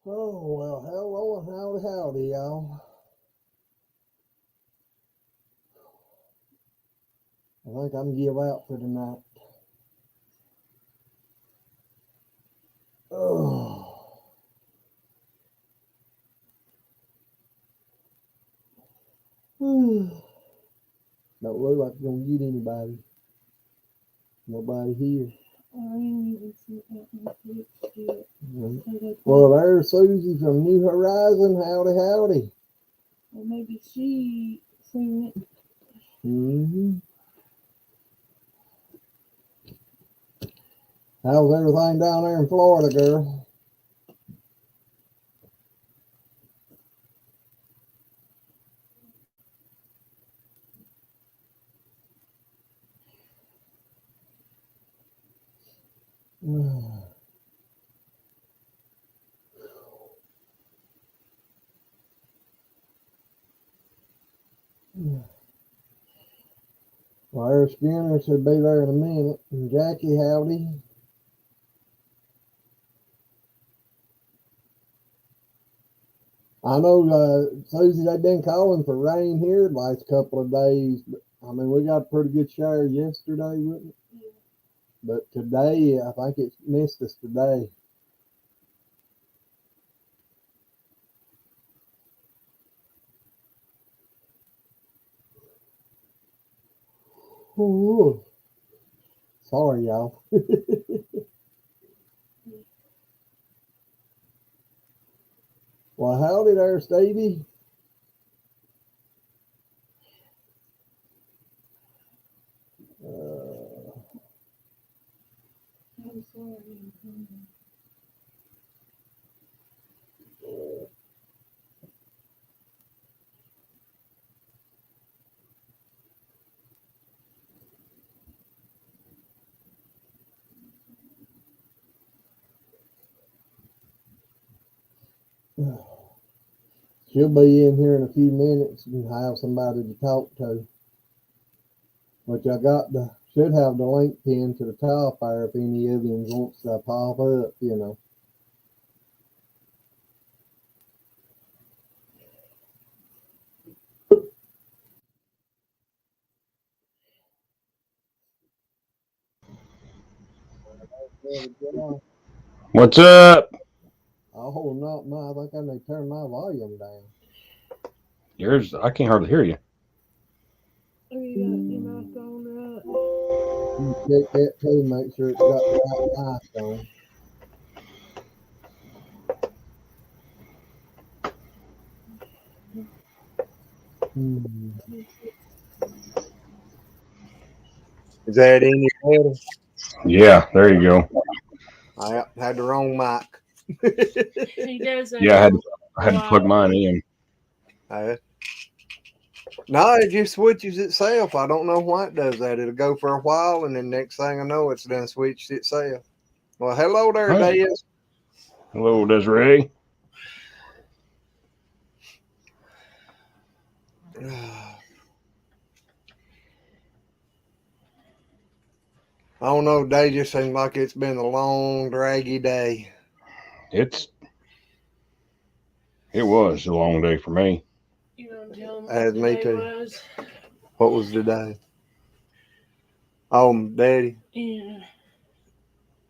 Oh, well, hello and howdy, y'all. I think I'm give out for tonight. Oh. Don't look like you're going to get anybody. Nobody here. Well, there's Susie from New Horizon. Howdy. Well, maybe she seen it. How's everything down there in Florida, girl? Well, there's Skinner should be there in a minute. And Jackie, howdy. I know, Susie, they've been calling for rain here the last couple of days. But, I mean, we got a pretty good shower yesterday, wasn't it? Yeah. But today, I think it's missed us today. Ooh. Sorry, y'all. Well, howdy there, Stevie. I'm sorry. She'll be in here in a few minutes and have somebody to talk to. Which I should have the link pinned to the top there if any of you wants to pop up, you know. What's up? Oh, not my. I think I may turn my volume down. Yours, I can't hardly hear you. Oh, you got your mic on, right? You check that too, make sure it's got the right mic on. Is that any better? Yeah, there you go. I had the wrong mic. He does that. Yeah, I had to plug mine in. No, it just switches itself. I don't know why it does that. It'll go for a while, and then next thing I know, it's done switched itself. Well, hello there, Hi. Des. Hello, Desiree. I don't know. Day just seems like it's been a long, draggy day. It was a long day for me. You don't tell him As what me the day too. was. What was the day? Oh, Daddy. Yeah.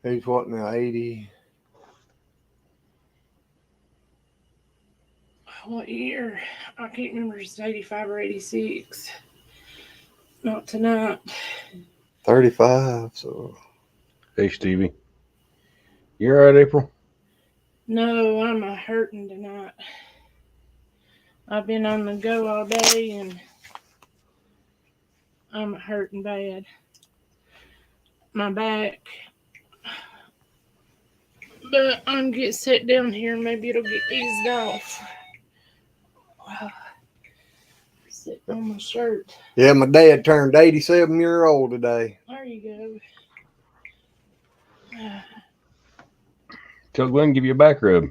He's what now? 80. What year? I can't remember. It's 85 or 86. Not tonight. 35. So. Hey, Stevie. You all right, April? No, I'm hurting tonight. I've been on the go all day and I'm hurting bad. My back. But I'm getting set down here and maybe it'll get eased off. Sitting on my shirt. Yeah, my dad turned 87-year-old today. There you go. Tell Glenn to give you a back rub.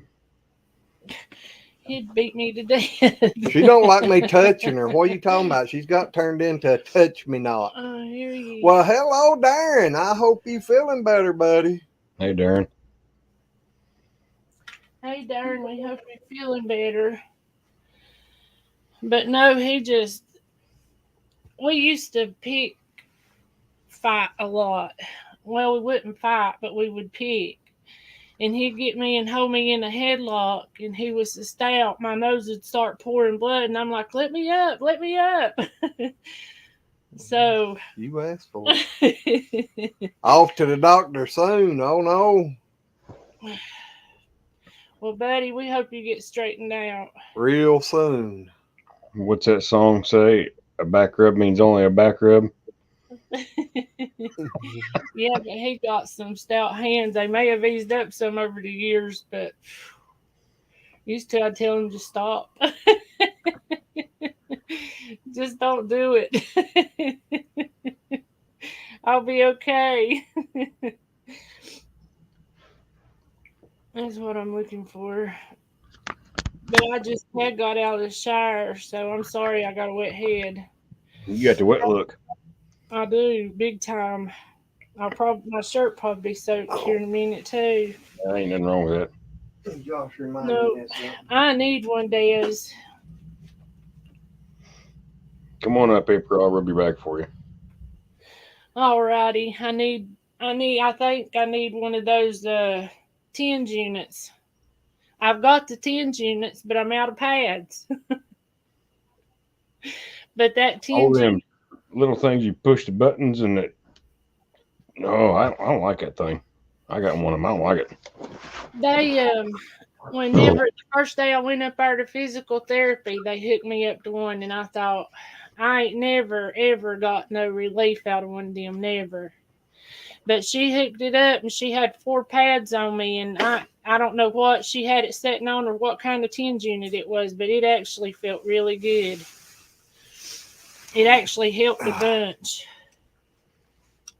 He'd beat me to death. She don't like me touching her. What are you talking about? She's got turned into a touch me not. I hear you. Well, hello, Darren. I hope you feeling better, buddy. Hey, Darren. Hey, Darren, we hope you're feeling better. But no, we used to fight a lot. Well, we wouldn't fight, but we would pick. And he'd get me and hold me in a headlock, and he was so stout, my nose would start pouring blood, and I'm like, let me up. So You asked for it. Off to the doctor soon. Oh no. Well, buddy, we hope you get straightened out. Real soon. What's that song say? A back rub means only a back rub. Yeah, but he got some stout hands. They may have eased up some over the years, but used to I'd tell him to stop. Just don't do it. I'll be okay. That's what I'm looking for. But I just had got out of the shower, so I'm sorry I got a wet head. You got the wet look. I do, big time. My shirt probably be soaked here in a minute too. There ain't nothing wrong with that. Josh reminded No, me of something. I need one, Dez. Come on up, April. I'll rub your back for you. Alrighty, I think I need one of those TENS units. I've got the TENS units, but I'm out of pads. But that All TENS them little things you push the buttons and it. No, I don't like that thing. I got one of them. I don't like it. They whenever the first day I went up there to physical therapy, they hooked me up to one, and I thought, I ain't never ever got no relief out of one of them, never. But she hooked it up, and she had 4 pads on me, and I don't know what she had it sitting on or what kind of TENS unit it was, but it actually felt really good. It actually helped a bunch.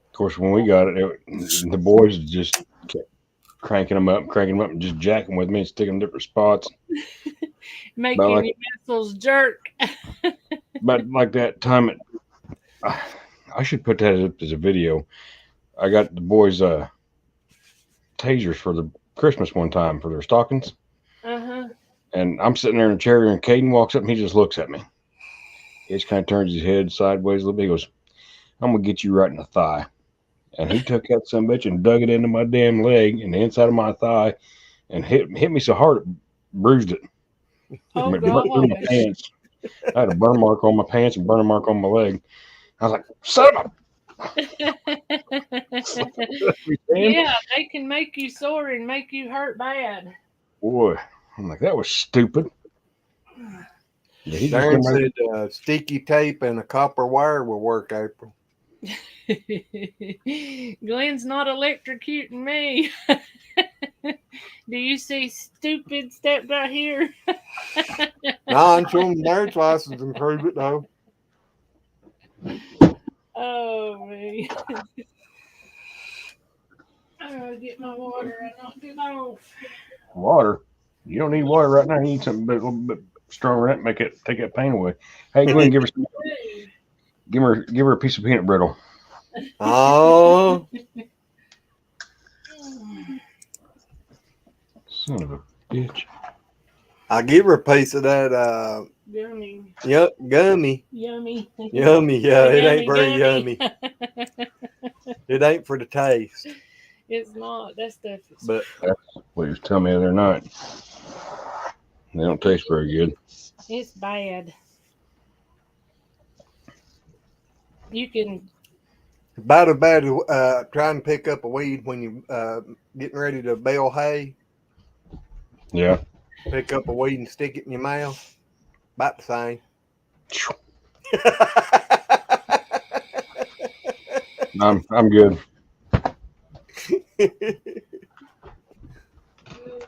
Of course, when we got it, the boys just kept cranking them up, and just jacking with me and sticking them in different spots. Making your muscles jerk. But like that time, I should put that up as a video. I got the boys tasers for the Christmas one time for their stockings. Uh-huh. And I'm sitting there in a chair, and Caden walks up and he just looks at me. He just kind of turns his head sideways a little bit. He goes, I'm going to get you right in the thigh. And he took that sumbitch and dug it into my damn leg and the inside of my thigh and hit me so hard it bruised it. Oh, It burnt through my pants. I had a burn mark on my pants and burn mark on my leg. I was like, son of a... Yeah, they can make you sore and make you hurt bad. Boy, I'm like, that was stupid. Yeah, Darren said sticky tape and a copper wire will work, April. Glenn's not electrocuting me. Do you see stupid stepped right here? Nah, I'm showing marriage license and prove it though. Oh me. I gotta get my water and knock it off. Water? You don't need water right now. You need something a little bit stronger than that, take that pain away. Hey, Glenn, give her a piece of peanut brittle. Oh, Son of a bitch. I give her a piece of that Yummy. Yep, gummy. Yummy. Yummy, yeah. It ain't very Yummy. yummy. It ain't for the taste. It's not. That stuff is. But That's what he was telling me the other night. They don't taste very good. It's bad. You can. about as bad as trying to pick up a weed when you getting ready to bale hay. Yeah. Pick up a weed and stick it in your mouth. About the same. I'm good.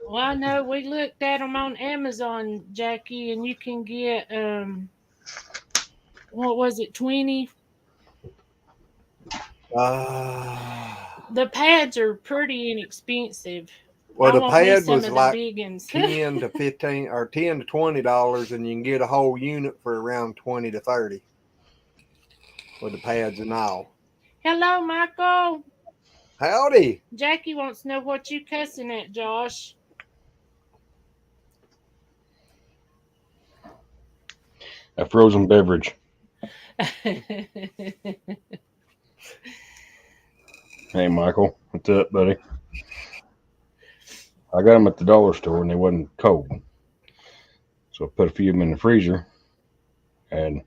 Well, I know we looked at them on Amazon, Jackie, and you can get what was it, 20? The pads are pretty inexpensive. Well, I the want me pad some was of like the big ones. $10 to $15 or $10 to $20, and you can get a whole unit for around 20 to 30 with the pads and all. Hello, Michael. Howdy. Jackie wants to know what you cussing at, Josh. A frozen beverage. Hey, Michael. What's up, buddy? I got them at the dollar store and they wasn't cold. So I put a few of them in the freezer and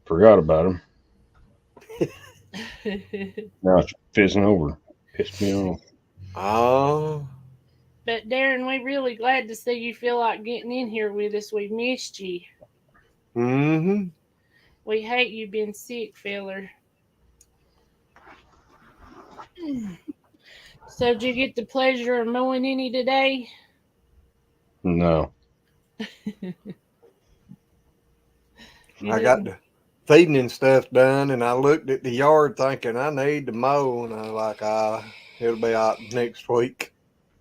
forgot about them. Now it's fizzing over. Pissed me off. Oh. But Darren, we're really glad to see you feel like getting in here with us. We've missed you. Mm-hmm. We hate you being sick, feller. So did you get the pleasure of mowing any today? No. I got the feeding and stuff done, and I looked at the yard thinking I need to mow, and I was like, it'll be out next week.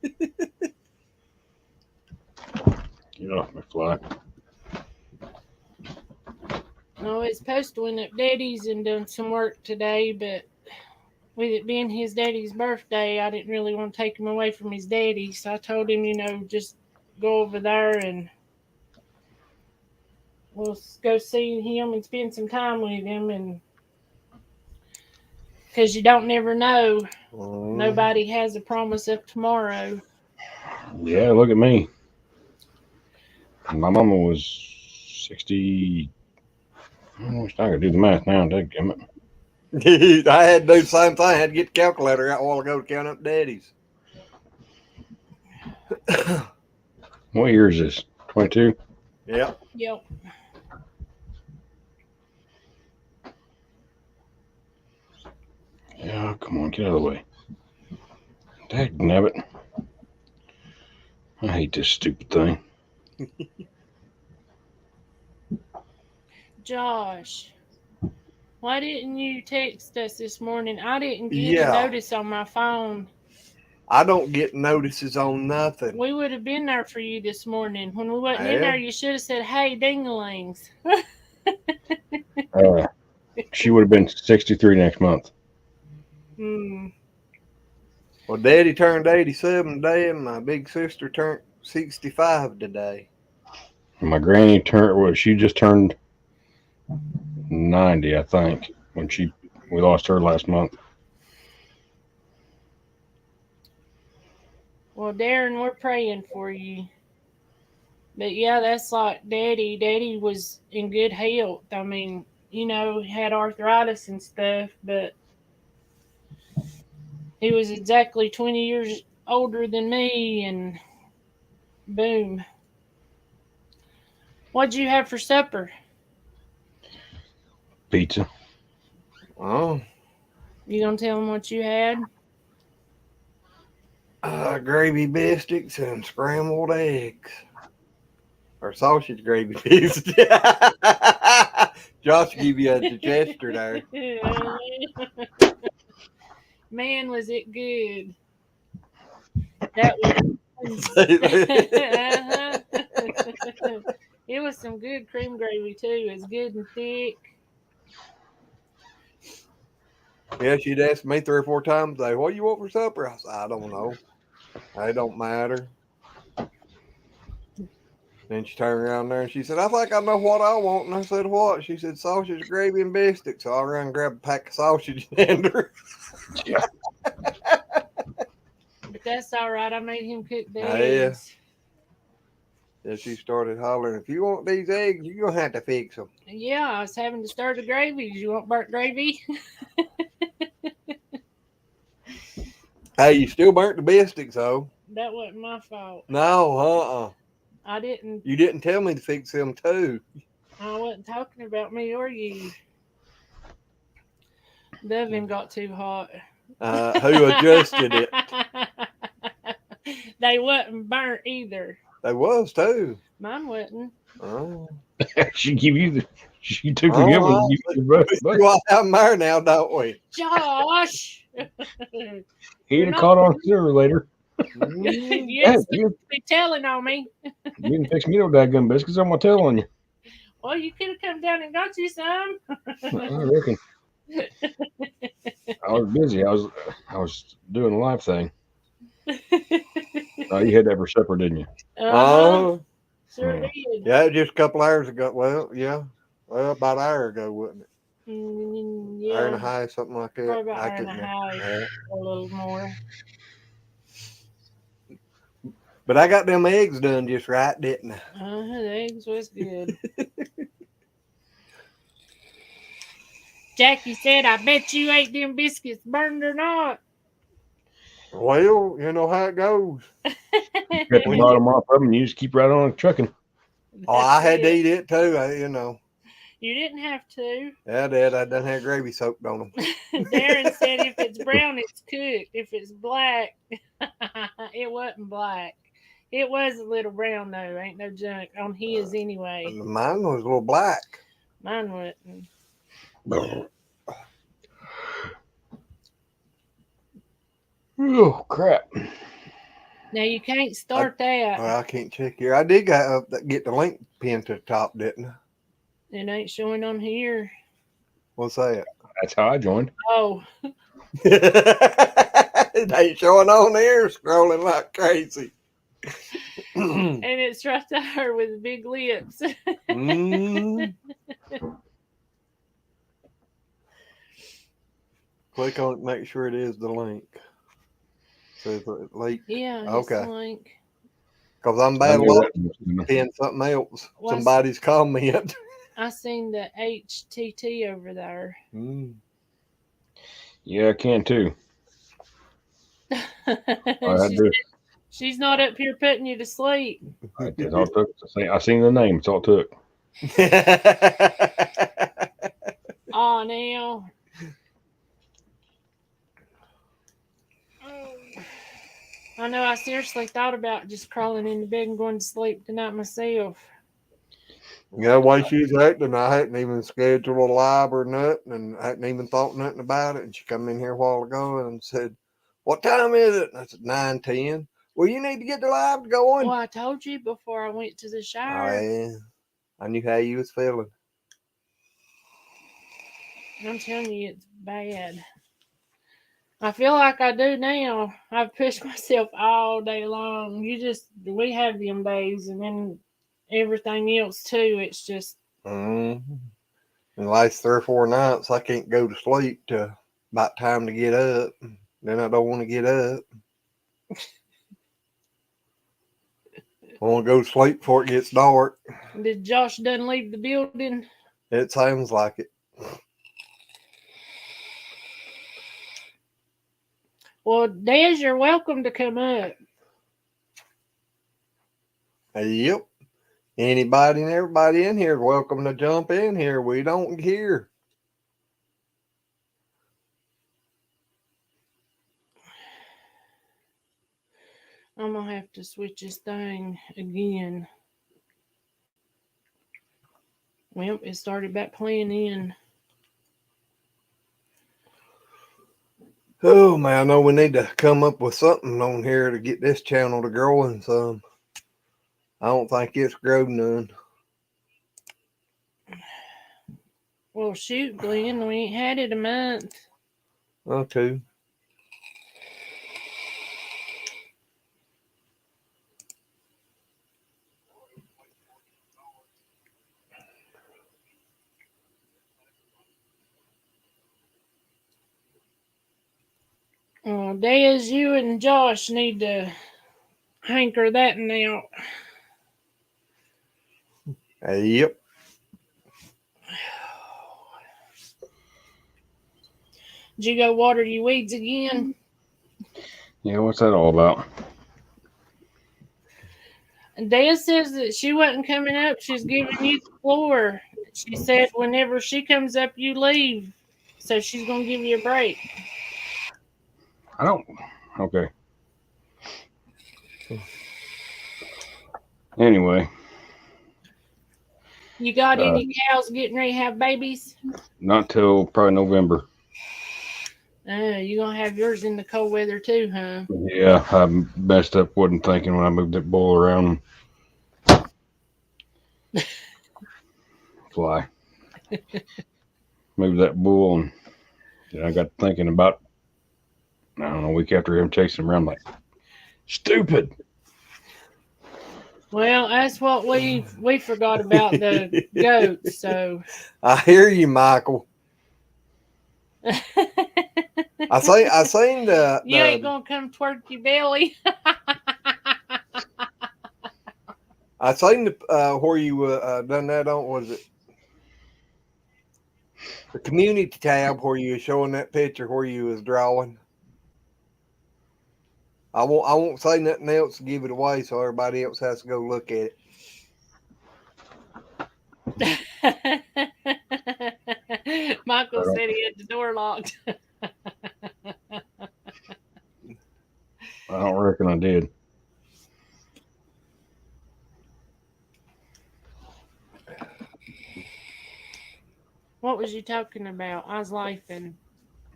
Get off my fly. I was supposed to went up Daddy's and done some work today, but with it being his daddy's birthday, I didn't really want to take him away from his daddy. So I told him, just go over there and we'll go see him and spend some time with him. And because you don't never know, nobody has a promise of tomorrow. Yeah, look at me. My mama was 60. I gotta do the math now. Dadgummit. I had to do the same thing. I had to get the calculator out a while ago to count up daddies. What year is this? 22? Yeah. Yep. Yeah, come on, get out of the way. Dagnabbit. I hate this stupid thing. Josh, why didn't you text us this morning? I didn't get a notice on my phone. I don't get notices on nothing. We would have been there for you this morning. When we wasn't in there, you should have said, "Hey, dingalings." She would have been 63 next month. Well, Daddy turned 87 today, and my big sister turned 65 today. And my granny she just turned 90, I think, when we lost her last month. Well, Darren, we're praying for you. But yeah, that's like Daddy. Daddy was in good health. I mean, had arthritis and stuff, but he was exactly 20 years older than me, and boom. What'd you have for supper? Pizza. Oh. You gonna tell him what you had? Gravy biscuits and scrambled eggs. Or sausage gravy biscuits. Josh give you a gesture there. Man, was it good. That was It was some good cream gravy too. It's good and thick. Yeah, she'd asked me 3 or 4 times today, what do you want for supper? I said, I don't know. It don't matter. Then she turned around there and she said, I think I know what I want. And I said, what? She said, sausage, gravy, and biscuits. So I ran and grabbed a pack of sausage and handed her. Yeah. But that's all right. I made him cook the eggs. Yeah, she started hollering, if you want these eggs, you're going to have to fix them. Yeah, I was having to stir the gravy. You want burnt gravy? Hey, you still burnt the biscuits, though. That wasn't my fault. No, I didn't. You didn't tell me to fix them, too. I wasn't talking about me or you. The oven got too hot. Who adjusted it? They wasn't burnt either. They was, too. Mine wasn't. Oh. She took the gift and give you the We all have there now, don't we? Josh! He'd have caught on sooner or later. You ain't supposed to be telling on me. You didn't fix me no daggum biscuits. I'm gonna tell on you. Well, you could have come down and got you some. I reckon. I was busy. I was doing a live thing. Oh, you had that for supper, didn't you? Oh, Sure Hmm. did. yeah, just a couple hours ago. Well, yeah. Well, about an hour ago, wasn't it? Yeah, Hour and a half, something like that. probably about I hour and a couldn't half, remember. or a little more. But I got them eggs done just right, didn't I? The eggs was good. Jackie said, I bet you ate them biscuits burned or not. Well, you know how it goes. Got the bottom off of them, and you just keep right on trucking. Oh, I had to eat it too, you know. You didn't have to. Yeah, I did. I done had gravy soaked on them. Darren said if it's brown, it's cooked. If it's black, it wasn't black. It was a little brown, though. Ain't no junk on his anyway. Mine was a little black. Mine wasn't. Oh, crap. Now, you can't start that. Well, I can't check here. I did get the link pinned to the top, didn't I? It ain't showing on here. What's that? That's how I joined. Oh. It ain't showing on there, scrolling like crazy. And it's right there with big lips. Click on it, make sure it is the link. Says link. Yeah, okay. It's the link. Because I'm bad luck pin something else. Well, somebody's comment. I seen the HTT over there. Yeah, I can too. She's not up here putting you to sleep. That's all it took. I seen the name. That's all it took. Oh, now. I know I seriously thought about just crawling into bed and going to sleep tonight myself. Yeah, the way she's acting, I hadn't even scheduled a live or nothing, and I hadn't even thought nothing about it. And she come in here a while ago and said, "What time is it?" And I said, 9:10. Well, you need to get the live going. Well, I told you before I went to the shower. Oh, yeah. I knew how you was feeling. I'm telling you, it's bad. I feel like I do now. I've pushed myself all day long. We have them days, and then everything else too. It's just. In the last 3 or 4 nights, I can't go to sleep till about time to get up. Then I don't want to get up. I want to go to sleep before it gets dark. Did Josh done leave the building? It sounds like it. Well, Des, you're welcome to come up. Yep. Anybody and everybody in here is welcome to jump in here. We don't care. I'm going to have to switch this thing again. Well, it started back playing in. Oh, man, I know we need to come up with something on here to get this channel to growing some. I don't think it's grown none. Well, shoot, Glenn, we ain't had it a month. Okay. Des, you and Josh need to hanker that one out. Yep. Did you go water your weeds again? Yeah, what's that all about? Des says that she wasn't coming up. She's giving you the floor. She said whenever she comes up, you leave. So she's going to give you a break. I don't. Okay. Anyway. You got any cows getting ready to have babies? Not till probably November. You gonna have yours in the cold weather too, huh? Yeah, I messed up. Wasn't thinking when I moved that bull around. Fly. Moved that bull, and then I got thinking about, I don't know, a week after him chasing him around, like, stupid. Well, that's what we forgot about the goats. So I hear you, Michael. I seen you ain't gonna come twerk your belly. I seen the where you done that on, was it the community tab where you was showing that picture where you was drawing? I won't say nothing else to give it away, so everybody else has to go look at it. Michael said he had the door locked. I don't reckon I did. What was you talking about? I was laughing.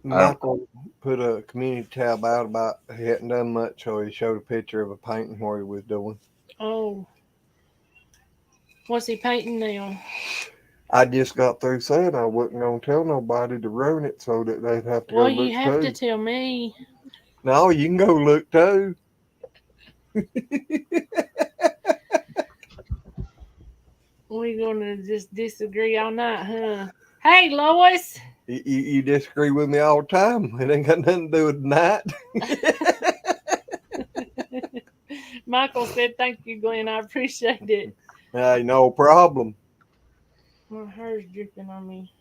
Michael put a community tab out about he hadn't done much, so he showed a picture of a painting where he was doing. Oh. What's he painting now? I just got through saying I wasn't gonna tell nobody to ruin it so that they'd have to Well, go you look have too. to tell me. No, you can go look too. We're gonna just disagree all night, huh? Hey, Lois. You disagree with me all the time. It ain't got nothing to do with that. Michael said, "Thank you, Glenn. I appreciate it." No problem. My hair's dripping on me.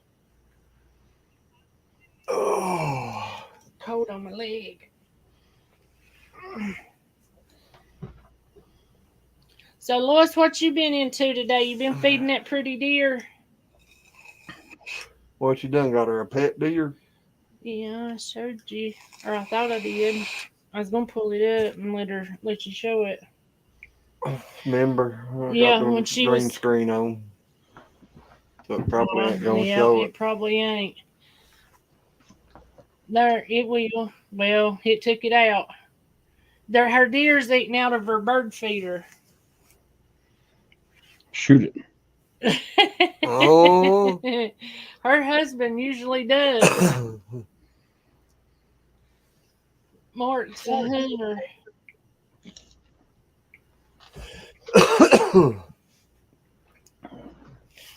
Oh. Cold on my leg. So, Lois, what you been into today? You been feeding that pretty deer? What you done? Got her a pet deer? Yeah, I showed you, or I thought I did. I was gonna pull it up and let you show it. Remember? I Yeah, got when the she green was screen on. So it probably ain't gonna yeah, show it it. probably ain't. There, it will. Well, it took it out. Her deer's eating out of her bird feeder. Shoot it. Oh. Her husband usually does. Mark's a hunter.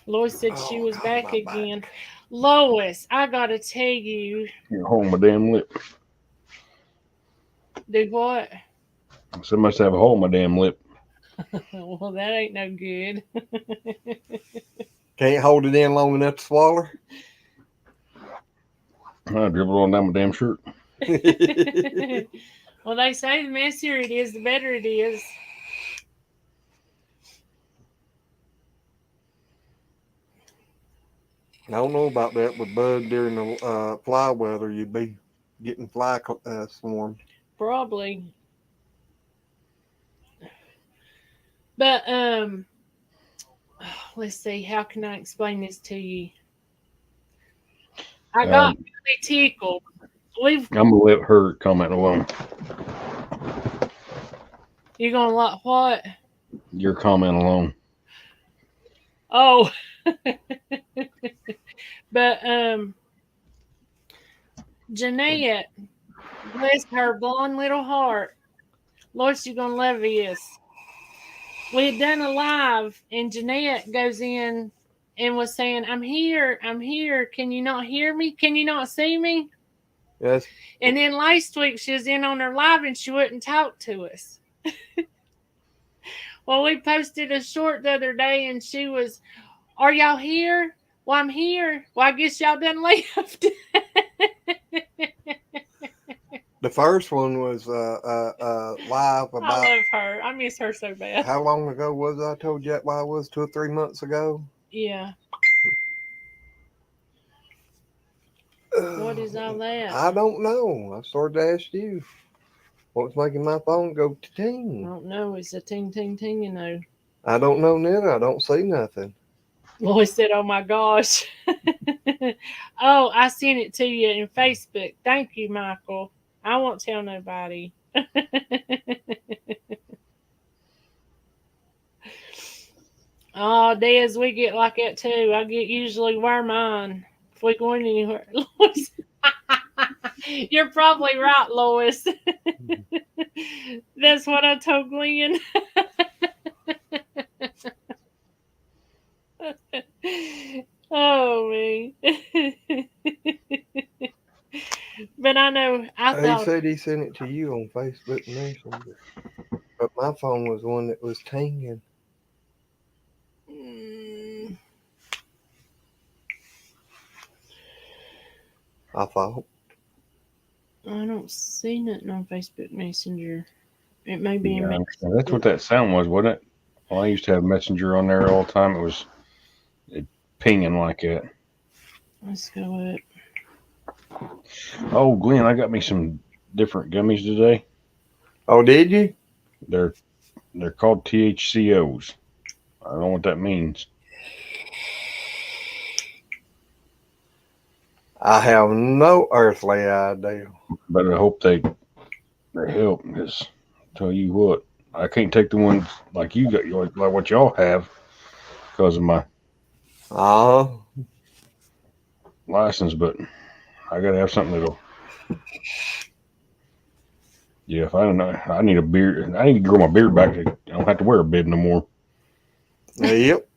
Lois said she was back again. Lois, I gotta tell you. You're holding my damn lip. Do what? Somebody must have a hole in my damn lip. Well, that ain't no good. Can't hold it in long enough to swallow. I dribbled on down my damn shirt. Well, they say the messier it is, the better it is. I don't know about that, but Bud, during the fly weather, you'd be getting fly swarms. Probably. But let's see, how can I explain this to you? I got really tickled. I'm gonna let her comment alone. You gonna like what? Your comment alone. Oh. But Jeanette, bless her blonde little heart. Lord, you're gonna love this. We had done a live, and Jeanette goes in and was saying, I'm here. Can you not hear me? Can you not see me? Yes. And then last week she was in on her live and she wouldn't talk to us. Well, we posted a short the other day and she was, are y'all here? Well, I'm here. Well, I guess y'all done left. The first one was live about. I love her. I miss her so bad. How long ago was it? I told you that why it was 2 or 3 months ago. Yeah. What is all that? I don't know. I started to ask you. What's making my phone go ting? I don't know. It's a ting, ting, ting, you know. I don't know neither. I don't see nothing. Lois said, "Oh my gosh." Oh, I sent it to you in Facebook. Thank you, Michael. I won't tell nobody. Oh, Des, we get like that too. I get usually wear mine if we going anywhere. Lois, you're probably right, Lois. That's what I told Glenn. Oh me. But I know I He thought said he sent it to you on Facebook Messenger, but my phone was one that was tinging. mm, I thought. I don't see nothing on Facebook Messenger. It may be Yeah, in I understand. That's what Messenger. that sound was, wasn't it? Well, I used to have Messenger on there all the time. It was pinging like that. Let's go up. Oh, Glenn, I got me some different gummies today. Oh, did you? They're called THCOs. I don't know what that means. I have no earthly idea. But I hope they help, because tell you what, I can't take the ones like you got, like what y'all have, because of my Oh, license. But I gotta have something that'll. Yeah, if I don't know, I need a beard. I need to grow my beard back. I don't have to wear a bib no more. yep.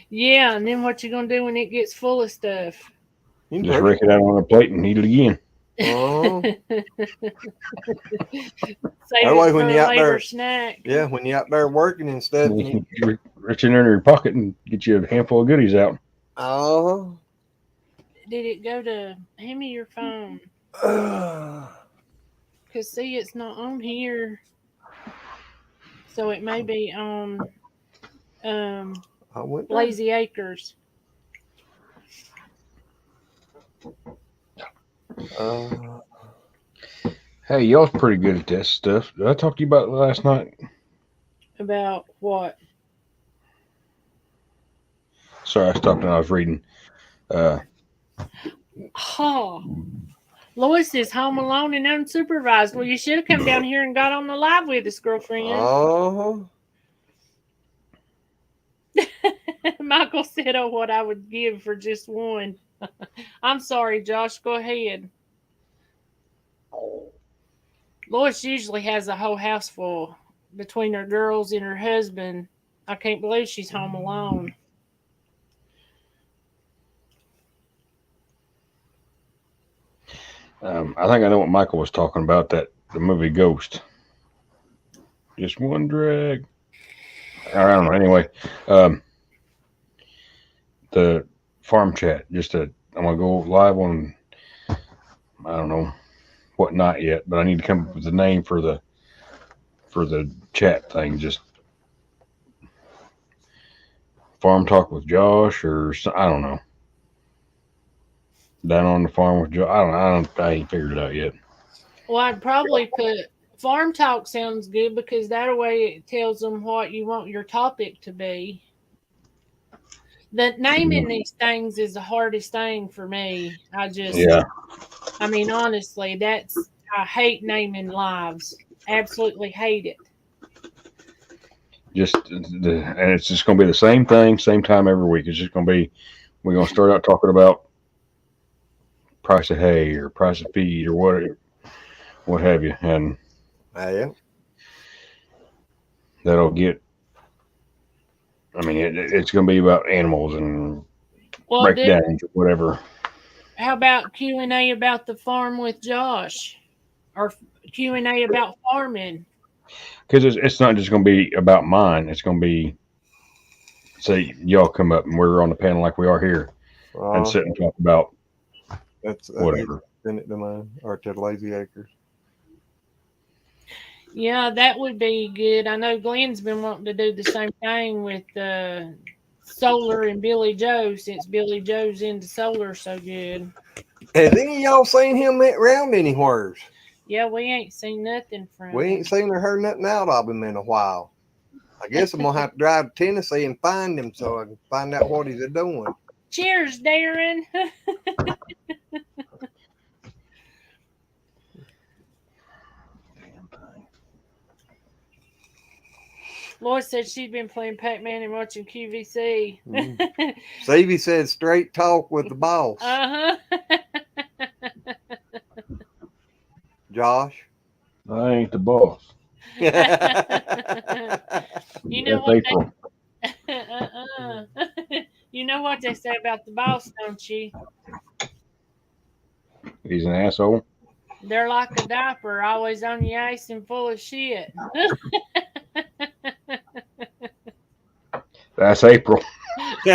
Yeah, and then what you gonna do when it gets full of stuff? You can Just take rake it out on a plate and eat it again. Oh, Save that way it for when a you out later there, snack. yeah, when you out there working and stuff. And you, Reach in there in your pocket and get you a handful of goodies out. oh, Did it go to hand me your phone? Cause see, it's not on here, so it may be on I went there. Lazy Acres. Uh, Hey, y'all's pretty good at this stuff. Did I talk to you about it last night? About what? Sorry, I stopped and I was reading. Oh, Lois is home alone and unsupervised. Well, you should have come down here and got on the live with us, girlfriend. oh, Michael said, "Oh, what I would give for just one." I'm sorry, Josh. Go ahead. Lois usually has a whole house full between her girls and her husband. I can't believe she's home alone. I think I know what Michael was talking about. That the movie Ghost. Just one drag. I don't know. Anyway, the farm chat. I'm gonna go live on. I don't know what night yet, but I need to come up with a name for the chat thing. Just farm talk with Josh, or I don't know. Down on the farm with Josh. I ain't figured it out yet. Well, I'd probably put farm talk sounds good because that way it tells them what you want your topic to be. The naming these things is the hardest thing for me. Yeah. I mean, honestly, I hate naming lives. Absolutely hate it. And it's just gonna be the same thing, same time every week. It's just gonna be we're gonna start out talking about price of hay or price of feed or what have you, and yeah. that'll get. I mean, it's gonna be about animals and breakdowns or whatever. How about Q&A about the farm with Josh, or Q&A about farming? Because it's not just gonna be about mine. It's gonna be, say, y'all come up and we're on the panel like we are here and sit and talk about that's whatever. Send it to mine or to Lazy Acres. Yeah, that would be good. I know Glenn's been wanting to do the same thing with solar and Billy Joe, since Billy Joe's into solar so good. Has any of y'all seen him around anywhere? Yeah, we ain't seen nothing from We him. ain't seen or heard nothing out of him in a while. I guess I'm gonna have to drive to Tennessee and find him so I can find out what he's doing. Cheers, Darren. Lloyd said she'd been playing Pac-Man and watching QVC. Stevie said straight talk with the boss. Josh. I ain't the boss. You know That's what April. You know what they say about the boss, don't you? He's an asshole. They're like a diaper, always on the ice and full of shit. That's April. No,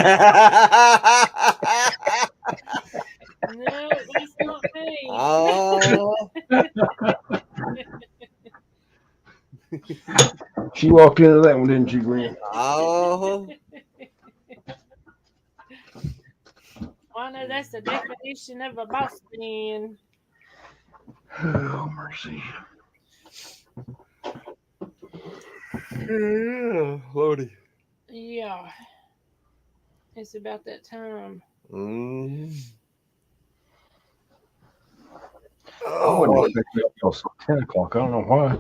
that's not me. Oh. She walked into that one, didn't she, Gwen? Oh. I know that's the definition of a boss man. Oh, mercy. Yeah, Lordy. Yeah. It's about that time. I Oh, wasn't expecting it till 10 o'clock. I don't know why.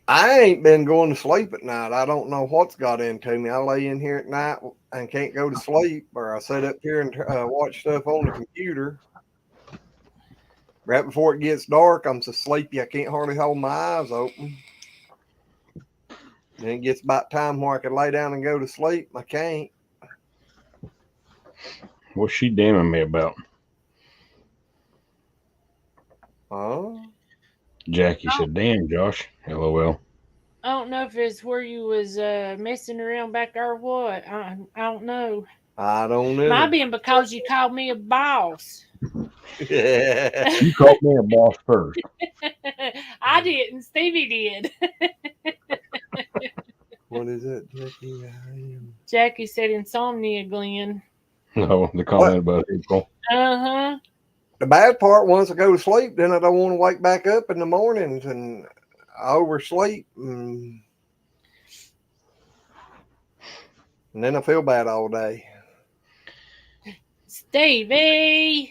I ain't been going to sleep at night. I don't know what's got into me. I lay in here at night and can't go to sleep, or I sit up here and watch stuff on the computer. Right before it gets dark, I'm so sleepy I can't hardly hold my eyes open. Then it gets about time where I can lay down and go to sleep. I can't. What's she damning me about? Oh. Jackie said, damn, Josh. LOL. I don't know if it's where you was messing around back there or what. I don't know. I don't know. Might be because you called me a boss. You called me a boss first. I didn't. Stevie did. What is it, Jackie? Jackie said insomnia, Glenn. No, the comment about April. Uh-huh. The bad part, once I go to sleep, then I don't want to wake back up in the mornings and I oversleep. And then I feel bad all day. Stevie's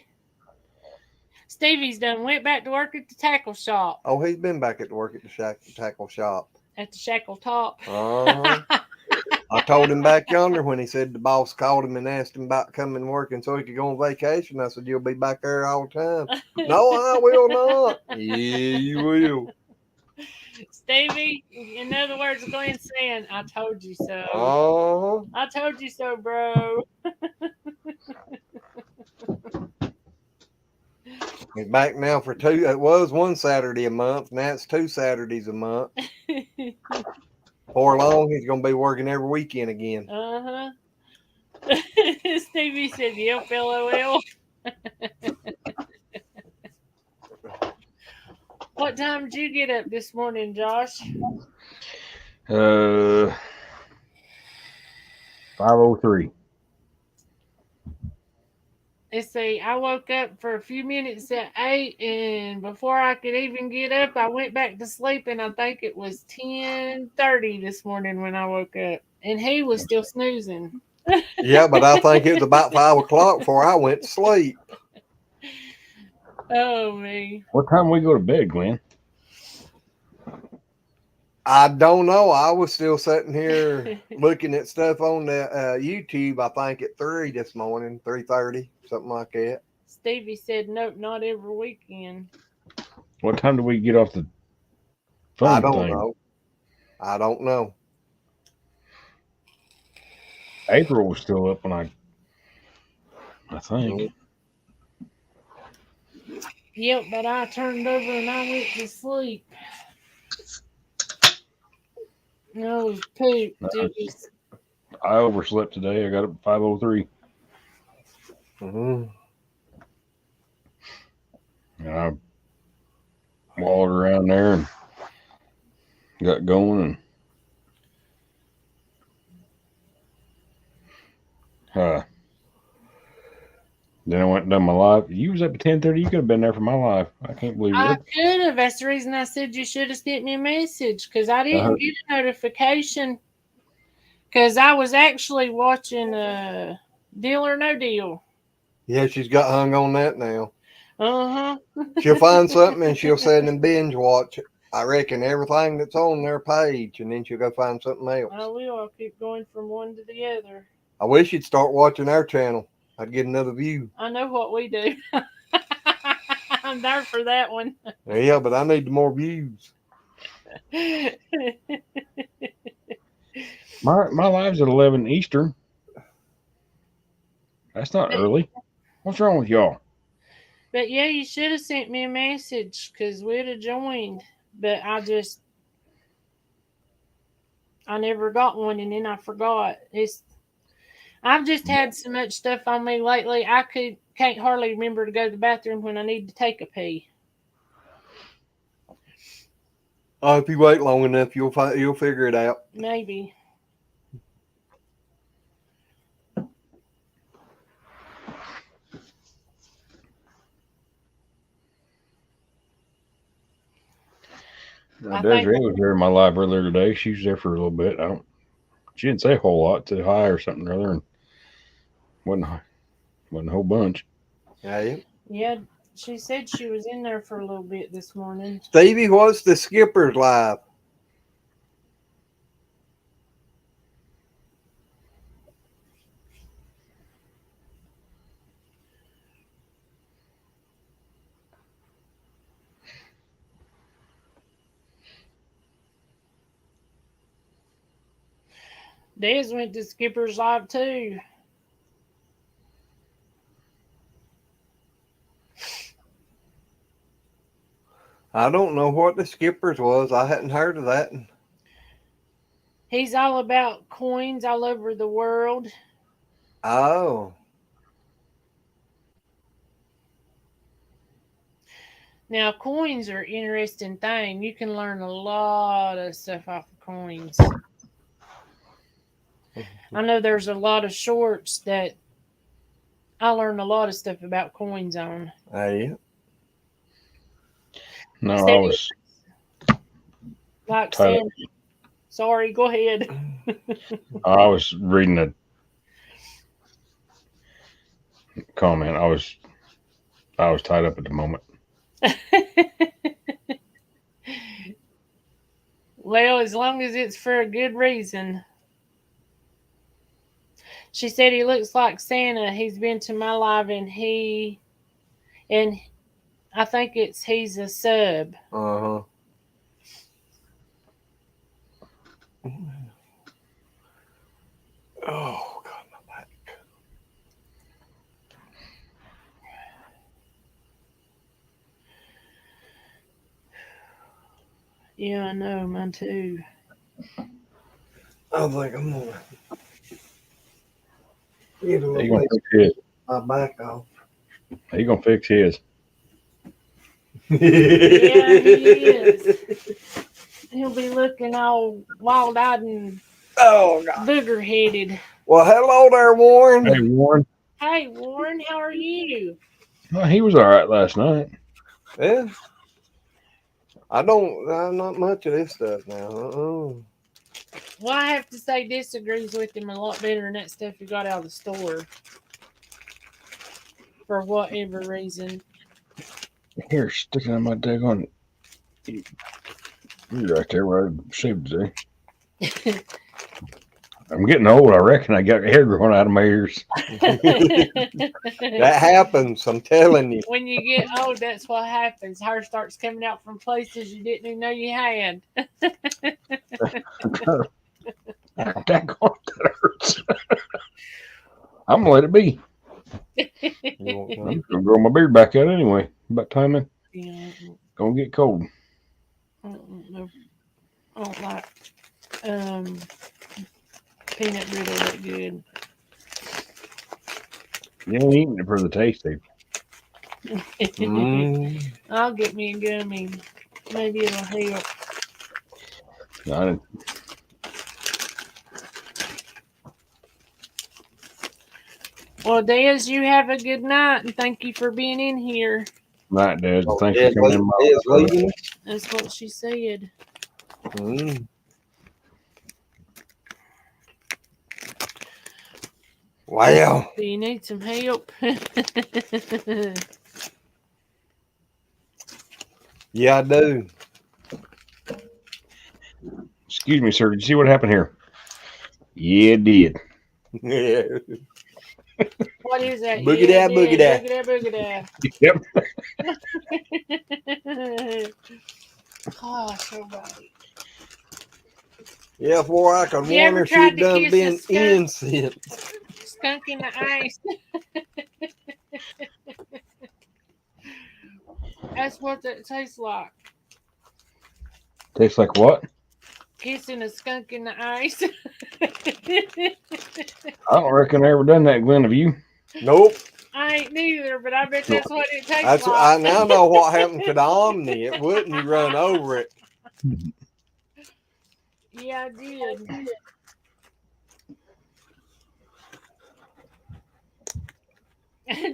done went back to work at the tackle shop. Oh, he's been back at work at the tackle shop. At the shackle top. I told him back yonder when he said the boss called him and asked him about coming working so he could go on vacation. I said, you'll be back there all the time. No, I will not. Yeah, you will. Stevie, in other words, Glenn saying, I told you so. I told you so, bro. He's back now for 2. It was 1 Saturday a month. Now it's 2 Saturdays a month. Before long, he's going to be working every weekend again. Uh-huh. Stevie said, yep, LOL. What time did you get up this morning, Josh? 5:03. Let's see, I woke up for a few minutes at 8, and before I could even get up, I went back to sleep, and I think it was 10:30 this morning when I woke up, and he was still snoozing. Yeah, but I think it was about 5 o'clock before I went to sleep. Oh, me. What time we go to bed, Glenn? I don't know. I was still sitting here looking at stuff on the YouTube, I think at 3 this morning, 3:30, something like that. Stevie said, nope, not every weekend. What time do we get off the phone I don't thing? know. I don't know. April was still up when I think. Yep, but I turned over and I went to sleep. No, it was poop. I overslept today. I got up at 5:03. Mm-hmm. And I walled around there and got going and Then I went and done my live. You was up at 10:30. You could have been there for my live. I can't believe I it. could have. That's the reason I said you should have sent me a message because I didn't heard- get a notification. Because I was actually watching Deal or No Deal. Yeah, she's got hung on that now. Uh huh. She'll find something and she'll sit and binge watch it. I reckon everything that's on their page, and then she'll go find something else. I will. I'll keep going from one to the other. I wish you'd start watching our channel. I'd get another view. I know what we do. I'm there for that one. Yeah, but I need more views. My live's at 11 Eastern. That's not early. What's wrong with y'all? But yeah, you should have sent me a message because we'd have joined. But I never got one, and then I forgot. I've just had so much stuff on me lately. I can't hardly remember to go to the bathroom when I need to take a pee. Oh, if you wait long enough, you'll figure it out. Maybe. Desiree was there in my live earlier today. She was there for a little bit. She didn't say a whole lot. Said hi or something or other, and wasn't a whole bunch. Yeah. Yeah, she said she was in there for a little bit this morning. Stevie, what's the skipper's live? Des went to Skipper's Live too. I don't know what the skipper's was. I hadn't heard of that. He's all about coins all over the world. Oh. Now, coins are an interesting thing. You can learn a lot of stuff off of coins. I know there's a lot of shorts that I learned a lot of stuff about coins on. Yeah. No, I was Like tied saying, sorry, go ahead. I was reading a comment. I was tied up at the moment. Well, as long as it's for a good reason. She said he looks like Santa. He's been to my live and I think he's a sub. Uh-huh. Oh, God, my back. Yeah, I know, mine too. I think I'm gonna get a He little gonna bit fix his. my back off. He gonna fix his. Yeah, he is. He'll be looking all wild-eyed and Oh, God. booger-headed. Well, hello there, Warren. Hey Warren. Hey, Warren, how are you? Well, he was all right last night. Yeah. I'm not much of this stuff now. Well, I have to say disagrees with him a lot better than that stuff he got out of the store. For whatever reason. Here, sticking on my daggone. You're right there where I shaved today. I'm getting old. I reckon I got hair growing out of my ears. That happens, I'm telling you. When you get old, that's what happens. Hair starts coming out from places you didn't even know you had. Daggone, that hurts. I'm gonna let it be. I'm gonna grow my beard back out anyway. About time it gonna get cold. I don't like peanut brittle that good. You ain't eating it for the taste, Dave. I'll get me a gummy. Maybe it'll help. No, I didn't. Well, Des, you have a good night, and thank you for being in here. Night, Des. Oh, Thanks for coming in. Dad's leaving us? That's what she said. Mm. Wow. Do you need some help? Yeah, I do. Excuse me, sir. Did you see what happened here? Yeah, it did. Yeah. What is that? Boogie da, boogie da. Boogie Yep. da. Oh, so right. Yeah, before I could You ever wonder, tried she'd to done kiss a been skunk? in since. Skunk in the ice. That's what that tastes like. Tastes like what? Kissing a skunk in the ice. I don't reckon I ever done that, Glenn. Have you? Nope. I ain't neither, but I bet that's what it tastes That's like. I now know what happened to the Omni. It wouldn't you run over it. Yeah, I did.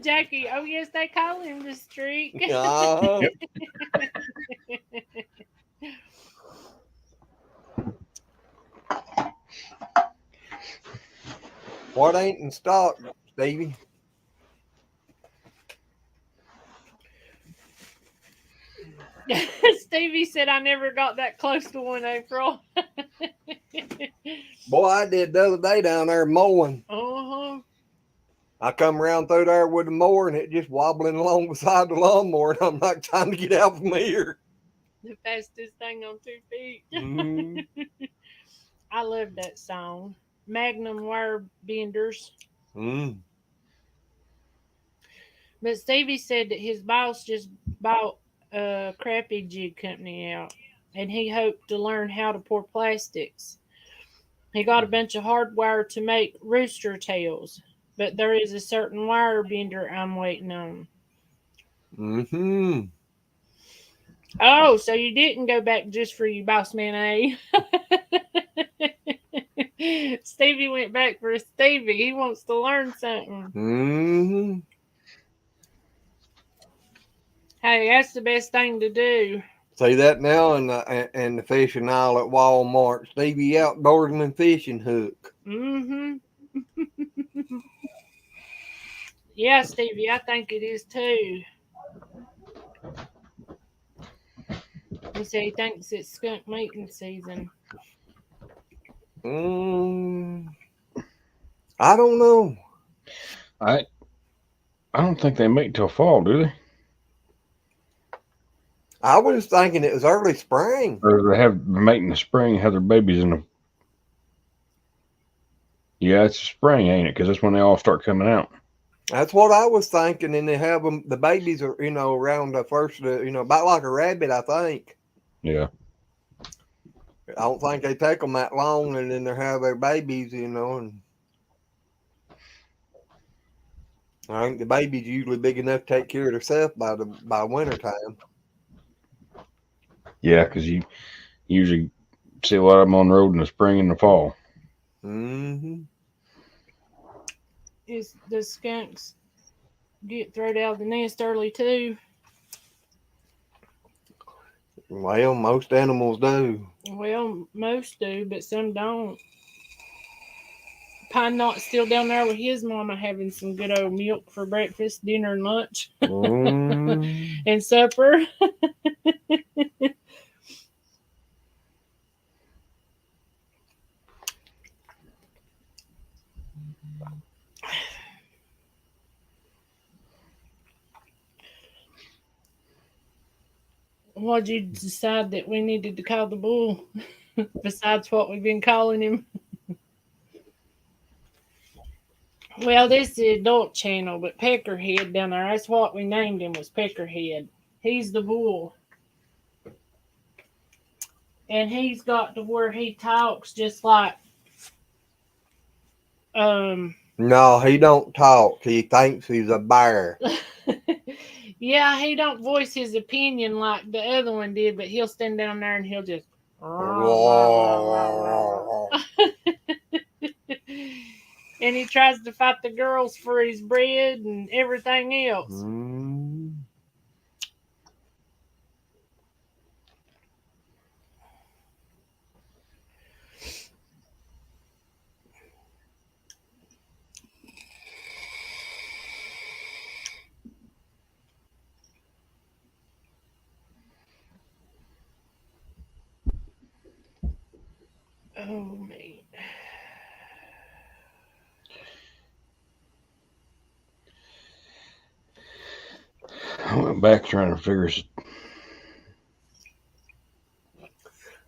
Jackie, oh yes, they call him the streak. Uh, what ain't in stock, Stevie? Stevie said I never got that close to one, April. Boy, I did the other day down there mowing. Uh-huh. I come around through there with the mower and it just wobbling along beside the lawnmower, and I'm like trying to get out from here. The fastest thing on 2 feet. Mm. I love that song. Magnum Wire Benders. Mm. But Stevie said that his boss just bought a crappy jig company out, and he hoped to learn how to pour plastics. He got a bunch of hardware to make rooster tails, but there is a certain wire bender I'm waiting on. Hmm. Oh, so you didn't go back just for you, boss man, eh? Stevie went back for Stevie. He wants to learn something. Hmm. Hey, that's the best thing to do. See that now in the fishing aisle at Walmart. Stevie Outdoorsman Fishing Hook. Mm-hmm. Yeah, Stevie, I think it is too. He said he thinks it's skunk mating season. I don't know. I don't think they mate till fall, do they? I was thinking it was early spring. Or do they have mate in the spring, have their babies in the. Yeah, it's spring, ain't it? Because that's when they all start coming out. That's what I was thinking, and they have them. The babies are, around the first, about like a rabbit. I think. Yeah. I don't think they take them that long, and then they have their babies, and I think the baby's usually big enough to take care of herself by winter time. Yeah, because you usually see a lot of them on the road in the spring and the fall. Mm-hmm. Is the skunks get thrown out of the nest early too? Well, most animals do. Well, most do, but some don't. Pine Knot's still down there with his mama having some good old milk for breakfast, dinner, and lunch, and supper. What'd you decide that we needed to call the bull besides what we've been calling him? Well, this is the adult channel, but Peckerhead down there, that's what we named him, was Peckerhead. He's the bull. And he's got to where he talks just like No, he don't talk. He thinks he's a bear. yeah, he don't voice his opinion like the other one did, but he'll stand down there and he'll just And he tries to fight the girls for his bread and everything else. Mm. Oh, man. I went back trying to figure.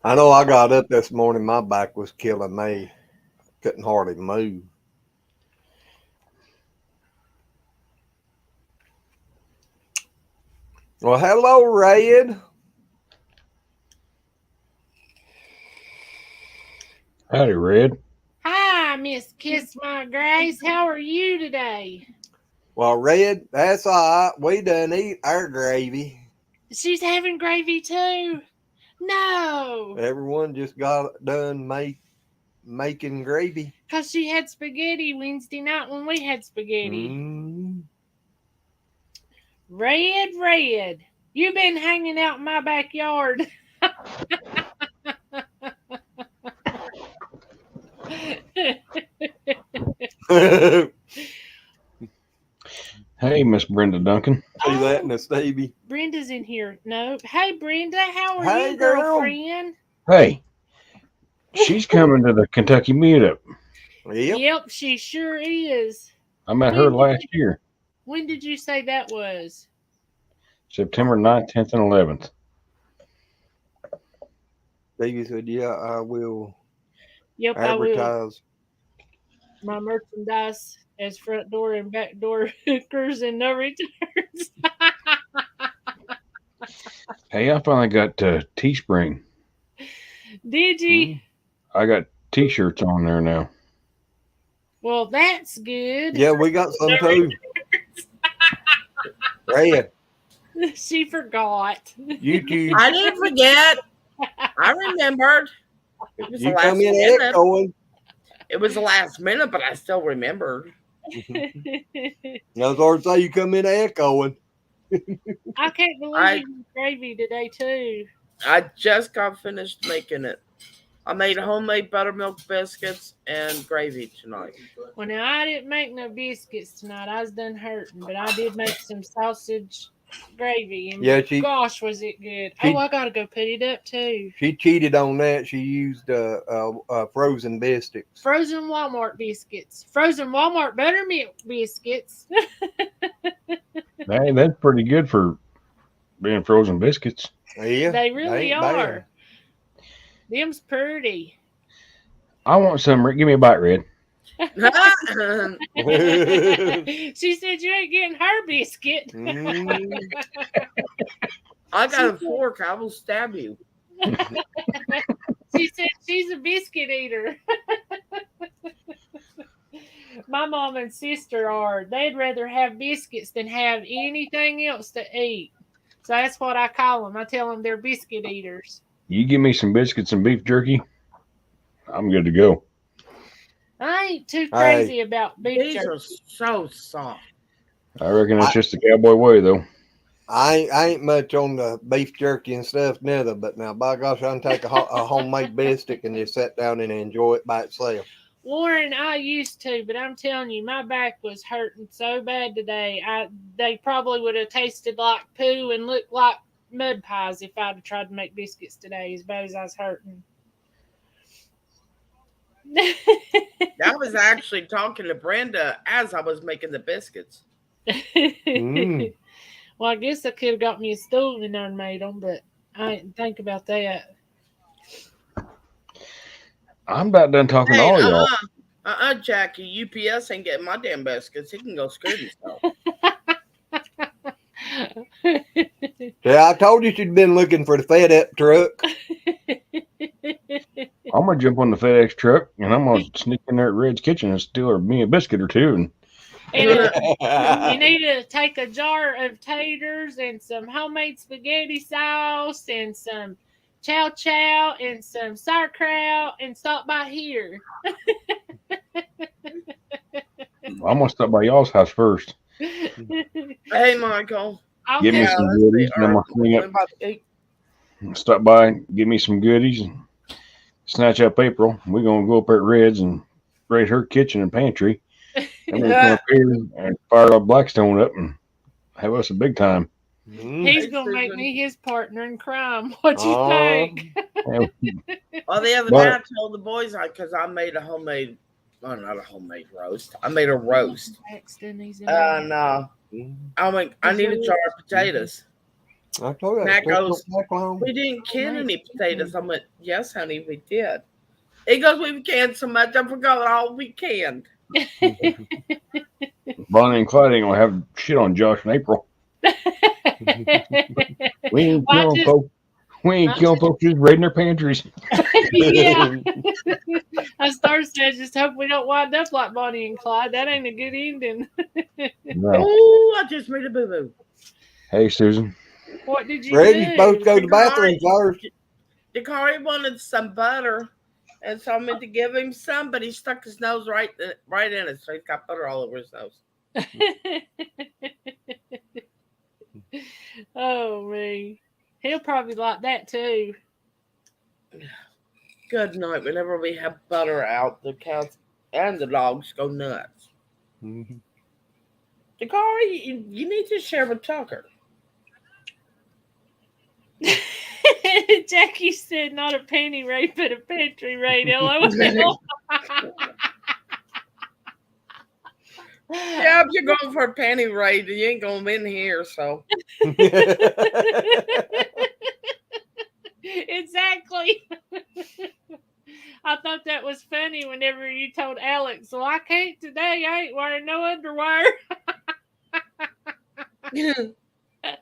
I know I got up this morning, my back was killing me. Couldn't hardly move. Well, hello, Red. Howdy, Red. Hi, Miss Kiss My Grace. How are you today? Well, Red, that's all right. We done eat our gravy. She's having gravy too. No, Everyone just got done making gravy. because she had spaghetti Wednesday night when we had spaghetti. Mm. Red, you been hanging out in my backyard. Hey, Miss Brenda Duncan. See that in a Stevie. Brenda's in here. No. Hey, Brenda, how are Hey, you, girl. girlfriend? Hey, she's coming to the Kentucky meetup. Yep. She sure is. I met her last year, When did you say that was? September 9th, 10th, and 11th. Stevie said, yeah, I will Yep, I will. advertise. My merchandise as front door and back door hookers and no returns. Hey, I finally got Teespring. Did you? I got T-shirts on there now. Well, that's good. Yeah, we got some too. Red, She forgot. YouTube. I didn't forget. I remembered. It was the You last come in minute. echoing. It was the last minute, but I still remembered. That's hard to say. You come in echoing. I can't believe you made gravy today too. I just got finished making it. I made homemade buttermilk biscuits and gravy tonight. Well, now I didn't make no biscuits tonight. I was done hurting, but I did make some sausage gravy, and Yeah, gosh, was it good! she- I gotta go put it up too. She cheated on that. She used frozen biscuits. Frozen Walmart biscuits, frozen Walmart buttermilk biscuits. Hey, that's pretty good for being frozen biscuits. Yeah, They really ain't are. Them's pretty. I want some. Give me a bite, Red. bad. She said you ain't getting her biscuit. I got a fork. I will stab you. She said she's a biscuit eater. My mom and sister are. They'd rather have biscuits than have anything else to eat. So that's what I call them. I tell them they're biscuit eaters. You give me some biscuits and beef jerky, I'm good to go. I ain't too crazy about beef These jerky. are so soft. I reckon it's just the cowboy way, though. I ain't much on the beef jerky and stuff neither, but now, by gosh, I can take a homemade biscuit and just sit down and enjoy it by itself. Warren, I used to, but I'm telling you, my back was hurting so bad today. They probably would have tasted like poo and looked like mud pies if I'd have tried to make biscuits today, as bad as I was hurting. I was actually talking to Brenda as I was making the biscuits. Well, I guess I could have got me a stool and done made them, but I didn't think about that. I'm about done talking to all y'all. Jackie, UPS ain't getting my damn biscuits. He can go screw himself. Yeah, I told you she'd been looking for the FedEx truck. I'm gonna jump on the FedEx truck and I'm gonna sneak in there at Red's kitchen and steal me a biscuit or two. And You need to take a jar of taters and some homemade spaghetti sauce and some chow chow and some sauerkraut and stop by here. I'm gonna stop by y'all's house first. Hey, Michael. Give me Okay. some let's goodies, see. and I'm gonna clean What up. about the- Stop by, give me some goodies, and snatch up April. We're gonna go up at Red's and raid her kitchen and pantry. And we're gonna come up here and fire our Blackstone up and have us a big time. He's Hey, gonna make Susan. me his partner in crime. What you Oh. think? Yeah, Well, the other But- day I told the boys because I made a homemade, well, not a homemade roast. I made a roast. And I went, I need a jar of potatoes. I told you. Matt it took goes, that long. We didn't can any potatoes. I went, yes, honey, we did. He goes, we've canned so much, I forgot all we canned. Bonnie and Clyde ain't gonna have shit on Josh and April. We ain't Well, I killing just- folks. We ain't killing folks, just raiding their pantries. Yeah. I started saying, just hope we don't wind up like Bonnie and Clyde. That ain't a good ending. No. Oh, I just made a boo boo. Hey, Susan. What did you Reggie's do? supposed to go to the bathroom first. Dakari wanted some butter, and so I meant to give him some, but he stuck his nose right in it, so he's got butter all over his nose. Oh, me. He'll probably like that too. Good night. Whenever we have butter out, the cats and the dogs go nuts. Dakari, you need to share with Tucker. Jackie said, not a penny raid, but a pantry raid. LOL. Yeah, if you're going for a panty raid, you ain't going to win here, so. Exactly. I thought that was funny whenever you told Alex, well, I can't today. I ain't wearing no underwear.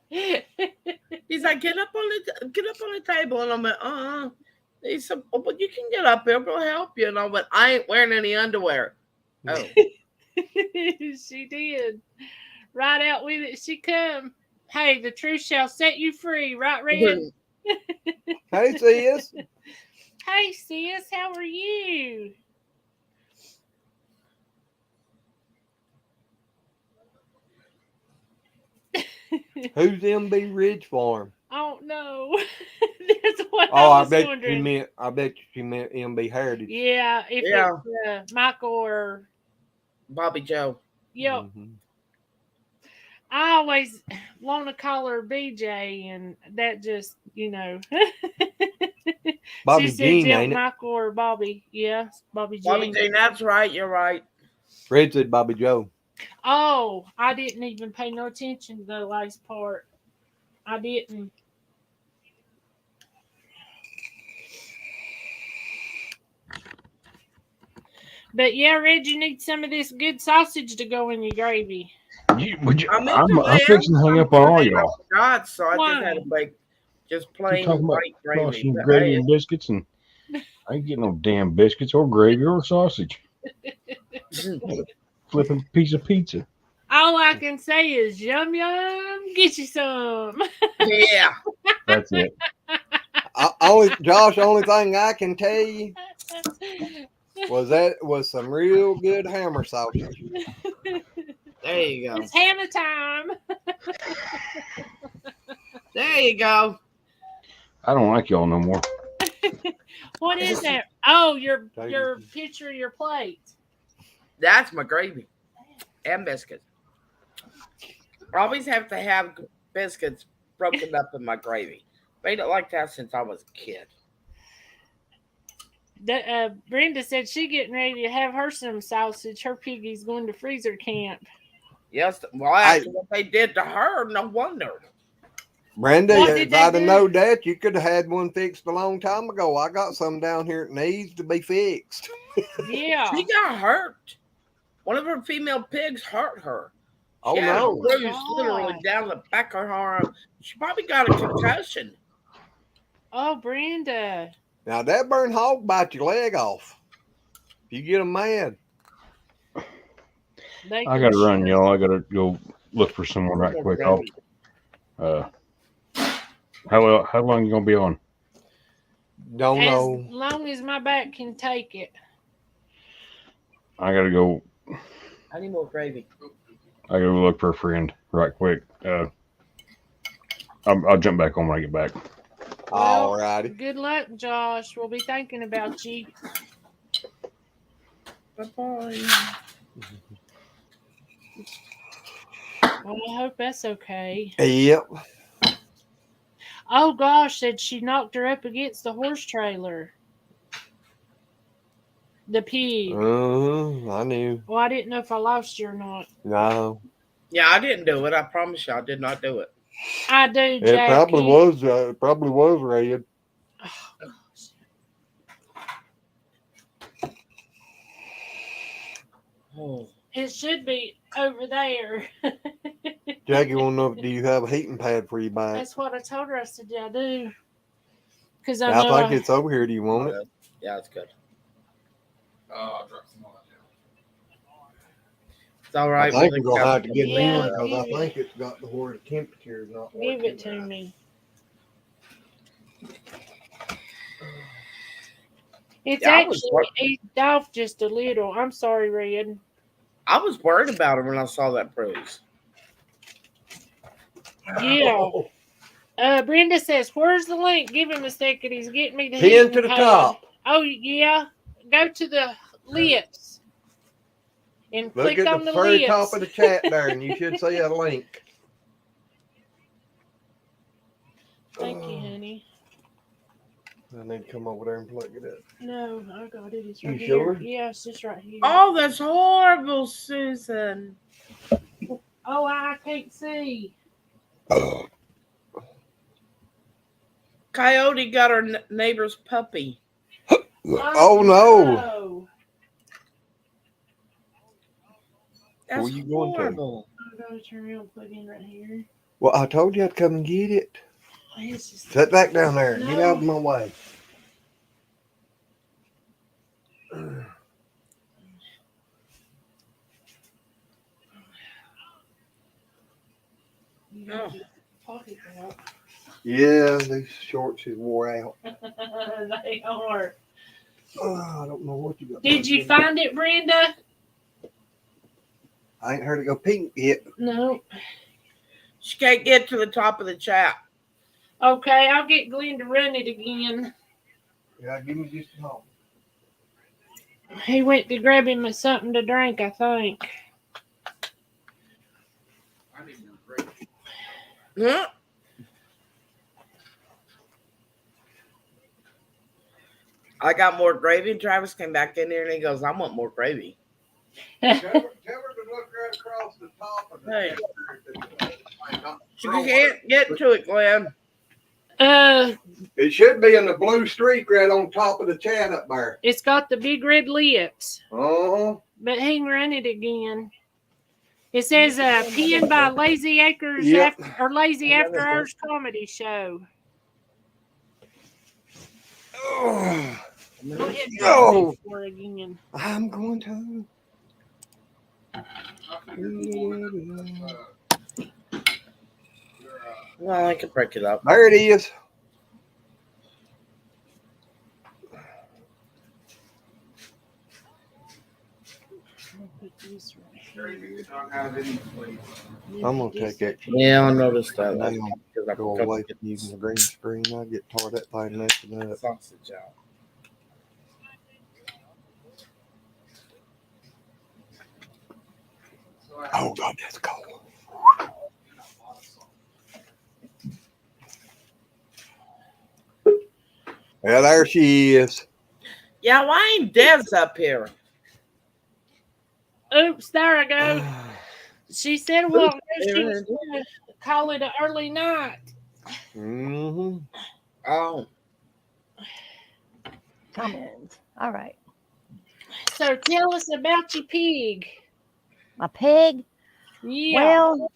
He's like, get up on the table, and I'm like, He said, oh, but you can get up here, we'll help you. And I went, I ain't wearing any underwear. Oh. She did. Right out with it she come. Hey, the truth shall set you free, right, Red? Hey, sis. Hey, sis, how are you? Who's MB Ridge Farm? I don't know. That's what Oh, I I was bet wondering. she meant MB Heritage. Yeah, if it's Michael or Bobby Joe. yep. Mhm. I always want to call her BJ, and that just, Bobby she said Jean, Jeff, ain't it? Michael or Bobby. Yeah, Bobby Jean. Bobby Jean, that's right, you're right. Red said Bobby Joe. Oh, I didn't even pay no attention to the last part. I didn't. But yeah, Red, you need some of this good sausage to go in your gravy. I'm I'm fixing to hang up on all y'all. God, so I Why? just had to make just You're plain talking about white gravy. sausage, But gravy, hey, and biscuits, and I ain't getting no damn biscuits or gravy or sausage. Flipping piece of pizza. All I can say is yum yum. Get you some. yeah. That's it. Josh, only thing I can tell you was some real good hammer sausage. There you go. It's hammer time. There you go. I don't like y'all no more. What is that? Oh, your Thank you. picture, your plate. That's my gravy and biscuits. I always have to have biscuits broken up in my gravy. Made it like that since I was a kid. Brenda said she getting ready to have her some sausage. Her piggy's going to freezer camp. Yes, well, after what they did to her, no wonder. Brenda, What did if they I'd have do? known that, you could have had one fixed a long time ago. I got some down here that needs to be fixed. Yeah. She got hurt. One of her female pigs hurt her. Oh, She had a no. bruise God. literally down the back of her arm. She probably got a concussion. Oh, Brenda. Now, that burn hog bite your leg off. If you get them mad. They I can gotta run, sure- y'all. I gotta go look for someone right quick. How long you gonna be on? Don't As know. long as my back can take it. I gotta go I need more gravy. I gotta look for a friend right quick. I'll jump back on when I get back. All righty. Good luck, Josh. We'll be thinking about you. Bye-bye. Well, I hope that's okay. Yep. Oh gosh, said she knocked her up against the horse trailer. The pig. I knew. Well, I didn't know if I lost you or not. No. Yeah, I didn't do it. I promise you, I did not do it. I do, It Jackie. probably was. It probably was red. Oh, gosh. Oh. It should be over there. Jackie, want to know? Do you have a heating pad for your bike? That's what I told her. I said, yeah, I do. Because I I know think it's over here. Do you want it? Yeah, it's good. I'll drop some on that. It's all I right. think we're gonna have to get me Yeah, one because I give it. think it's got the where the temperature is not. give it to working right. me. It's Yeah, I was actually eased off just a little. I'm sorry, Red. I was worried about it when I saw that bruise. Yeah. Brenda says, where's the link? Give him a second. He's getting me the Pin heating to the pad. top. Oh, yeah. Go to the lips. And Look click at on the the very lips. top of the chat there, and you should see a link. Thank you, honey. I need to come over there and plug it up. No, I got it. It's You right here. sure? Yeah, it's just right here. Oh, that's horrible, Susan. Oh, I can't see. Coyote got her neighbor's puppy. Oh, no. no. That's Where you going to? horrible. I'm going to turn around and plug in right here. Well, I told you I'd come and get it. This is Sit back down there. Get No. out of my way. you got your pocket out. Yeah, these shorts is wore out. They are. Oh, I don't know what you got. Did you find it, Brenda? I ain't heard it go pink yet. No. She can't get to the top of the chat. Okay, I'll get Glenn to run it again. Yeah, give me just a moment. He went to grab him something to drink, I think. I need more gravy. Huh? I got more gravy. Travis came back in there and he goes, I want more gravy. Tell her to look right across the top of the Hey. picture. She can't get to it, Glenn. It should be in the blue streak right on top of the chat up there. It's got the big red lips, Uh-huh. but he can run it again. It says pinned by Lazy Acres Yep. Lazy After Hours Comedy Show. Oh, Go ahead and No. for it again. I'm going to. Well, I can break it up. There it is. I'll put this right Gravy here. you don't have any, please. I'm going to take that. Yeah, I noticed that. Now Because I go forgot away to get from using the green screen. I get tired of that thing messing the up. sausage out. So I Oh, God, that's cold. Yeah, there she is. Yeah, why ain't Dev's up here? Oops, there I go. She said, well, she was Oops. going to call it an early night. Mm-hmm. Oh, Comments. All right. So tell us about your pig. My pig. Yeah. Well,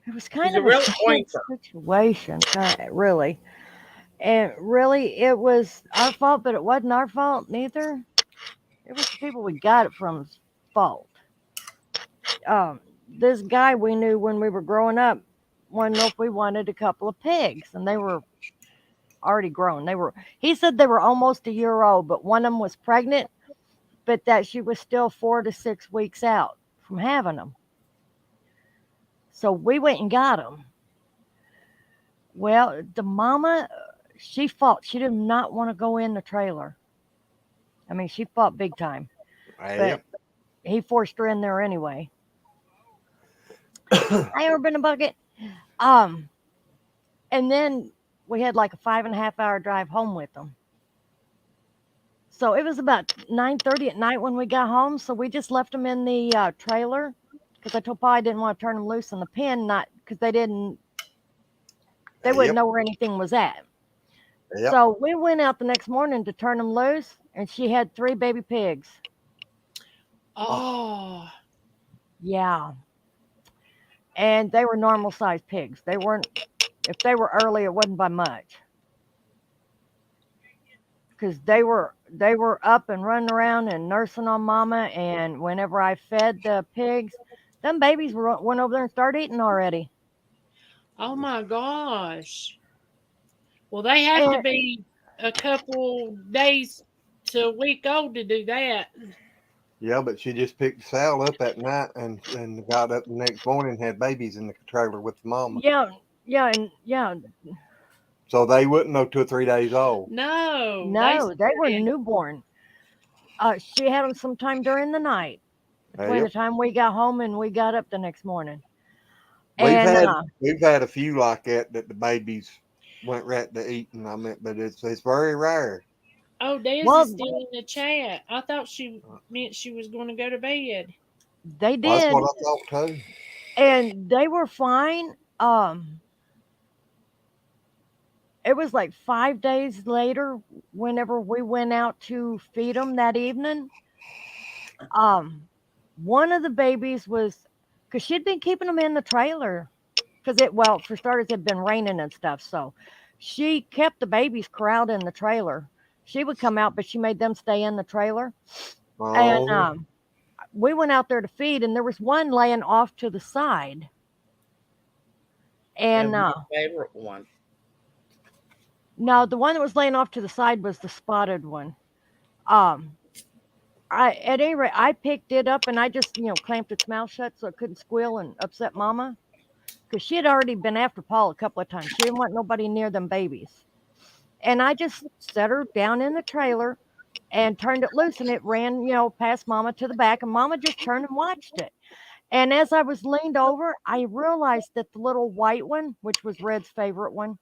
it was kind He's a of real sad pointer. situation, really. And really, it was our fault, but it wasn't our fault neither. It was the people we got it from's fault. This guy we knew when we were growing up wanted to know if we wanted a couple of pigs, and they were already grown. He said they were almost a year old, but one of them was pregnant. but that she was still 4 to 6 weeks out from having them. So we went and got them. Well, the mama, she fought. She did not want to go in the trailer. I mean, she fought big time, but Yep. he forced her in there anyway. I ever been a bucket. And then we had like a 5.5 hour drive home with them. So it was about 9:30 at night when we got home. So we just left them in the trailer because I told Pa I didn't want to turn them loose in the pen, not because they wouldn't Yep. know where anything was at. Yep. So we went out the next morning to turn them loose, and she had 3 baby pigs. Oh. Yeah. And they were normal sized pigs. They weren't, if they were early, it wasn't by much. Because they were up and running around and nursing on mama. And whenever I fed the pigs, them babies went over there and started eating already. Oh my gosh. Well, they have to And be a couple days to a week old to do that. Yeah, but she just picked Sal up at night and got up the next morning and had babies in the trailer with the mama. yeah. So they wouldn't know 2 or 3 days old. No. No, they were newborn. She had them sometime during the night, between the time we got home and we got up the next morning. We've had a few like that the babies went right to eating. I mean, but it's very rare. Oh, Daisy's still in the chat. I thought she meant she was going to go to bed. They did. Well, that's what I thought too. And they were fine. It was like 5 days later, whenever we went out to feed them that evening. One of the babies was, because she'd been keeping them in the trailer, because for starters, it had been raining and stuff. So she kept the babies corralled in the trailer. She would come out, but she made them stay in the trailer. Oh. And we went out there to feed, and there was one laying off to the side. And my favorite one. No, the one that was laying off to the side was the spotted one. At any rate, I picked it up and I just, clamped its mouth shut so it couldn't squeal and upset Mama. Because she had already been after Paul a couple of times. She didn't want nobody near them babies. And I just set her down in the trailer and turned it loose, and it ran, past Mama to the back, and Mama just turned and watched it. And as I was leaned over, I realized that the little white one, which was Red's favorite one,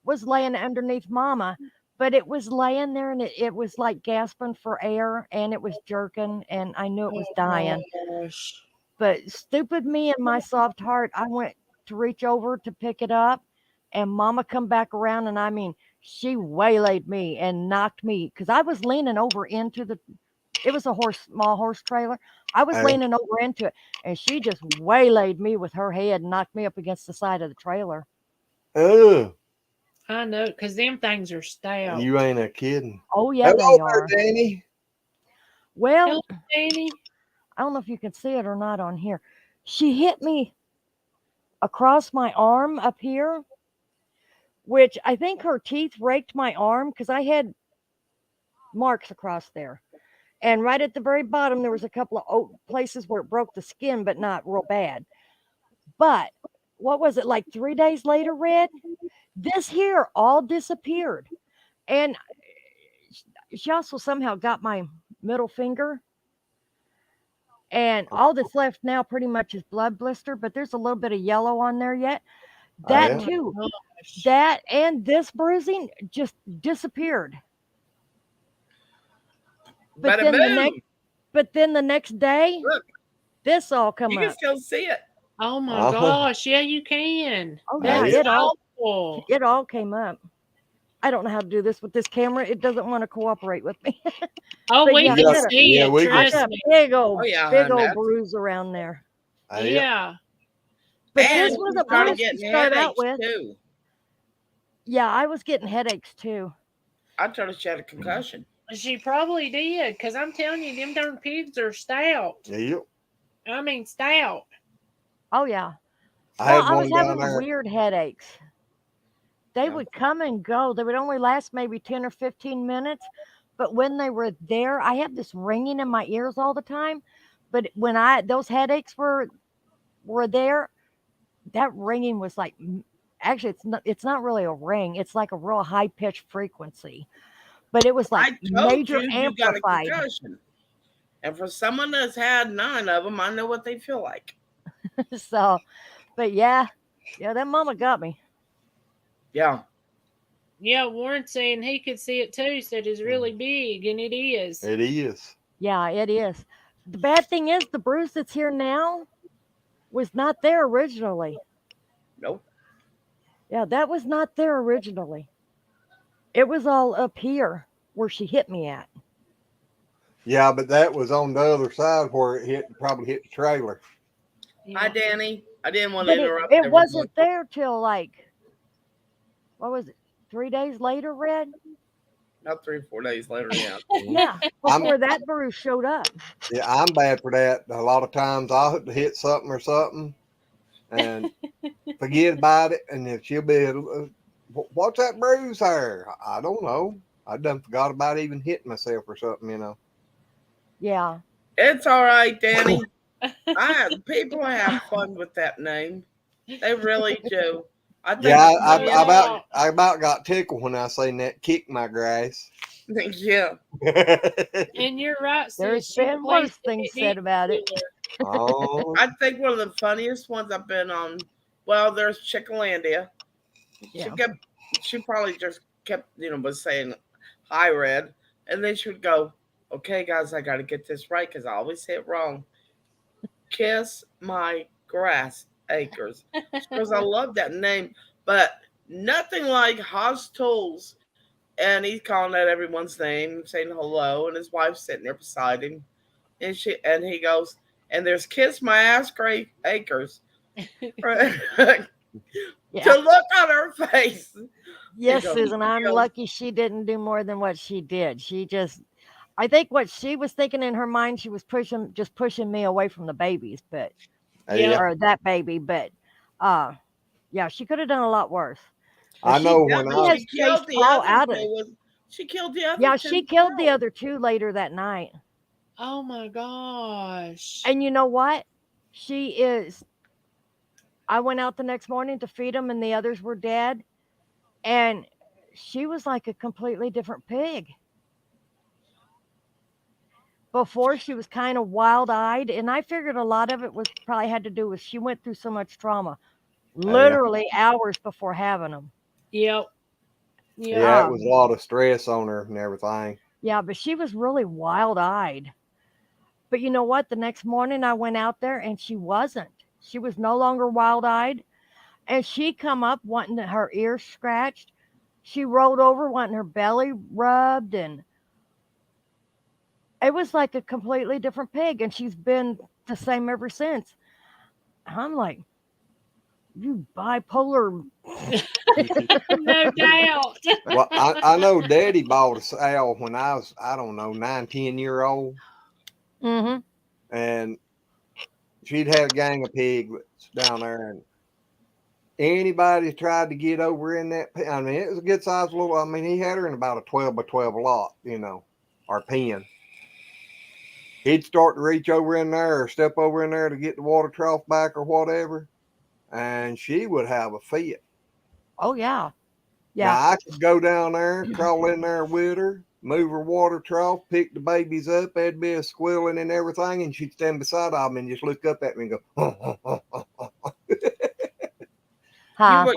was laying underneath Mama, but it was laying there and it was like gasping for air and it was jerking, and I knew it was dying. Gosh. But stupid me and my soft heart, I went to reach over to pick it up, and Mama come back around, and I mean, she waylaid me and knocked me, because I was leaning over into it was a small horse trailer. I was leaning over into it, and she just waylaid me with her head and knocked me up against the side of the trailer. Oh. I know, because them things are stout. You ain't a kidding. Oh, yeah, Hello they are. there, Danny. Well, Hello, Danny. I don't know if you can see it or not on here. She hit me across my arm up here, which I think her teeth raked my arm, because I had marks across there. And right at the very bottom, there was a couple of places where it broke the skin, but not real bad. But what was it, like 3 days later, Red? This here all disappeared. And she also somehow got my middle finger. And all that's left now pretty much is blood blister, but there's a little bit of yellow on there yet. That too, that and this bruising just disappeared. But then the next day, look, this all come you up. can still see it. Oh my gosh, yeah, you can. Oh That's yeah, awful. it all came up. I don't know how to do this with this camera. It doesn't want to cooperate with me. Oh, But we yeah, can see it. I Trust got me. big old that's- bruise around there. Yeah. But and this wasn't started bruised to getting start out headaches with. too. Yeah, I was getting headaches too. I told her she had a concussion. She probably did, because I'm telling you, them darn pigs are stout. Yep. I mean, stout. Oh yeah. I was having weird headaches. They would come and go. They would only last maybe 10 or 15 minutes, But when they were there, I had this ringing in my ears all the time. But when those headaches were there, that ringing was like, actually it's not really a ring. It's like a real high pitched frequency. But it was like I told major you got a amplified. concussion. And for someone that's had 9 of them, I know what they feel like. So, but yeah, that mama got me. Yeah. Yeah, Warren saying he could see it too. Said it's really big, and it is. It is. Yeah, it is. The bad thing is the bruise that's here now was not there originally. Nope. Yeah, that was not there originally. It was all up here where she hit me at. Yeah, but that was on the other side where it probably hit the trailer. Hi, Danny. I didn't want to But interrupt. it everybody. wasn't there till like, what was it, 3 days later, Red? About 3 or 4 days later. Yeah. Yeah, before that bruise showed up. Yeah, I'm bad for that. A lot of times I'll hit something or something and forget about it. And if she'll be, what's that bruise there? I don't know. I done forgot about even hitting myself or something, you know. Yeah. It's all right, Danny. People have fun with that name. They really do. I think. Yeah, Yeah. I about got tickled when I seen that kick my grass. Yeah. And you're right. sis, There's she been plays worse things it said about it. Oh, I think one of the funniest ones I've been on. Well, there's Chickalandia. Yeah. She probably just kept, was saying hi, Red, and then she would go, "Okay, guys, I got to get this right because I always say it wrong. Kiss my grass acres." Because I love that name, but nothing like Haas Tools. And he's calling out everyone's name, saying hello, and his wife's sitting there beside him, and he goes, "And there's Kiss My Ass Acres." To Yeah. look on her face. Yes, goes, Susan, I'm lucky she didn't do more than what she did. I think what she was thinking in her mind, she was just pushing me away from the babies, but Yeah. or that baby, but yeah, she could have done a lot worse. I She know when definitely I has chased Paul out of it. She killed the other Yeah, two. she killed the other two later that night. Oh my gosh. And you know what? I went out the next morning to feed them, and the others were dead. And she was like a completely different pig. Before, she was kind of wild-eyed, and I figured a lot of it was probably had to do with she went through so much trauma, literally hours before having them. Yep. yeah, it was a lot of stress on her and everything. Yeah, but she was really wild-eyed. But you know what? The next morning I went out there and she wasn't. She was no longer wild-eyed. And she come up wanting her ears scratched. She rolled over wanting her belly rubbed, and it was like a completely different pig. And she's been the same ever since. I'm like, you bipolar. No doubt. Well, I know Daddy bought a sow when I was, I don't know, 9, 10-year-old. Mm-hmm. And she'd had a gang of piglets down there, and anybody tried to get over in that pen. I mean, it was a good sized little. I mean, he had her in about a 12 by 12 lot, or pen. He'd start to reach over in there or step over in there to get the water trough back or whatever, and she would have a fit. Oh yeah, yeah. Now, I could go down there, crawl in there with her, move her water trough, pick the babies up. There'd be a squealing and everything, and she'd stand beside them and just look up at me and go,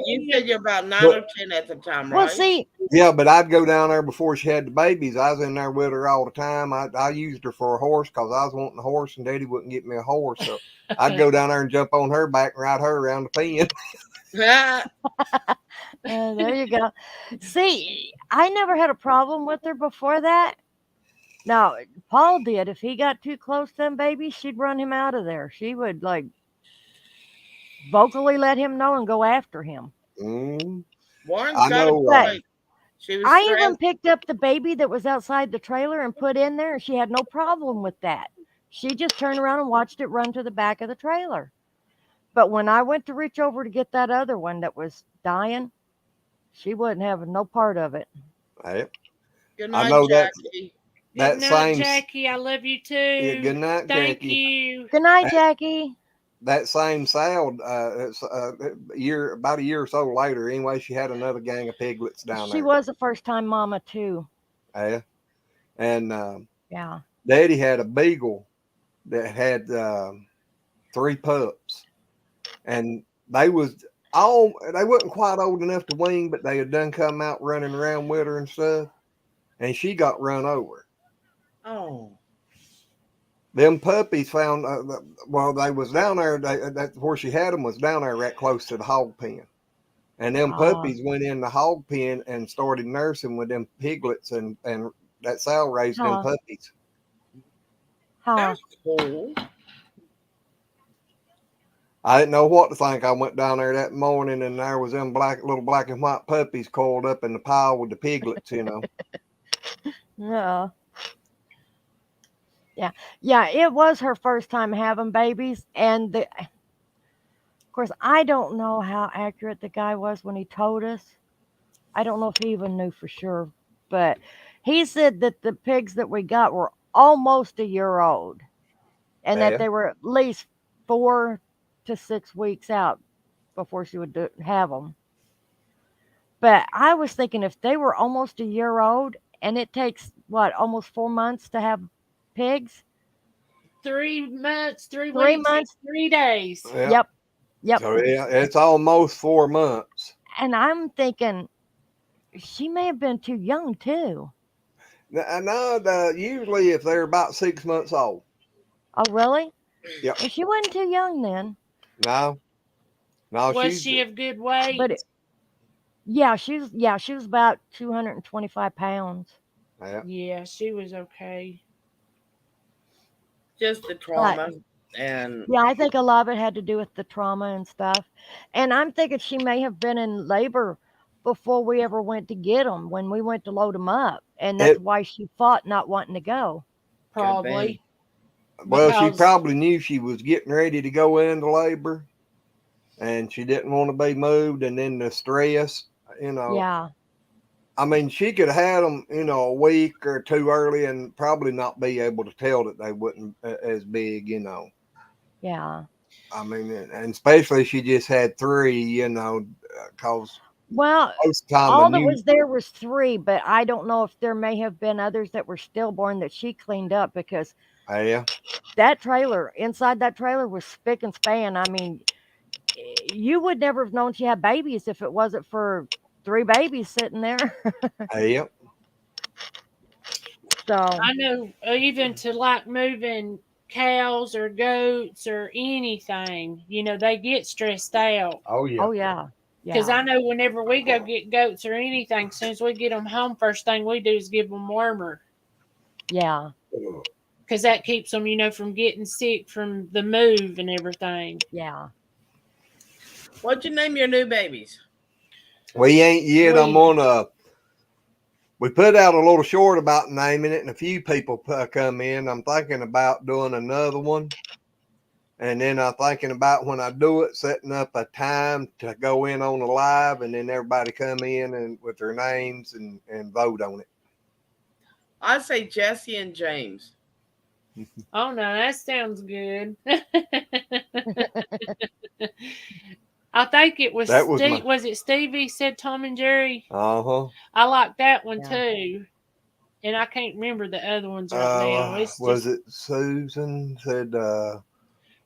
You said you're about 9 or 10 at the time, right? Well, see, yeah, but I'd go down there before she had the babies. I was in there with her all the time. I used her for a horse because I was wanting a horse, and Daddy wouldn't get me a horse. So I'd go down there and jump on her back and ride her around the pen. there you go. See, I never had a problem with her before that. Now, Paul did. If he got too close to them babies, she'd run him out of there. She would vocally let him know and go after him. Warren's I got know. a point. She was I stressed. even picked up the baby that was outside the trailer and put in there, and she had no problem with that. She just turned around and watched it run to the back of the trailer. But when I went to reach over to get that other one that was dying, she wouldn't have no part of it. Hey, Good I night, know that Jackie. Good night, same. Jackie. I love you too. Yeah, good night, Thank Jackie. you. Good night, That- Jackie. That same Sal, it's about a year or so later. Anyway, she had another gang of piglets down She there. was a first time mama too. Yeah, and Yeah. Daddy had a beagle that had 3 pups, and they wasn't quite old enough to wing, but they had done come out running around with her and stuff, and she got run over. Oh, Them puppies found while they was down there. That's where she had them, was down there right close to the hog pen, and them puppies went in the hog pen and started nursing with them piglets, and that Sal raised them Huh. puppies. Huh. that's cool. I didn't know what to think. I went down there that morning, and there was them little black and white puppies coiled up in the pile with the piglets. Yeah. Yeah, it was her first time having babies, and of course, I don't know how accurate the guy was when he told us. I don't know if he even knew for sure, but he said that the pigs that we got were almost a year old, and Yeah. that they were at least 4 to 6 weeks out before she would have them. But I was thinking if they were almost a year old, and it takes what, almost 4 months to have pigs. 3 months, 3 3 weeks, and months. 3 days. Yeah. Yep. So yeah, it's almost 4 months. And I'm thinking she may have been too young too. No, usually if they're about 6 months old. Oh, really? Yep. Well, she wasn't too young then. No, Was she of good weight? But she was about 225 pounds. yeah. Yeah, she was okay. Just the trauma. And Yeah, I think a lot of it had to do with the trauma and stuff. And I'm thinking she may have been in labor before we ever went to get them, when we went to load them up. And that's why she fought not wanting to go. Probably. Well, she Because- probably knew she was getting ready to go into labor, and she didn't want to be moved, and then the stress, Yeah. I mean, she could have had them, a week or 2 early and probably not be able to tell that they wasn't as big, Yeah. I mean, and especially she just had 3, because Well, most of the time all that was there was 3, but I don't know if there may have been others that were stillborn that she cleaned up, because yeah. that trailer, inside that trailer, was spick and span. I mean, you would never have known she had babies if it wasn't for 3 babies sitting there. Yeah. So I know even to like moving cows or goats or anything, they get stressed out. Oh yeah. oh yeah. Because I know whenever we go get goats or anything, as soon as we get them home, first thing we do is give them wormer. Yeah. Because that keeps them, from getting sick from the move and everything. Yeah. what'd you name your new babies? We ain't yet. We put out a little short about naming it, and a few people come in. I'm thinking about doing another one. And then I'm thinking about, when I do it, setting up a time to go in on a live, and then everybody come in and with their names and vote on it. I say Jesse and James. Oh, no, that sounds good. I think it was Steve. Was it Stevie said Tom and Jerry? Uh-huh. I like that one too. And I can't remember the other ones right now. Was it Susan said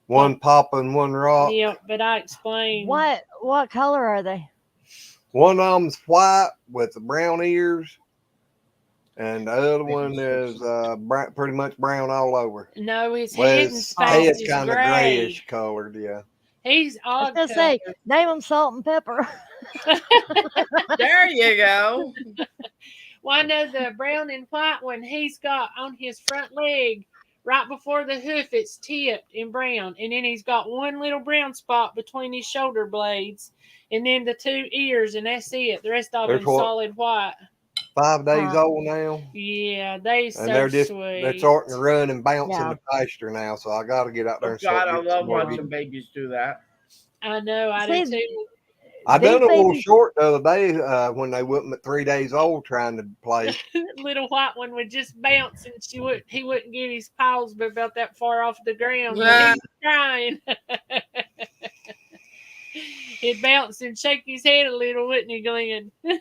one pop and one rock? Yeah, but I explained. What color are they? One of them's white with the brown ears, and the other one is pretty much brown all over. No, his head and face is kind of grayish colored, yeah. He's odd. I was gonna say, name them Salt and Pepper. There you go. Well, I know the brown and white one, he's got on his front leg, right before the hoof, it's tipped in brown. And then he's got one little brown spot between his shoulder blades. And then the 2 ears, and that's it. The rest of them solid white. 5 days old now. Yeah, they're sweet. They're starting to run and bounce in the pasture now, so I got to get out there and start. God, I love watching babies do that. I know, I do too. I These done a little babies, short the other day when they went at 3 days old trying to play. Little white one would just bounce, and he wouldn't get his paws but about that far off the ground, but he Yeah. was trying. He'd bounce and shake his head a little, wouldn't he, Glenn? I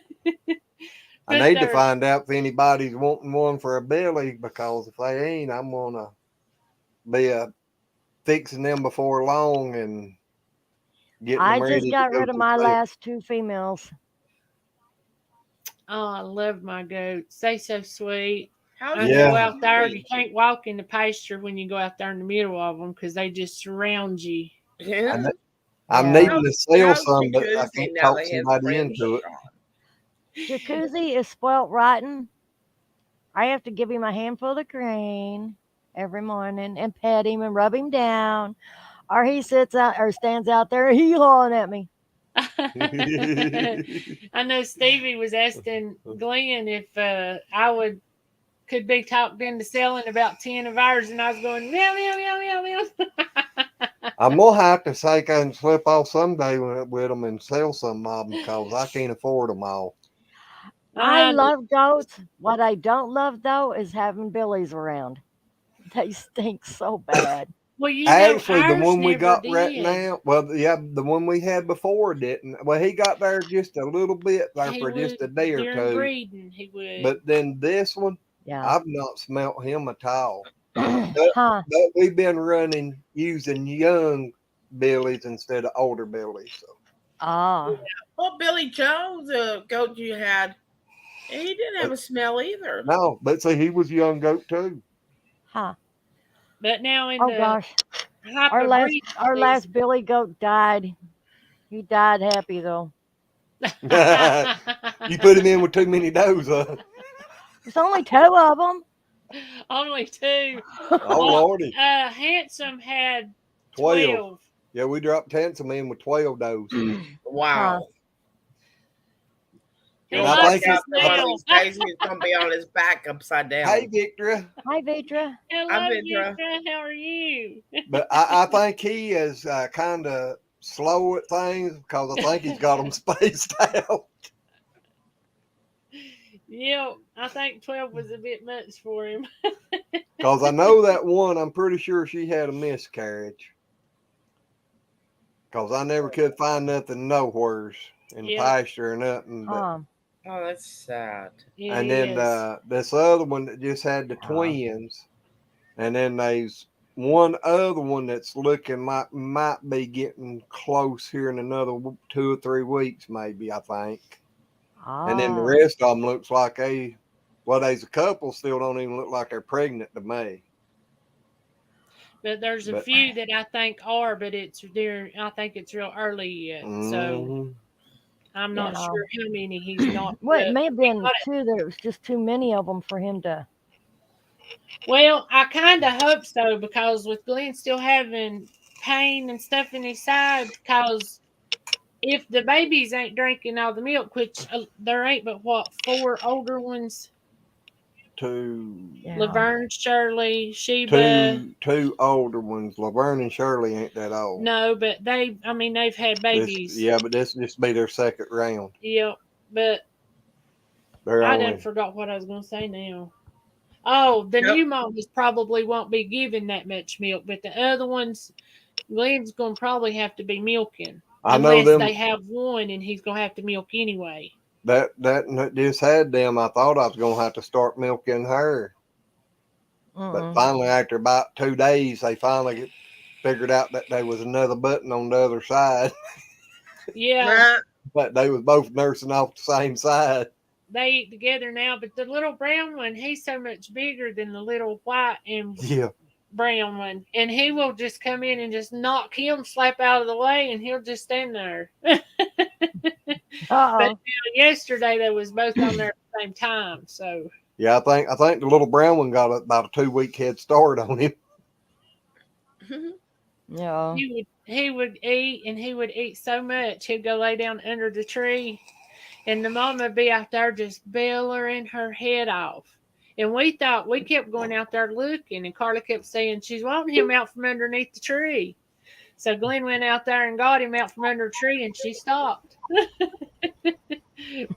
But need to they're find out if anybody's wanting one for a Billy, because if they ain't, I'm gonna be fixing them before long and getting I them just ready to got go rid of to my sale. last 2 females. oh, I love my goats. They so sweet. How's I Yeah. go out there. You Baby? can't walk in the pasture when you go out there in the middle of them because they just surround you. Yeah. I'm Yeah. needing to sell How's some, but I Jacuzzi can't now talk they have somebody friends into it. gone? Jacuzzi is spoilt rotten. I have to give him a handful of grain every morning and pet him and rub him down, or he sits out or stands out there hee hawing at me. I know Stevie was asking Glenn if could be talked into selling about 10 of ours, and I was going meow meow meow meow meow. I'm gonna have to say I can slip off someday with them and sell some of them, because I can't afford them all. I love goats. What I don't love though is having billies around. They stink so bad. Well, you know, Actually, the ours one we never got right did. now, well, yeah, the one we had before didn't. Well, he got there just a little bit there He for would just a day or during two. breeding. He would. But then this one, Yeah. I've not smelt him at all. Huh. But we've been using young billies instead of older billies. So. Ah. Well, Billy Jones, the goat you had, he didn't have a smell either. No, but see, he was a young goat too. Huh. But now in Oh the gosh. hype Our of last breeding our last Billy goat died. He died happy though. You put him in with too many does, huh? There's only 2 of them. Only 2. Oh, Lordy. Handsome had 12. 12. Yeah, we dropped Handsome in with 12 does. Wow. He He'll And I loves work think his out that one of smell. these days he's going to be on his back upside down. Hey, Victoria. Hi, Vitra. Hello, I've been trying. Victor. How are you? But I think he is kind of slow at things, because I think he's got them spaced out. Yeah, I think 12 was a bit much for him. Because I know that one, I'm pretty sure she had a miscarriage. Because I never could find nothing nowheres in the Yeah. pasture or nothing. But, Huh. Oh, that's sad. It and then is. this other one that just had the twins. And then there's one other one that's looking might be getting close here in another 2 or 3 weeks, maybe, I think. And then the Ah. rest of them looks like there's a couple still don't even look like they're pregnant to me. But there's a But- few that I think are, but I think it's real early yet. So Mhm. I'm not Yeah. sure how many he's not. Well, it may have been got 2 that it was just too many of them for him to. Well, I kind of hope so, because with Glenn still having pain and stuff in his side, because if the babies ain't drinking all the milk, which there ain't but 4 older ones, 2 Yeah. Laverne, Shirley, Sheba. two older ones. Laverne and Shirley ain't that old. No, but they've had babies. But this just be their second round. Yep. But They're I only done forgot what I was going to say now. Oh, the Yep. new mamas probably won't be giving that much milk, but the other ones, Glenn's going to probably have to be milking. I know Unless them they have one and he's going to have to milk anyway. that just had them. I thought I was gonna have to start milking her. But finally, after about 2 days, they finally figured out that there was another button on the other side. Yeah, But they was both nursing off the same side. they eat together now, but the little brown one, he's so much bigger than the little white and Yeah. brown one. And he will just come in and just knock him slap out of the way, and he'll just stand there. But yesterday they was both on there at the same time. So Yeah, I think the little brown one got about a 2-week head start on him. Yeah. he would eat, and he would eat so much he'd go lay down under the tree, and the mama would be out there just bellowing her head off. And we kept going out there looking, and Carla kept saying she's wanting him out from underneath the tree. So Glenn went out there and got him out from under a tree, and she stopped.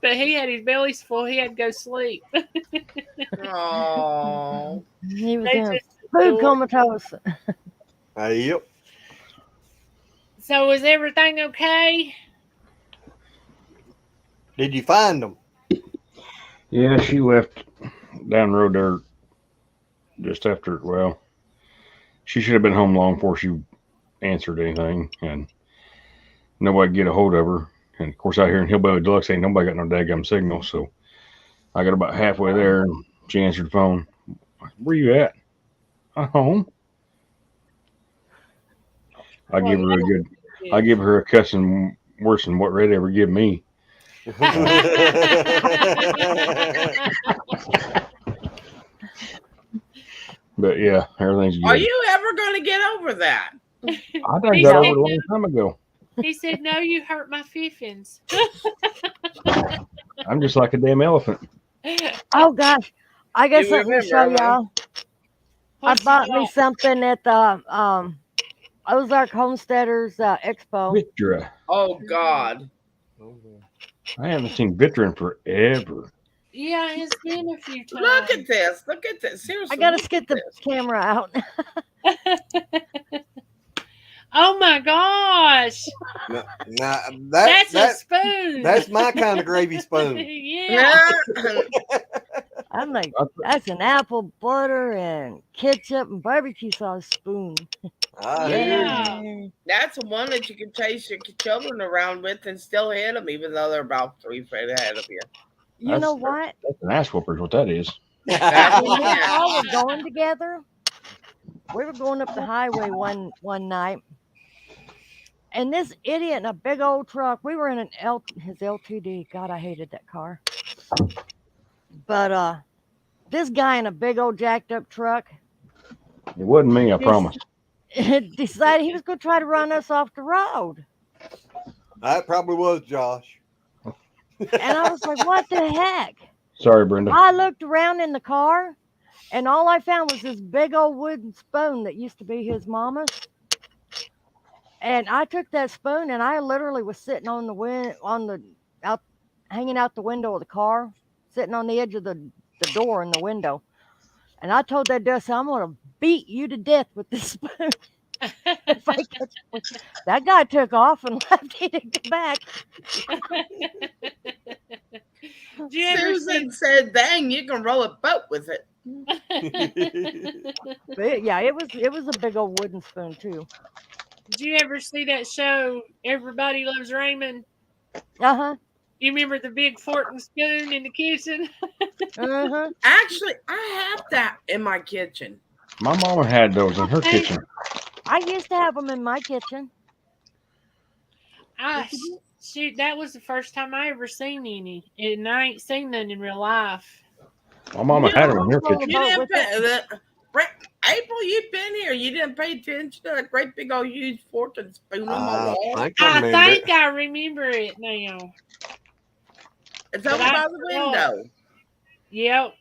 But he had his belly full. He had to go sleep. Oh, He was They in just food adored- comatose. Yep. So was everything okay? Did you find them? Yeah, she left down the road there just after. Well, she should have been home long before she answered anything, and nobody could get a hold of her. And of course, out here in Hillbilly Deluxe, ain't nobody got no daggum signal. So I got about halfway there, and she answered the phone. Where you at? I'm home. I give her a good. I give her a cussing worse than what Red ever give me. But yeah, everything's good. are you ever going to get over that? I done He got said over it a no. long time ago. He said, "No, you hurt my fiffins." I'm just like a damn elephant. Oh gosh, I got You something to show remember, huh? y'all. I What you bought me got? something at the Ozark Homesteaders Expo. Vitra. Oh God. I haven't seen Vitra in forever. Yeah, it's been a few Look times. at this. Look at this. Seriously. I gotta look skip at the this. camera out. Oh my gosh, Now that's a that spoon. that's my kind of gravy spoon. Yeah. Yeah. I'm like, that's an apple butter and ketchup and barbecue sauce spoon. I hear you. Yeah. That's the one that you can chase your children around with and still hit them, even though they're about 3 feet ahead of you. You know what? That's an ass whooper is what that is. That's When me and yeah. Paul were going together, we were going up the highway one night, and this idiot in a big old truck. We were in his LTD. God, I hated that car. But this guy in a big old jacked up truck It wasn't me, I Yes. promise. decided he was going to try to run us off the road. That probably was Josh. And I was like, what the heck? Sorry, Brenda. I looked around in the car, and all I found was this big old wooden spoon that used to be his mama's. And I took that spoon, and I literally was sitting on hanging out the window of the car, sitting on the edge of the door in the window. And I told that dust, I'm going to beat you to death with this spoon. If I catch you. That guy took off and left. He didn't come back. Did you ever see? Susan said, dang, you can row a boat with it. But yeah, it was a big old wooden spoon too. Did you ever see that show, Everybody Loves Raymond? Uh-huh. You remember the big fork and spoon in the kitchen? Uh-huh. Actually, I have that in my kitchen. My mama had those in her Okay. kitchen. I used to have them in my kitchen. Shoot, that was the first time I ever seen any, and I ain't seen none in real life. My mama You had them in her know, kitchen. You didn't with pay, April, you've been here. You didn't pay attention to that great big old huge fork and spoon on my wall. I I remember think it. I remember it now. It's but over I by the forgot. window. Yep.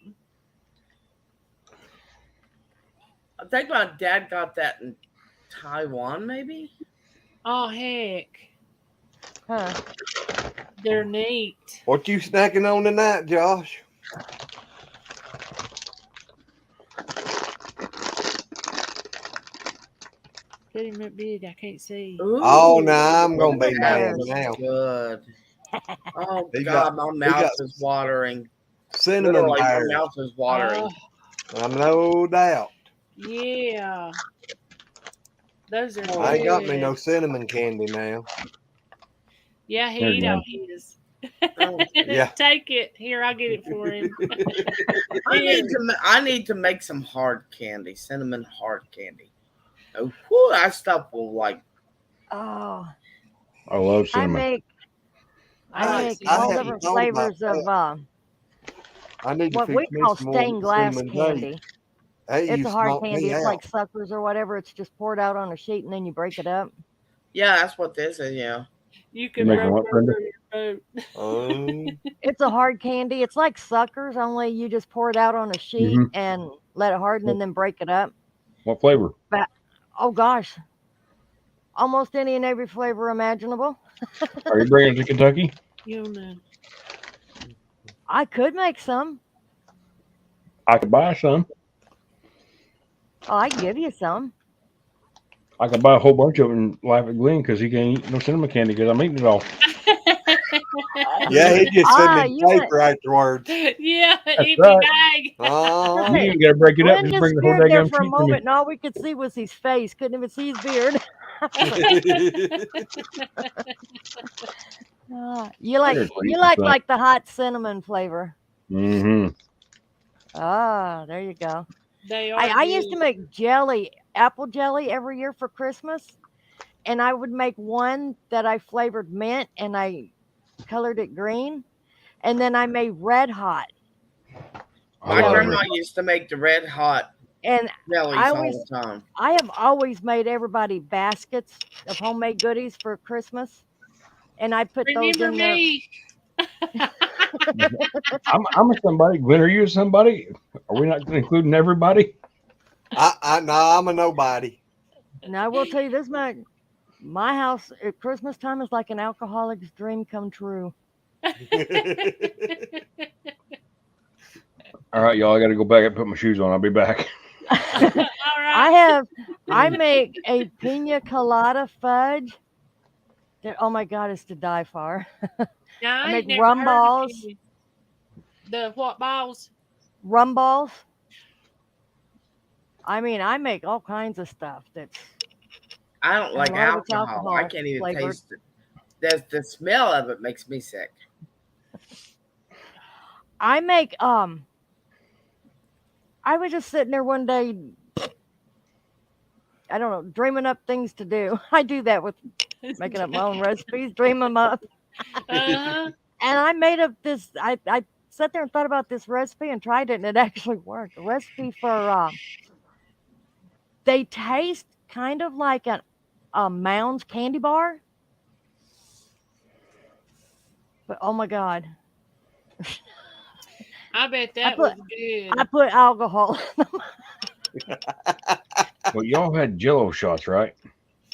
I think my dad got that in Taiwan, maybe. Oh heck, Huh. they're neat. What you snacking on tonight, Josh? Get him up big. I can't see. Ooh, Oh, no, I'm gonna be mad that's now. good. Oh He God, got- my he mouth got is watering. Cinnamon Literally, my bears. mouth is watering. I'm no doubt. Yeah. Those are I ain't got me good. no cinnamon candy now. Yeah, he There's eat one. all his. Oh, Yeah. Take it. Here, I'll get it for him. I need to make some hard candy, cinnamon hard candy. Oh, whew, that stuff will like. Oh, I love I cinnamon. make I all hadn't different thought about flavors of I need to what fix we me call some more stained glass cinnamon candy. dates. That It's used a to hard knock candy. me It's out. like suckers or whatever. It's just poured out on a sheet and then you break it up. Yeah, that's what this is. Yeah. You You can making roll what, Brenda? your boat. It's a hard candy. It's like suckers, only you just pour it out on a sheet Mhm. and let it harden and then break it up. What flavor? Oh gosh, almost any and every flavor imaginable. Are you bringing it to Kentucky? You know. I could make some. I could buy some. Oh, I can give you some. I could buy a whole bunch of them and laugh at Glenn because he can't eat no cinnamon candy because I'm eating it all. Yeah, he just sent me you want paper afterwards. Yeah, That's empty right. bag. Oh, You ain't got to break it up. Glenn Just bring the whole disappeared there daggum for a sheet to me. moment, and all we could see was his face. Couldn't even see his beard. You like You're a like the hot cinnamon flavor. Mm-hmm. Ah, there you go. They are. I used to good. make jelly, apple jelly every year for Christmas, and I would make one that I flavored mint and I colored it green, and then I made red hot. My love grandma it. used to make the red hot And jellies I all always, the time. I have always made everybody baskets of homemade goodies for Christmas, and I put those Remember in there. me? I'm a somebody. Glenn, are you a somebody? Are we not including everybody? no, I'm a nobody. And I will tell you this, my house at Christmas time is like an alcoholic's dream come true. All right, y'all. I got to go back and put my shoes on. I'll be back. All I right. make a pina colada fudge. Oh my God, it's to die for. Now, I I make ain't never rum heard balls. of you. The what balls? Rum balls. I mean, I make all kinds of stuff. I don't And a like lot of it's alcohol. I alcohol can't even flavored. taste it. The smell of it makes me sick. I make I was just sitting there one day, I don't know, dreaming up things to do. I do that with making up my own recipes, dream them up. Uh-huh. And I made up this. I sat there and thought about this recipe and tried it, and it actually worked. A recipe for they taste kind of like a Mounds candy bar, but oh my God, I bet that put- was good. I put alcohol. Well, y'all had Jello shots, right?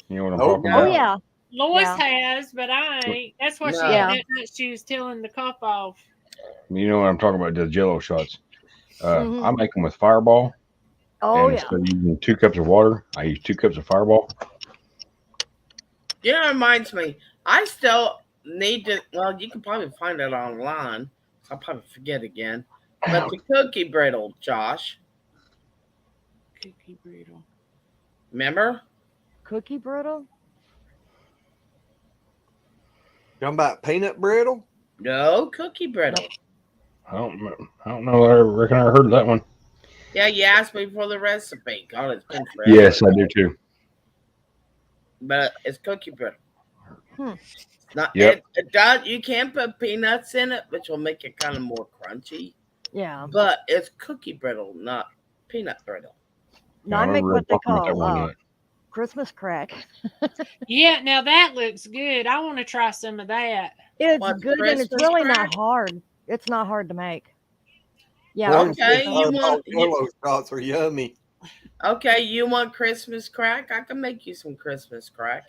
You know what I'm Oh, talking Oh about? yeah, Lois Yeah. has, but I ain't. That's what she No. Yeah. that night she was telling the cop off. You know what I'm talking about? The Jello shots. Mhm. I make them with Fireball, Oh and yeah. instead of using 2 cups of water, I use 2 cups of Fireball. You know, it reminds me. I still need to. Well, you can probably find it online. I'll probably forget again. But the cookie brittle, Josh. Cookie brittle. Remember? Cookie brittle. Talking about peanut brittle? No, cookie brittle. I don't know. I reckon I heard of that one. Yeah, you asked me for the recipe. God, it's been forever. Yes, I do too. But it's cookie brittle. Hmm. Not, Yep. it does. You can put peanuts in it, which will make it kind of more crunchy. Yeah. But it's cookie brittle, not peanut brittle. No, Yeah, I make remember what they talking about that one call night. Christmas crack. Yeah, now that looks good. I want to try some of that. It's What's good and it's Christmas really crack? not hard. It's not hard to make. Yeah. Glenn Okay, said you Fireball want- Jello shots are yummy. Okay, you want Christmas crack? I can make you some Christmas crack.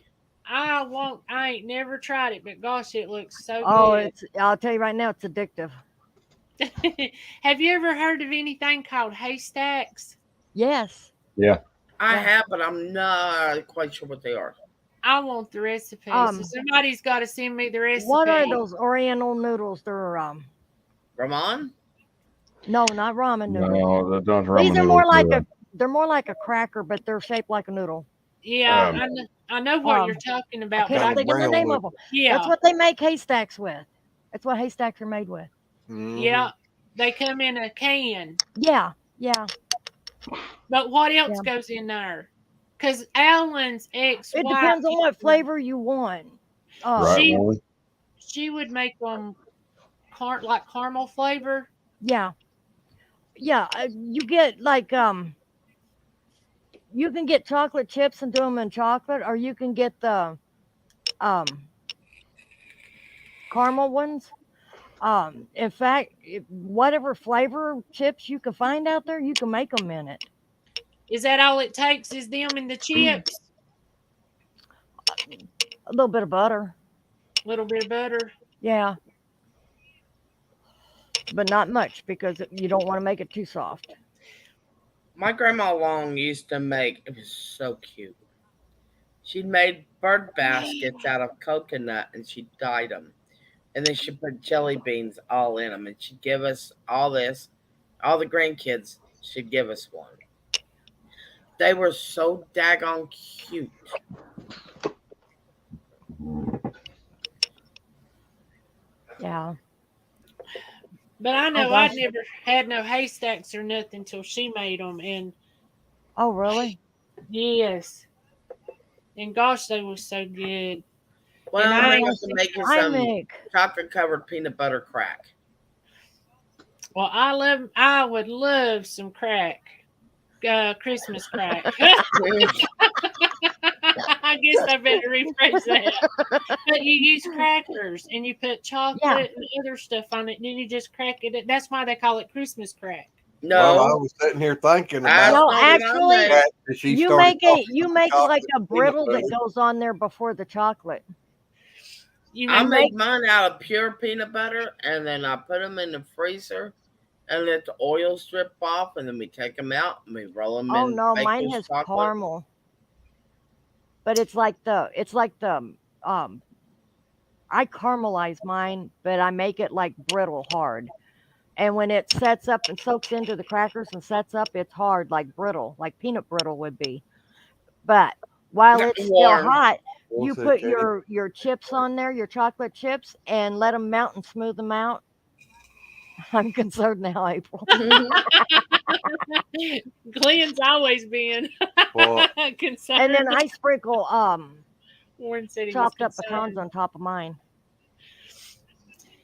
I ain't never tried it, but gosh, it looks so Oh, good. I'll tell you right now, it's addictive. Have you ever heard of anything called haystacks? Yes. Yeah. I Yeah. have, but I'm not quite sure what they are. I want the recipe. So somebody's got to send me the recipe. What are those Oriental noodles? They're Ramon? no, not ramen noodles. No, that's not ramen These are noodles. more like a cracker, but they're shaped like a noodle. Yeah, Um, I know what you're talking I about. can't But think of the brown name wood. of them. yeah, That's what they make haystacks with. That's what haystacks are made with. yeah, they come in a can. Yeah. Yeah. But what else goes in there? Because Alan's ex-wife, It depends on what flavor you want. Right, Warren? she would make them like caramel flavor. Yeah. Yeah. You get like you can get chocolate chips and do them in chocolate, or you can get the caramel ones. In fact, whatever flavor chips you can find out there, you can make them in it. Is that all it takes? Is them and the chips? A little bit of butter. A little bit of butter. Yeah. But not much because you don't want to make it too soft. My grandma Long used to make, it was so cute. She made bird baskets out of coconut and she dyed them. And then she put jelly beans all in them. And she'd give us all this, all the grandkids, she'd give us one. They were so daggone cute. Yeah. But I know gosh. I'd never had no haystacks or nothing till she made them. And Oh, really? yes. And gosh, they were so good. Well, And I'm I going ain't- to make you I some make. chocolate covered peanut butter crack. Well, I would love some crack. Christmas crack. I guess I better rephrase that. But you use crackers and you put chocolate and other stuff on it, and then you just crack it. That's why they call it Christmas crack. Well, I No, was sitting here thinking That's about No, not what I actually, made. that. And she you started make it. talking You about make like chocolate a and peanut brittle that butter. goes on there before the chocolate. You I make make mine out of pure peanut butter, and then I put them in the freezer and let the oil strip off, and then we take them out and we roll them Oh in no, baked mine has chocolate. caramel. But it's like the I caramelize mine, but I make it like brittle hard. And when it sets up and soaks into the crackers and sets up, it's hard like brittle, like peanut brittle would be. But while it's still Warm. hot, you What's that, put Katie? your chips on there, your chocolate chips, and let them melt and smooth them out. I'm concerned now, April. Glenn's always been Well, concerned. And then I sprinkle Warren said he was chopped up concerned. pecans on top of mine.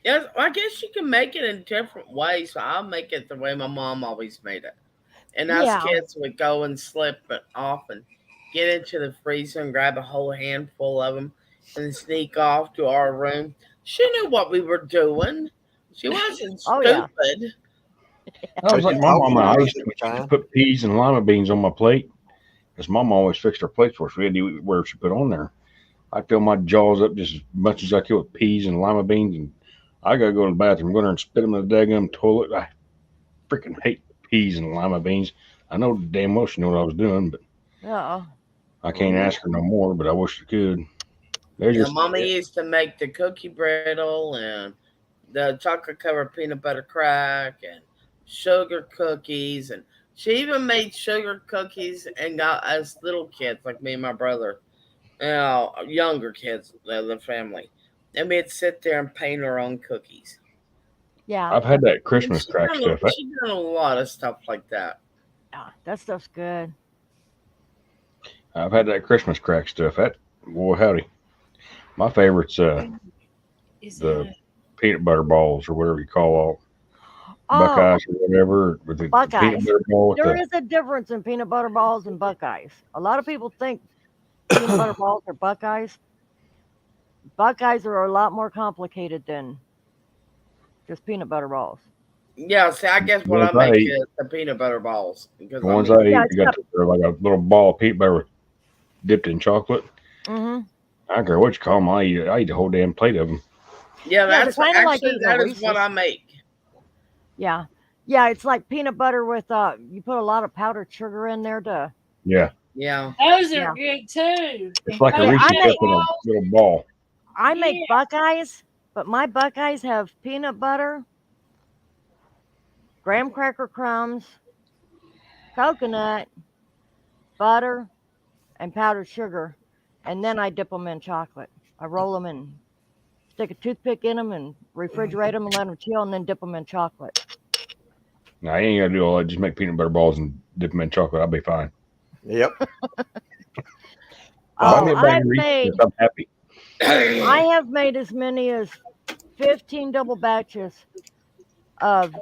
Yes, I guess you can make it in different ways. So I'll make it the way my mom always made it. And us Yeah. kids would go and slip it off and get into the freezer and grab a whole handful of them and sneak off to our room. She knew what we were doing. She wasn't Oh, yeah. stupid. I was But like you my told mama. me I most used of the to time. put peas and lima beans on my plate because mom always fixed her plates for us. We had to eat where she put on there. I fill my jaws up just as much as I could with peas and lima beans, and I gotta go to the bathroom, go there and spit them in the daggum toilet. I freaking hate peas and lima beans. I know damn well she knew what I was doing, but Uh-oh. I can't ask her no more. But I wish I could. They're Yeah, just Mama used to make the cookie brittle and the chocolate covered peanut butter crack and sugar cookies. And she even made sugar cookies and got us little kids like me and my brother, younger kids of the family. And we'd sit there and paint our own cookies. Yeah. I've had that And Christmas crack stuff. she done a lot of stuff like that. Yeah, that stuff's good. I've had that Christmas crack stuff. That boy howdy. My favorite's Is the it peanut butter balls or whatever you call all Oh, Buckeyes or whatever with the peanut Buckeyes. butter ball with There the is a difference in peanut butter balls and Buckeyes. A lot of people think peanut butter balls are Buckeyes. Buckeyes are a lot more complicated than just peanut butter balls. Yeah, see, I guess what I ones I make eat. is the peanut butter balls. Because The ones I eat, Yeah, you it's got like a little ball of peanut butter dipped in chocolate. Mm-hmm. I don't care what you call them. I eat a whole damn plate of them. yeah, Yeah, that's they're kinda like actually eating a that is what Reese's. I make. Yeah. Yeah, it's like peanut butter with you put a lot of powdered sugar in there to Yeah, Yeah. Those Yeah. are good too. it's like a Hey, Reese's I cup in a little ball. I make Yeah. Buckeyes, but my Buckeyes have peanut butter, graham cracker crumbs, coconut, butter, and powdered sugar, and then I dip them in chocolate. I roll them and stick a toothpick in them and refrigerate them and let them chill, and then dip them in chocolate. Now, I ain't got to do all that. Just make peanut butter balls and dip them in chocolate. I'll be fine. Yep. Buy Oh, me a bag I've of Reese's made Cups, I'm happy. I have made as many as 15 double batches of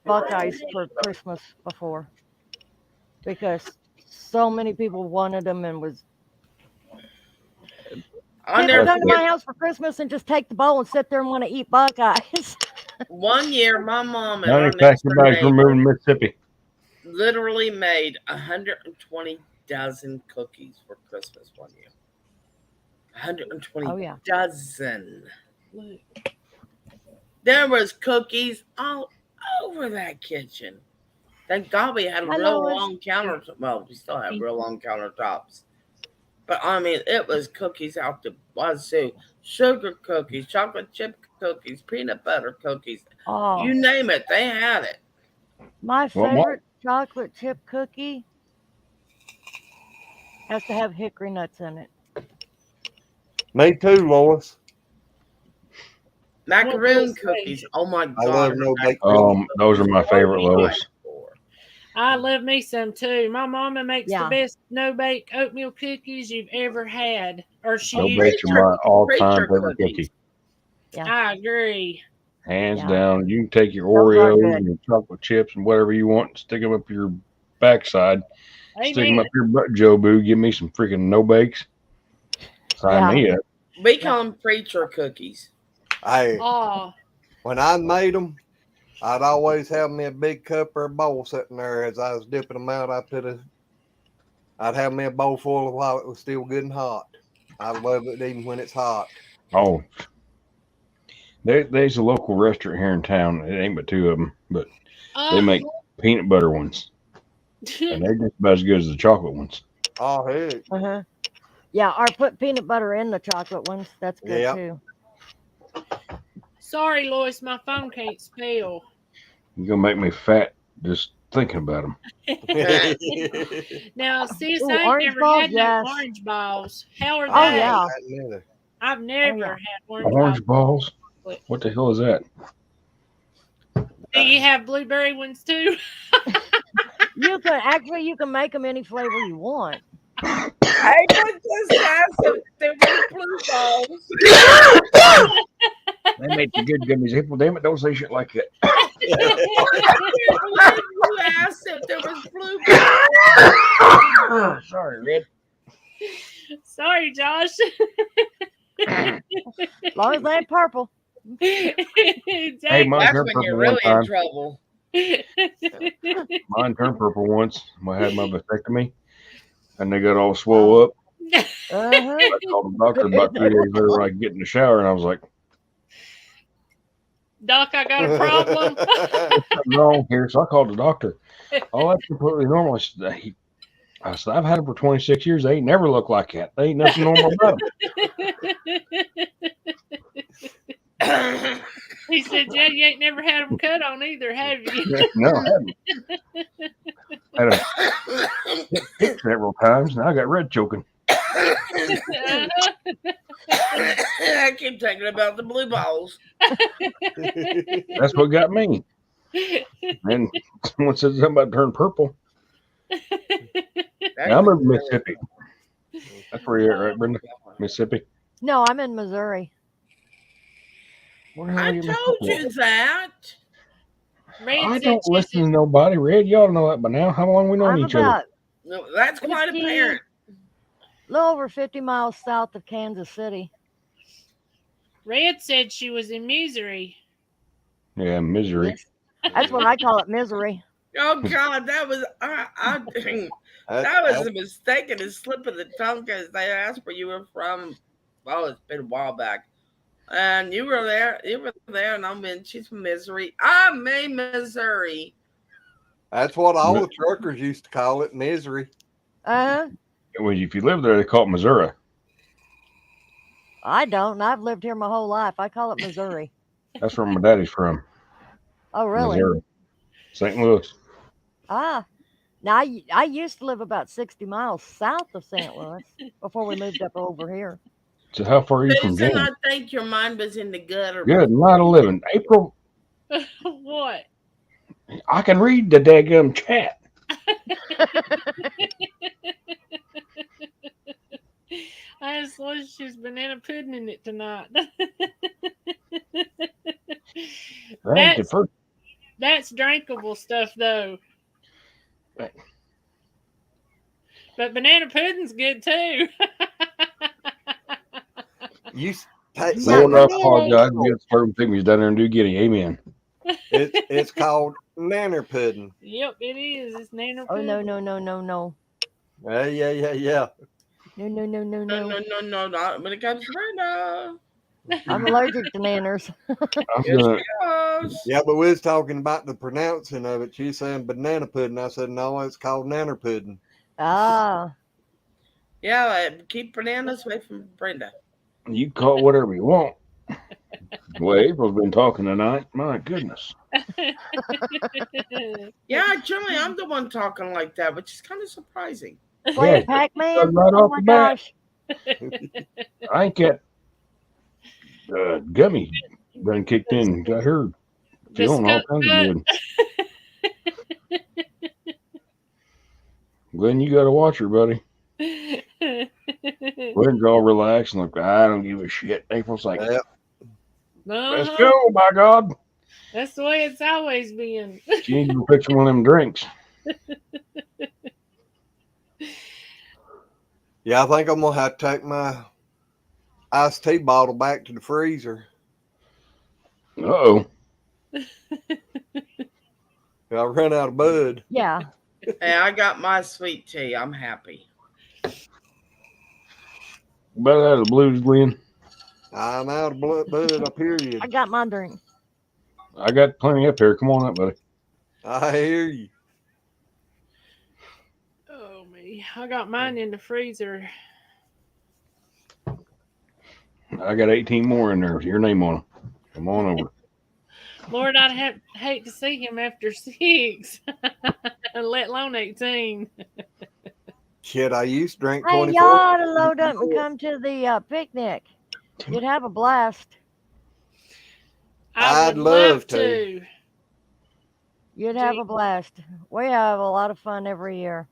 Buckeyes for Christmas before because so many people wanted them and was I people never come to forget my house for Christmas and just take the bowl and sit there and want to eat Buckeyes. one year my mom and Now our they next pack your door bags. We're neighbor moving to Mississippi. literally made 120 dozen cookies for Christmas one year. 120 Oh yeah. dozen. Look. There was cookies all over that kitchen. Thank God we had Hi, real Lois. long countertops. Well, we still have real long countertops. But I mean, it was cookies out the wazoo. Sugar cookies, chocolate chip cookies, peanut butter cookies. Oh, You name it, they had it. my Well, my- favorite chocolate chip cookie has to have hickory nuts in it. Me too, Lois. Macaroon What cookies. Oh my I God. love no baked beans. Those are my favorite, Oh my Lois. Lord. I love me some too. My mama makes Yeah. the best no bake oatmeal cookies you've ever had. Or she No used bakes are my all-time favorite cookie. Yeah. I agree. Hands Yeah. down. You can take your Those are Oreos good. and your chocolate chips and whatever you want and stick them up your backside. Stick them Amen. up your butt, Joe Boo. Give me some freaking no bakes. Sign Yeah. me up. We call them preacher cookies. Hey, Oh, when I made them, I'd always have me a big cup or a bowl sitting there as I was dipping them out. I'd have me a bowl full of while it was still good and hot. I love it even when it's hot. Oh, there's a local restaurant here in town. It ain't but two of them, but they make peanut butter ones, and they're just about as good as the chocolate ones. Oh, heck. Uh-huh. Yeah, or put peanut butter in the chocolate ones. That's good Yeah. too. sorry, Lois, my phone can't spell. You're gonna make me fat just thinking about them. Now, sis, Ooh, I ain't orange never balls? had Yes. no orange balls. How are Oh, they? yeah. I've never yeah. had orange, Orange balls? balls. What the hell is that? Do you have blueberry ones too? You can make them any flavor you want. I would just ask if there were blue balls. They make the good gummies. April, damn it, don't say shit like that. You asked if there was blue balls. Sorry, Red. Sorry, Josh. As long as they ain't purple. Hey, Exactly. mine That's turned when purple you're one really in time. trouble. Mine turned purple once. I had my vasectomy, and they got all swole up. Uh-huh. I called the doctor about 3 days later when I get in the shower, and I was like, Doc, I got a problem. "Something wrong here." So I called the doctor. Oh, that's completely normal. I said, "I've had them for 26 years. They ain't never looked like that. They ain't nothing normal about them." He said, "Yeah, you ain't never had them cut on either, have you?" No, I haven't. Had them hit several times, and I got red choking. I keep thinking about the blue balls. That's what got me. And someone said something about turn purple. Now, I'm in Mississippi. That's where you're at, right, Brenda? Mississippi. No, I'm in Missouri. Where the hell I are you, told Mississippi? you that. Red I said don't she's listen to nobody. Red, you ought to know that by now. How long we known I'm each other? about No, that's quite 50 apparent. a little over 50 miles south of Kansas City. Red said she was in misery. Yeah, misery. Yes. That's what I call it, misery. Oh God, that was that was a mistake and a slip of the tongue because they asked where you were from. Well, it's been a while back, and you were there. And she's from Missouri. I'm in Missouri. That's what all the truckers used to call it, misery. Uh-huh. Well, if you live there, they call it Missouri. I don't. I've lived here my whole life. I call it Missouri. That's where my daddy's from. Oh, really? Missouri. St. Louis. Ah. Now, I used to live about 60 miles south of St. Louis before we moved up over here. So how far are you from Susan, James? I think your mind was in the gutter. Good night of living. April, What? I can read the daggum chat. I just wish she's banana pudding in it tonight. That ain't the first. That's drinkable stuff, though. Right. But banana pudding's good too. Lord, I apologize. We got certain things down there and do getting. Amen. It's called nanner pudding. Yep, it is. It's nanner Oh, pudding. no. Yeah. No, no, no, no, No, no. no, no, no, not when it comes to Brenda. I'm allergic to nanners. I'm Yes, gonna. yes. Yeah, but we was talking about the pronouncing of it. She's saying banana pudding. I said, no, it's called nanner pudding. Ah, Yeah, keep bananas away from Brenda. You call it whatever you want. Well, April's been talking tonight. My goodness. Yeah, generally I'm the one talking like that, which is kind of surprising. playing Yeah, Pac-Man. right Oh off my the bat. gosh. I ain't got gummy done kicked in. Got her The feeling all skunk kinds of butt. good. Glenn, you got to watch her, buddy. Glenn's all relaxed and like, I don't give a shit. April's like, Yeah. let's Uh-huh. go, by God. That's the way it's always been. She needs to go fix one of them drinks. Yeah, I think I'm gonna have to take my iced tea bottle back to the freezer. Uh-oh. I ran out of bud. Yeah. Hey, I got my sweet tea. I'm happy. About out of the blues, Glenn. I'm out of bud. Period. I got my drink. I got plenty up here. Come on up, buddy. I hear you. Oh me. I got mine in the freezer. I got 18 more in there with your name on them. Come on over. Lord, I'd hate to see him after 6. Let alone 18. Shit, I used to drink Hey, 24. y'all ought to load up and come to the picnic. You'd have a blast. I I'd would love to. You'd have a blast. We have a lot of fun every year.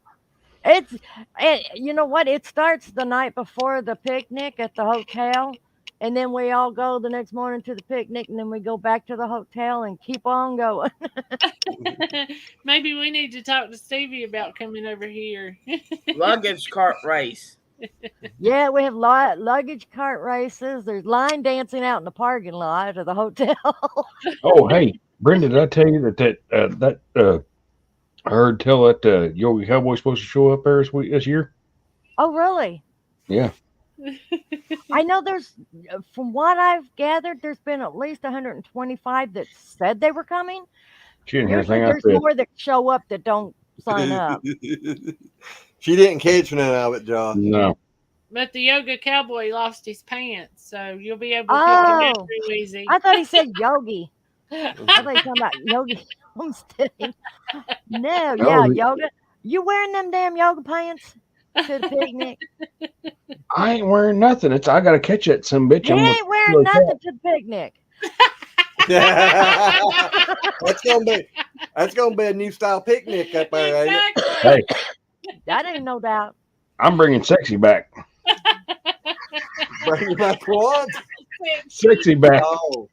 You know what? It starts the night before the picnic at the hotel, and then we all go the next morning to the picnic, and then we go back to the hotel and keep on going. Maybe we need to talk to Stevie about coming over here. Luggage cart race. Yeah, we have luggage cart races. There's line dancing out in the parking lot of the hotel. Oh, hey, Brenda, did I tell you I heard tell that Yogi Cowboy's supposed to show up there this year? Oh, really? Yeah. I know from what I've gathered, there's been at least 125 that said they were coming. She didn't hear Usually anything I there's said. more that show up that don't sign up. She didn't catch none of it, Josh. No. But the yoga cowboy lost his pants, so you'll be able to pick him up Oh, real easy. I thought he said yogi. I thought he was talking about yogi homesteading. No, yeah, No, yoga. You wearing them damn yoga pants to the picnic? I ain't wearing nothing. I got to catch that some bitch. He I'm ain't wearing nothing to the picnic. That's gonna be a new style picnic up there, ain't it? Exactly. Hey, That ain't no doubt. I'm bringing sexy back. Bring back what? Sexy back. Oh.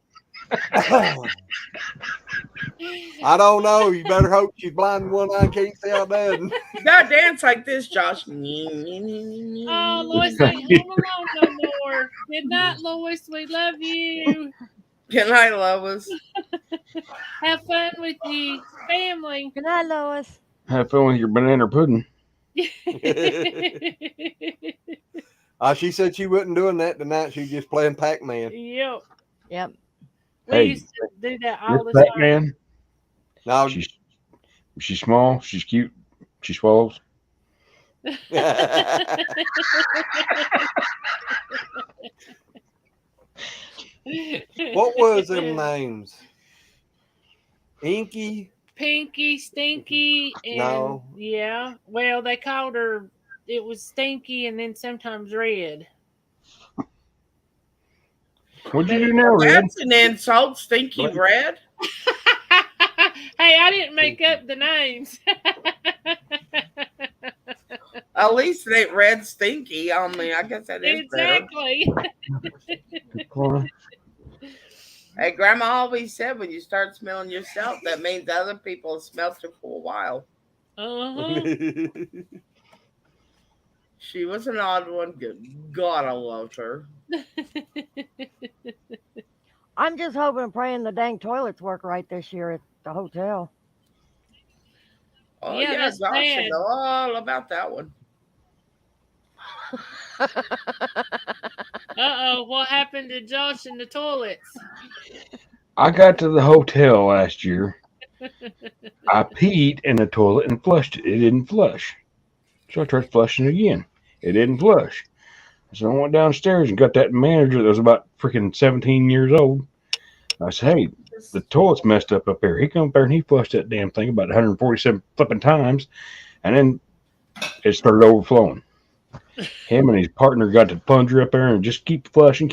I don't know. You better hope she's blind in one eye and can't see out there. You gotta dance like this, Josh. Oh, Lois ain't home alone no more. Good night, Lois. We love you. Good night, Lois. Have fun with your family. Good night, Lois. Have fun with your banana pudding. She said she wasn't doing that tonight. She was just playing Pac-Man. Yep. Yep. We Hey, used to do that all This the time. Batman, Now, she's small, she's cute, she swallows. what was them names? Inky? Pinky, Stinky, and No. yeah. Well, they called her. It was Stinky, and then sometimes Red. What'd you do now, Red? That's an insult, Stinky Red. Hey, I didn't make up the names. At least it ain't Red Stinky. I mean, I guess that is better. Exactly. Hey, Grandma always said when you start smelling yourself, that means other people have smelled you for a while. Uh-huh. She was an odd one. Good God, I loved her. I'm just hoping and praying the dang toilets work right this year at the hotel. Oh, Yeah, yeah, that's Josh should bad. know all about that one. Uh-oh, what happened to Josh in the toilets? I got to the hotel last year. I peed in the toilet and flushed it. It didn't flush. So I tried flushing it again. It didn't flush. So I went downstairs and got that manager that was about freaking 17 years old. I said, hey, the toilet's messed up there. He come up there and he flushed that damn thing about 147 flipping times. And then it started overflowing. Him and his partner got the plunger up there and just keep flushing.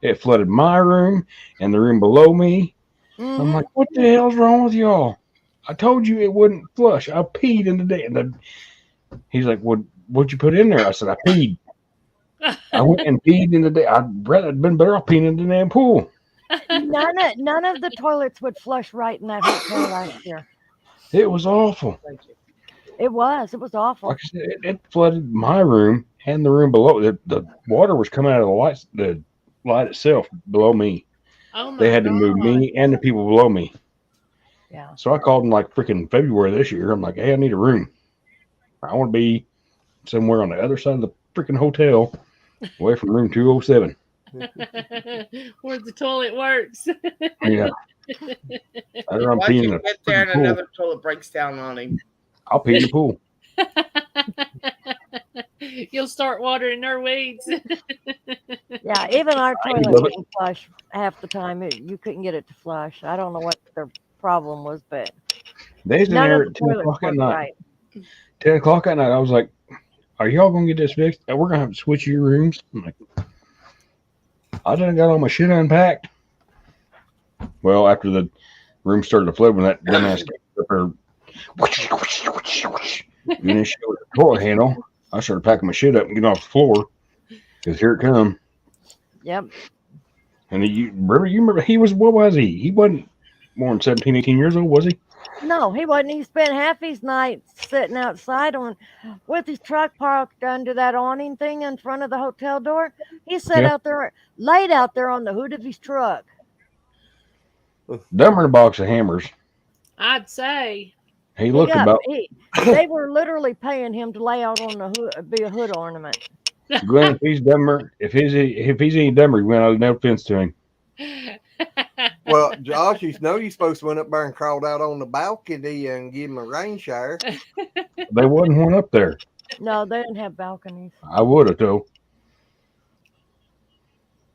It flooded my room and the room below me. I'm like, what the hell's wrong with y'all? I told you it wouldn't flush. I peed in the day. And he's like, what'd you put in there? I said, I peed. I went and peed in the day. I'd been better off peeing in the damn pool. None of the toilets would flush right in that hotel last year. It was awful. It was awful. Like I said, it flooded my room and the room below. The water was coming out of the light itself below me. Oh my They had to move me and the people below me. Yeah. So I called in like freaking February this year. I'm like, hey, I need a room. I want to be somewhere on the other side of the freaking hotel, away from room 207. Where the toilet works. Yeah. I don't know, I'm Watch peeing in him the get there and freaking pool. another toilet breaks down on him. I'll pee in the pool. You'll start watering their weeds. Yeah, even our toilet love it. wouldn't flush half the time. You couldn't get it to flush. I don't know what their problem was, but They was in none there of at the 10 toilets o'clock at worked night. right. 10 o'clock at night, I was like, are y'all going to get this fixed? We're going to have to switch your rooms. I'm like, I done got all my shit unpacked. Well, after the room started to flood, when that dumbass came up there, and then she with the toilet handle, I started packing my shit up and getting off the floor, because here it come. Yep. And you remember, he was, what was he? He wasn't more than 17, 18 years old, was he? No, he wasn't. He spent half his night sitting outside with his truck parked under that awning thing in front of the hotel door. He sat Yeah. out there, laid out there on the hood of his truck. Dumber than a box of hammers. I'd say. He looked about, They were literally paying him to lay out on the hood, be a hood ornament. Glenn, if he's dumber, if he's any dumber, he went out, no offense to him. Well, Josh, you know you're supposed to went up there and crawled out on the balcony and give him a rain shower. There wasn't one up there. No, they didn't have balconies. I would have, though.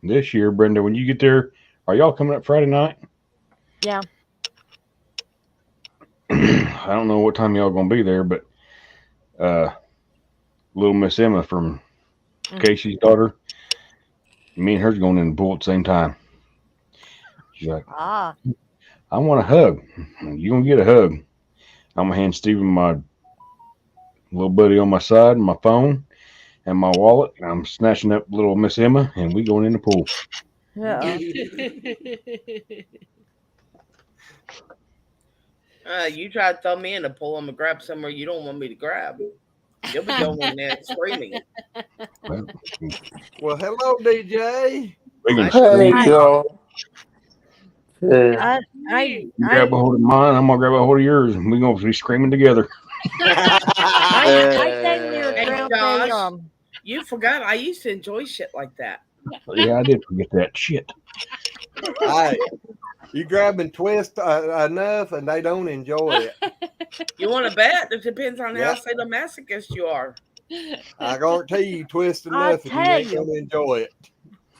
This year, Brenda, when you get there, are y'all coming up Friday night? Yeah. I don't know what time y'all going to be there, but little Miss Emma from Casey's daughter, me and her's going in the pool at the same time. She's like, Ah, I want a hug. You going to get a hug. I'm going to hand Steven my little buddy on my side, my phone, and my wallet. And I'm snatching up little Miss Emma, and we going in the pool. yeah. You try to throw me in the pool, I'm gonna grab somewhere you don't want me to grab. You'll be going in there screaming. Well, hello, DJ. We gonna Hey, scream. Joe. I You grab a hold of mine, I'm going to grab a hold of yours, and we're going to be screaming together. I came here Hey, around Josh, you forgot I used to enjoy shit like that. Yeah, I did forget that shit. Hey, you grab and twist enough, and they don't enjoy it. You want to bet? It depends on Yeah. how sadomasochist you are. I guarantee you twist I'll enough, and you tell ain't you. gonna enjoy it.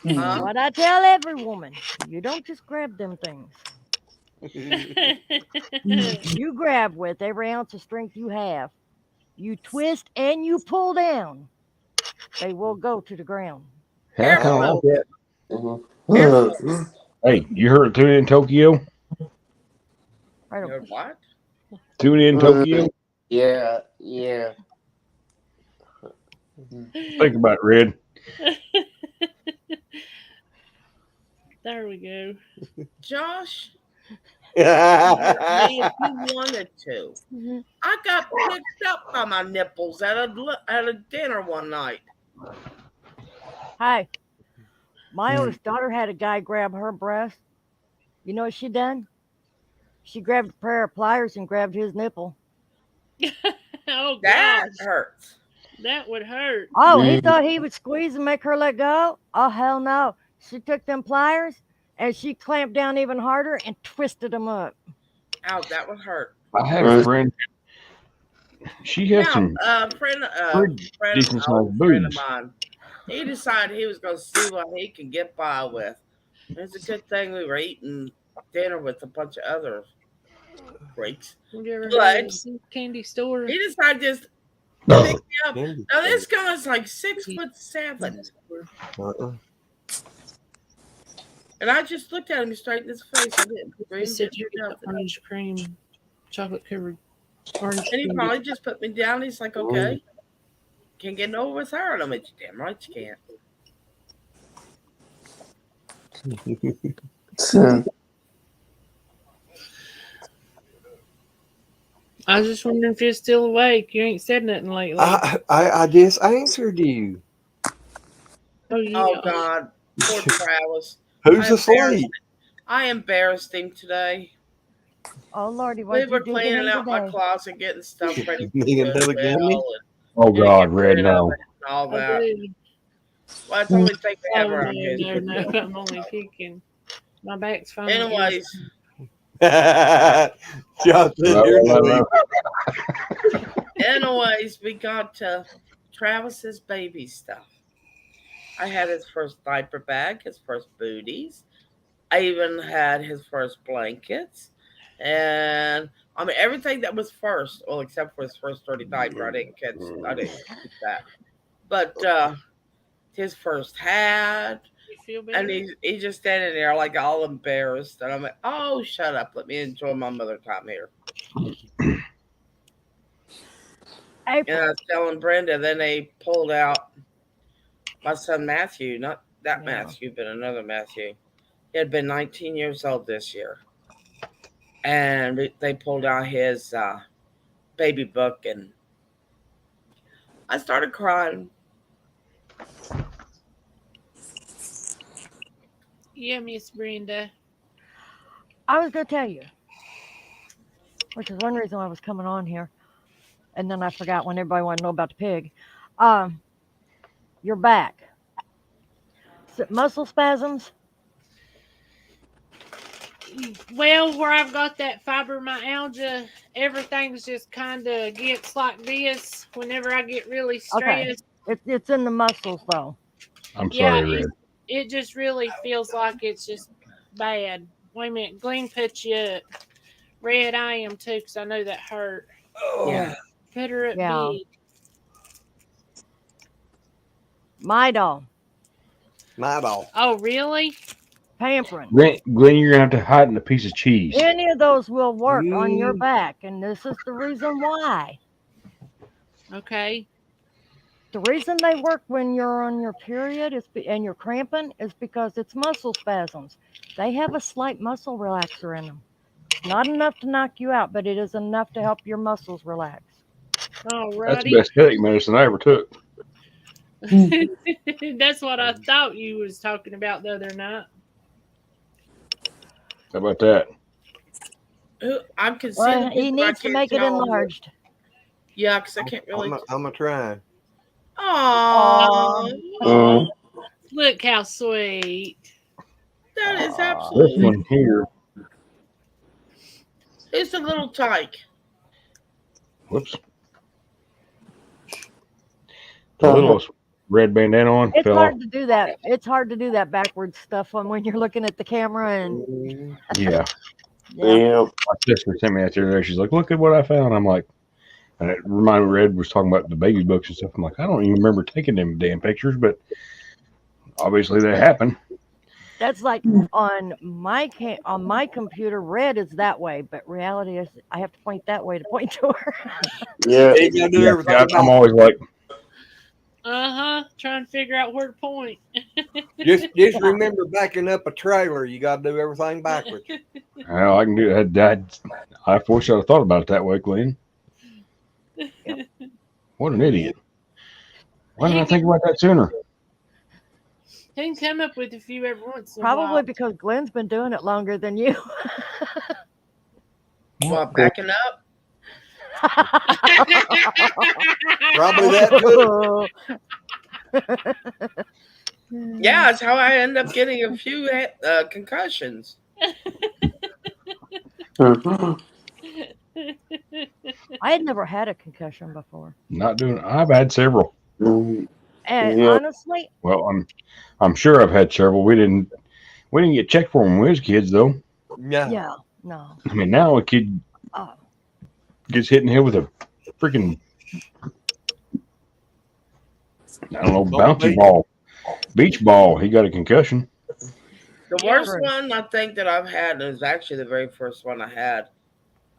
Huh? what I tell every woman, you don't just grab them things. You grab with every ounce of strength you have. You twist and you pull down. They will go to the ground. Hey, I kind of like that. Careful. Hey, you heard of Tune In Tokyo? Right You over. know what? Tune In Tokyo? Yeah. Think about it, Red. There we go. Josh, me if you wanted to. I got picked up by my nipples at a dinner one night. Hi. My oldest daughter had a guy grab her breast. You know what she done? She grabbed a pair of pliers and grabbed his nipple. Oh, That gosh. hurts. That would hurt. Oh, he Yeah. thought he would squeeze and make her let go? Oh, hell no. She took them pliers and she clamped down even harder and twisted them up. Ow, that would hurt. I had a friend. She had Now, some friend, pretty decent sized friend of boobs. mine, he decided he was going to see what he could get by with. It's a good thing we were eating dinner with a bunch of other freaks. Have you ever But- heard of the candy store? He decided to just No. pick me up. Now this guy's like 6'7", Uh-uh. and I just looked at him straight in his face. I didn't They scream, said didn't you do got nothing. orange cream, chocolate covered orange And he cream. probably just put me down. He's like, okay, can't get over with her. And I'm like, damn right you can't. I was just wondering if you're still awake. You ain't said nothing lately. I just answered you. Oh yeah. Oh God, poor Travis. Who's I asleep? I embarrassed him today. Oh, Lordy, We what were you do to cleaning him out my today? closet, getting stuff ready for Me and Billy Goodwill Gummy? and Oh getting God, Red, rid of no. it and all I that. do. Well, that's the only thing we have Oh, around no, here. no, I'm only kicking. My back's fine. Anyways, Johnson, you're asleep. anyways, we got to Travis's baby stuff. I had his first diaper bag, his first booties. I even had his first blankets. And I mean everything that was first, well, except for his first dirty diaper. I didn't keep that. But his first hat. You feel better? And he's just standing there like all embarrassed. And I'm like, oh, shut up. Let me enjoy my mother time here. And April. I was telling Brenda, then they pulled out my son Matthew, not that Yeah. Matthew, but another Matthew. He had been 19 years old this year. And they pulled out his baby book, and I started crying. Yeah, Miss Brenda. I was going to tell you, which is one reason I was coming on here. And then I forgot when everybody wanted to know about the pig. Your back. Muscle spasms? Well, where I've got that fibromyalgia, everything's just kind of gets like this whenever I get really stressed. It's in the muscles, though. I'm Yeah, sorry, Red. it just really feels like it's just bad. Wait a minute, Glenn put you up. Red, I am too, because I know that hurt. Yeah. Put her up Yeah. big. Midol. My dog. Oh, really? Pampering. Glenn, you're gonna have to hide in a piece of cheese. Any of those will work on your Mm. back. And this is the reason why. Okay. The reason they work when you're on your period and you're cramping is because it's muscle spasms. They have a slight muscle relaxer in them. Not enough to knock you out, but it is enough to help your muscles relax. That's the Alrighty. best headache medicine I ever took. That's what I thought you was talking about the other night. How about that? I'm concerned. Well, he needs to make it enlarged. Yeah, because I can't really. I'm a try. Aww. Look how sweet. That is This absolutely. one here. It's a little tyke. Whoops. The little red bandana on It's fell hard off. to do that. It's hard to do that backwards stuff when you're looking at the camera and Yeah. yeah. My sister sent me that the other day. She's like, "Look at what I found." I'm like, and it reminded me, Red was talking about the baby books and stuff. I'm like, I don't even remember taking them damn pictures, but obviously they happen. That's like on my computer, red is that way, but reality is I have to point that way to point to her. Yeah, you gotta do Yeah, everything. I'm always like, Trying to figure out where to point. Just remember backing up a trailer. You got to do everything backwards. well, I can do that. I wish I'd have thought about it that way, Glenn. What an idiot. Why didn't I think about that sooner? He can come up with a few every once in a Probably while. because Glenn's been doing it longer than you. What, backing up? Probably that too. Yeah, it's how I end up getting a few concussions. I had never had a concussion before. Not doing. I've had several. And Yeah. honestly, Well, I'm sure I've had several. We didn't get checked for them when we was kids, though. Yeah. yeah, no. I mean, now a kid Oh, gets hit in the head with a freaking, I don't know, bouncy ball, beach ball. He got a concussion. The Yeah. worst one I think that I've had is actually the very first one I had.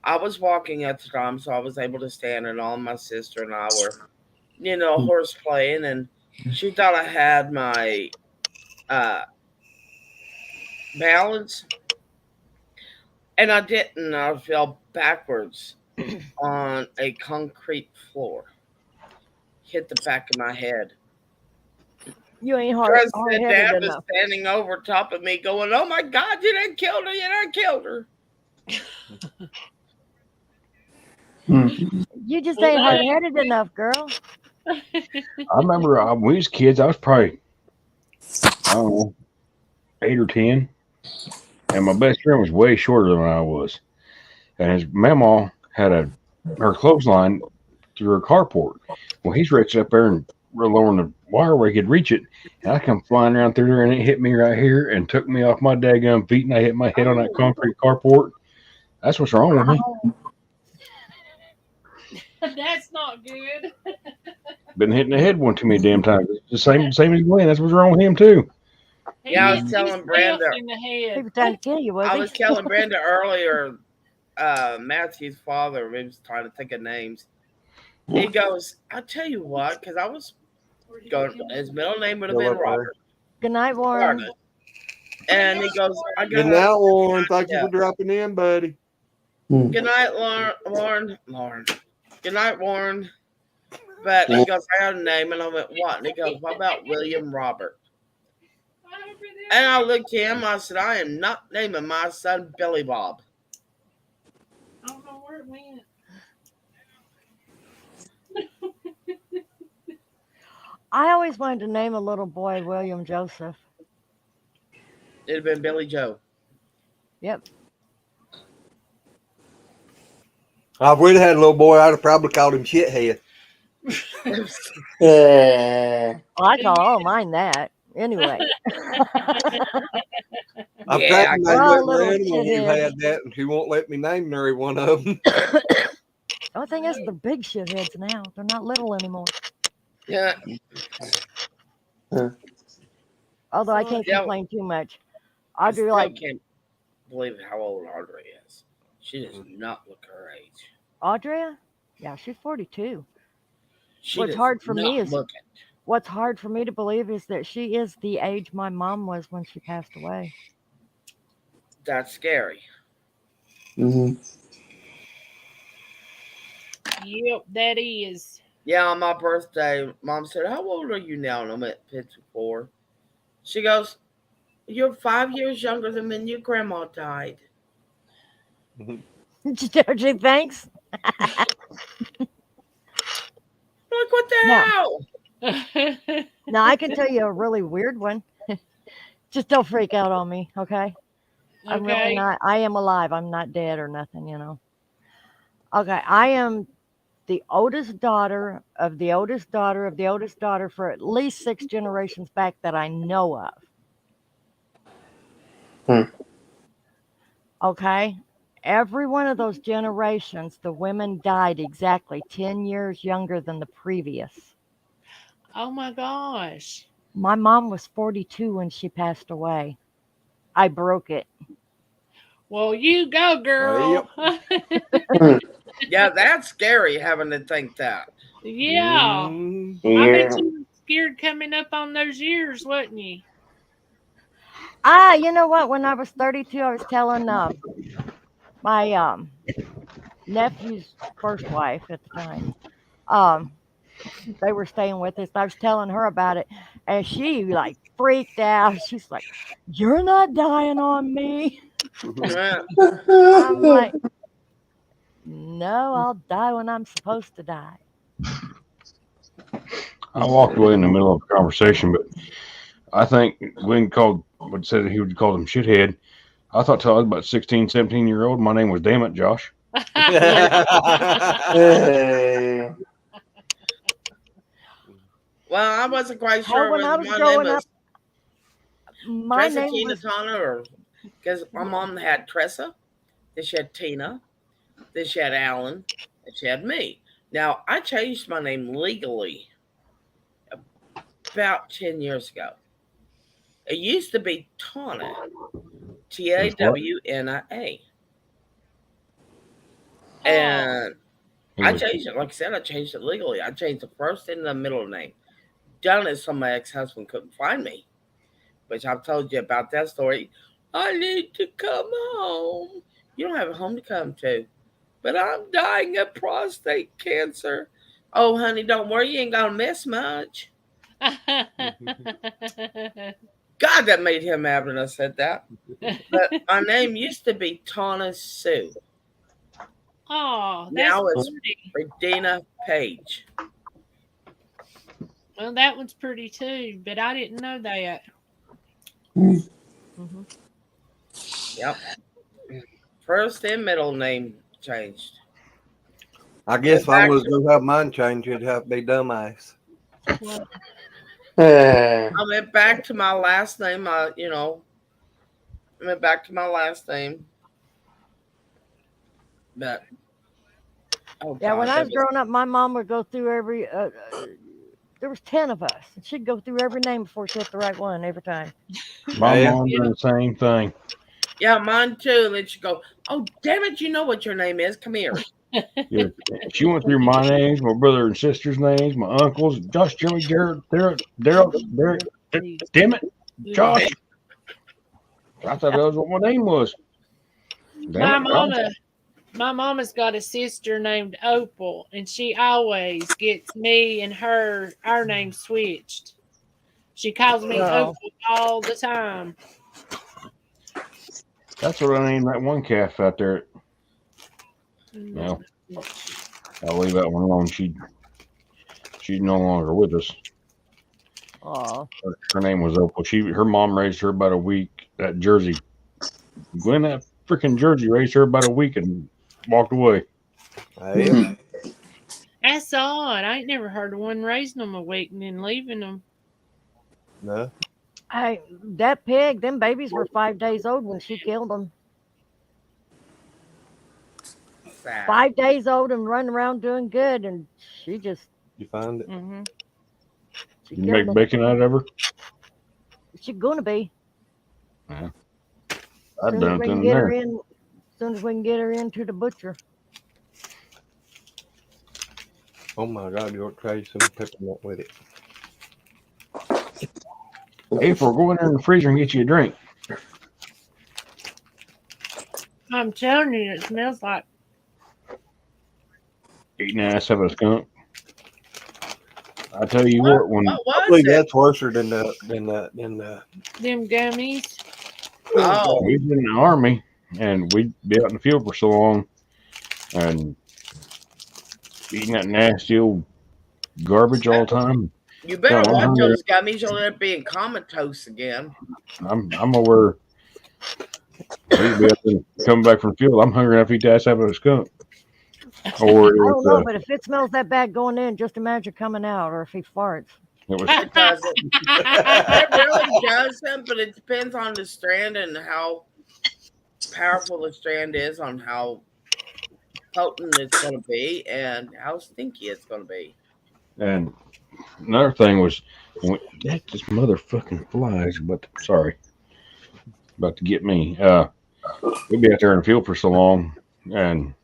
I was walking at the time, so I was able to stand, and all my sister and I were, horse playing, and she thought I had my balance, and I didn't. I fell backwards on a concrete floor, hit the back of my head. you ain't Trust that hard-headed Dad was enough. standing over top of me, going, "Oh my God, you done killed her! You done killed her!" You just Well, ain't that- hard-headed enough, girl. I remember when we was kids, I was probably, I don't know, 8 or 10. And my best friend was way shorter than I was. And his mama had her clothesline through her carport. Well, he's reached up there and lowering the wire where he could reach it. And I come flying around through there and it hit me right here and took me off my daggum feet and I hit my head on that concrete carport. That's what's wrong with me. That's not good. Been hitting the head one too many damn times. It's the same as Glenn. That's what's wrong with him too. Yeah, I was He telling himself Brenda. in the He head. was trying to kill you, was I he? was telling Brenda earlier, Matthew's father, he was trying to think of names. He goes, "I'll tell you what," because I was going, his middle name would have been Robert. Good night, Warren. Garnet. And he goes, "I Good got night, Warren. Thank you Yeah. for dropping in, buddy. Good night, Lauren. Good night, Warren." But he goes, "I got a name," and I went, "What?" And he goes, "What about William Robert?" And I looked at him. I said, "I am not naming my son Billy Bob." I don't know where it went. I always wanted to name a little boy William Joseph. It'd have been Billy Joe. Yep. If we'd had a little boy, I'd have probably called him shithead. Yeah. Well, I call all mine that. Anyway. I've Yeah, tried I to We're name all that little animal who's shitheads. had that, and she won't let me name nary one of them. The only thing is, they're big shitheads now. They're not little anymore. Yeah. Although I can't Yeah. complain too much. I Audrey, still like, can't believe how old Audrey is. She does not look her age. Audrey? Yeah, she's 42. She What's does hard for me not is- look it. What's hard for me to believe is that she is the age my mom was when she passed away. That's scary. Mm-hmm. Yep, that is. Yeah, on my birthday, Mom said, "How old are you now?" And I'm at 54. She goes, "You're 5 years younger than when your grandma died." She thinks. Like, what the No. hell? Now, I can tell you a really weird one. Just don't freak out on me, okay? I'm really Okay. not. I am alive. I'm not dead or nothing, you know. Okay, I am the oldest daughter of the oldest daughter of the oldest daughter for at least 6 generations back that I know of. Okay? Every one of those generations, the women died exactly 10 years younger than the previous. Oh my gosh. My mom was 42 when she passed away. I broke it. Well, you go, girl. Yeah, that's scary having to think that. Yeah. Mm. I Yeah. bet you were scared coming up on those years, wasn't you? You know what? When I was 32, I was telling my nephew's first wife at the time. They were staying with us. I was telling her about it, and she like freaked out. She's like, "You're not dying on me." Yeah. I'm like, No, I'll die when I'm supposed to die. I walked away in the middle of a conversation, but I think Glenn said he would call them shithead. I thought till I was about 16, 17-year-old, my name was Damn It Josh. Hey. Well, I wasn't quite Oh, sure when I whether was my name growing was up, my Tressa, name Tina, was Tana, or because my mom had Tressa, then she had Tina, then she had Alan, and she had me. Now, I changed my name legally about 10 years ago. It used to be Tana, Tawna. Oh, And He I was, changed it. Like I said, I changed it legally. I changed the first and the middle name. Done it so my ex-husband couldn't find me, which I've told you about that story. I need to come home. You don't have a home to come to. But I'm dying of prostate cancer. Oh, honey, don't worry. You ain't going to miss much. God, that made him mad when I said that. But my name used to be Tana Sue. oh, that's Now it's pretty. Regina Page. Well, that one's pretty too, but I didn't know that. mhm. Yep. First and middle name changed. I guess if I Back was to, going to have mine changed, it'd have to be Dumbass. Well, Hey. I went back to my last name. I went back to my last name. But, oh, Yeah, when God, I it was was, growing up, my mom would go through every. There was 10 of us, and she'd go through every name before she hit the right one every time. my Yeah. mom did the same thing. yeah, mine too. And then she go, oh, damn it, you know what your name is. Come here. Yeah, she went through my names, my brother and sister's names, my uncles, Josh, Jimmy, Jared, Daryl, Derek. Damn it, Josh! I thought that was what my name was. Damn my it, Josh! mama's got a sister named Opal, and she always gets me and our names switched. She calls me Oh, Opal all the time. That's what I named that one calf out there. No, I'll leave that one alone. She's no longer with us. oh, Her name was Opal. Her mom raised her about a week. That Jersey, Gwen, that freaking Jersey raised her about a week and walked away. Yeah. That's odd. I ain't never heard of one raising them a week and then leaving them. No. hey, that pig, them babies were 5 days old when she killed them. Sad. 5 days old and running around doing good, and she just, You find it? she You killed make them. bacon out of her? She's gonna be. Yeah. As I've soon as done it we then can and get her there. in, as soon as we can get her into the butcher. Oh my God, you'll try some peppermint with it. April, go in there in the freezer and get you a drink. I'm telling you, it smells like Eating ass of a skunk. I tell you What, what, when what I was believe it? that's worse than the them gummies. Oh, we was in the army and we'd be out in the field for so long and eating that nasty old garbage all the time. you better God, I'm watch hungry. those gummies. You'll end up being comatose again. I'm aware. We'd be up there coming back from the field. I'm hungry enough to eat the ass out of a skunk. Or I don't know, but if it smells that bad going in, just imagine coming out, or if he farts. it was It doesn't. It really doesn't, but it depends on the strand and how powerful the strand is, on how potent it's going to be, and how stinky it's going to be. and another thing was that just motherfucking flies, but sorry. About to get me. We'd be out there in the field for so long, and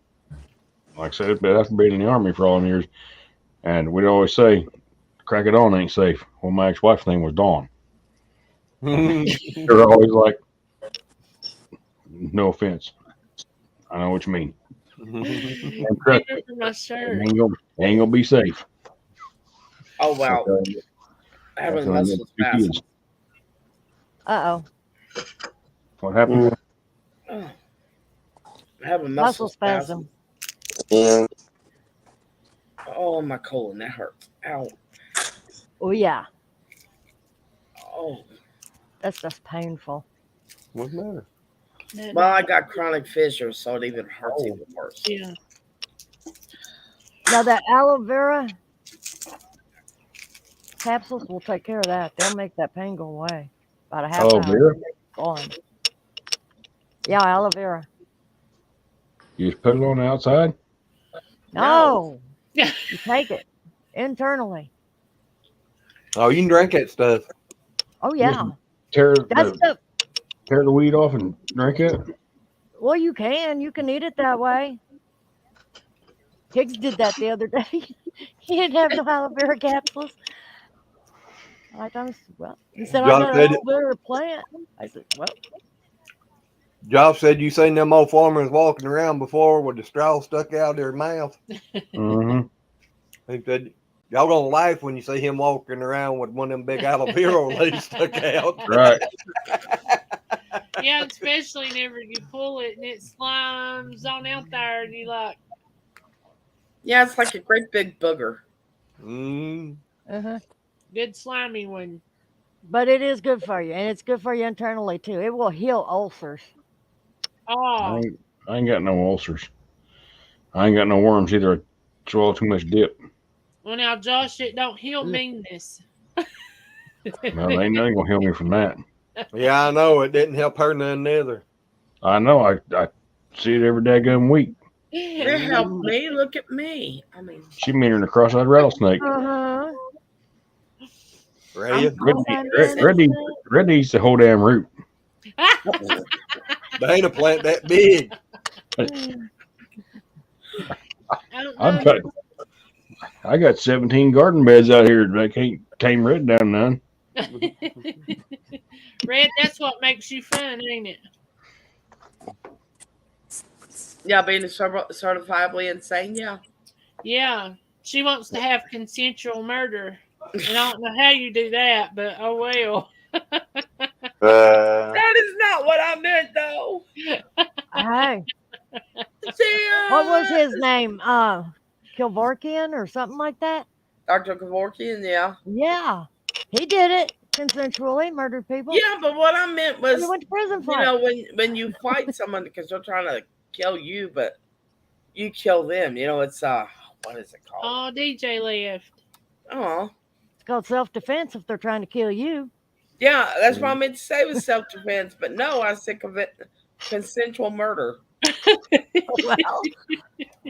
like I said, after being in the army for all them years, and we'd always say, "Crack it on ain't safe." Well, my ex-wife's name was Dawn. They're always like, "No offense, I know what you mean." And trust me, Remember my it shirt. ain't gonna be safe. Oh, I well, tell you, having I got muscle two spasms. kids. Uh What happened? Oh, having Muscle muscle spasms. spasm. Yeah. Oh, my colon, that hurts. Ow. Oh yeah, Oh. that's just painful. What's the matter? Well, I got chronic fissures, so it even hurts Oh. even worse. Yeah. Now that aloe vera capsules will take care of that. They'll make that pain go away. About a half Oh, hour. Vera, Gone. Yeah, aloe vera. you just put it on the outside. No, Yeah. you take it internally. Oh, you can drink that stuff. Oh Just yeah, tear that's the the. weed off and drink it. Well, you can eat it that way. Higgs did that the other day. He didn't have no aloe vera capsules. I told him, well, he said, I Josh got an said aloe vera plant. I said, well, Josh said you seen them old farmers walking around before with the straw stuck out of their mouth. Mm-hmm. He said, y'all gonna laugh when you see him walking around with one of them big aloe vera leaves stuck out. Right. Yeah, especially whenever you pull it and it slimes on out there and you like, Yeah, it's like a great big booger. Mm. good slimy one. but it is good for you, and it's good for you internally too. It will heal ulcers. I Oh, ain't got no ulcers. I ain't got no worms either. I swallow too much dip. well now, Josh, it don't heal meanness. Well, ain't nothing gonna help me from that. Yeah, I know. It didn't help her none neither. I know. I see it every daggone week. It helped me. Look at me. I mean, She meaner than a cross-eyed rattlesnake. Uh-huh. Red, Red eats the whole damn root. they ain't a plant that big. I got 17 garden beds out here. I can't tame Red down none. Red, that's what makes you fun, ain't it? yeah, being certifiably insane. Yeah. Yeah. She wants to have consensual murder. And I don't know how you do that, but oh well. That is not what I meant, though. Hey, Cheers. what was his name? Kevorkian or something like that? Dr. Kevorkian, yeah. Yeah, he did it consensually, murdered people. Yeah, but what I meant was, He went to prison for you it. know, when you fight someone because they're trying to kill you, but you kill them, you know, it's what is it called? Oh, DJ left. Oh, It's called self-defense if they're trying to kill you. yeah, that's what I meant to say was self-defense, but no, I said consensual murder. Well,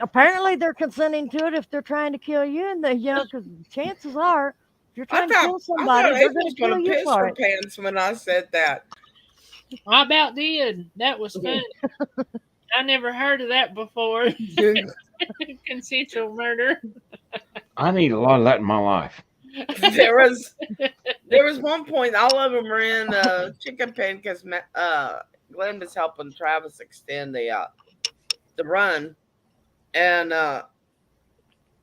apparently they're consenting to it if they're trying to kill you, and because chances are, if you're trying to kill somebody, they're going to kill gonna you piss for her it. pants when I said that. I about did. That was funny. I never heard of that before. Consensual murder. I need a lot of that in my life. there was one point all of them were in chicken pen because Glenn was helping Travis extend the run, and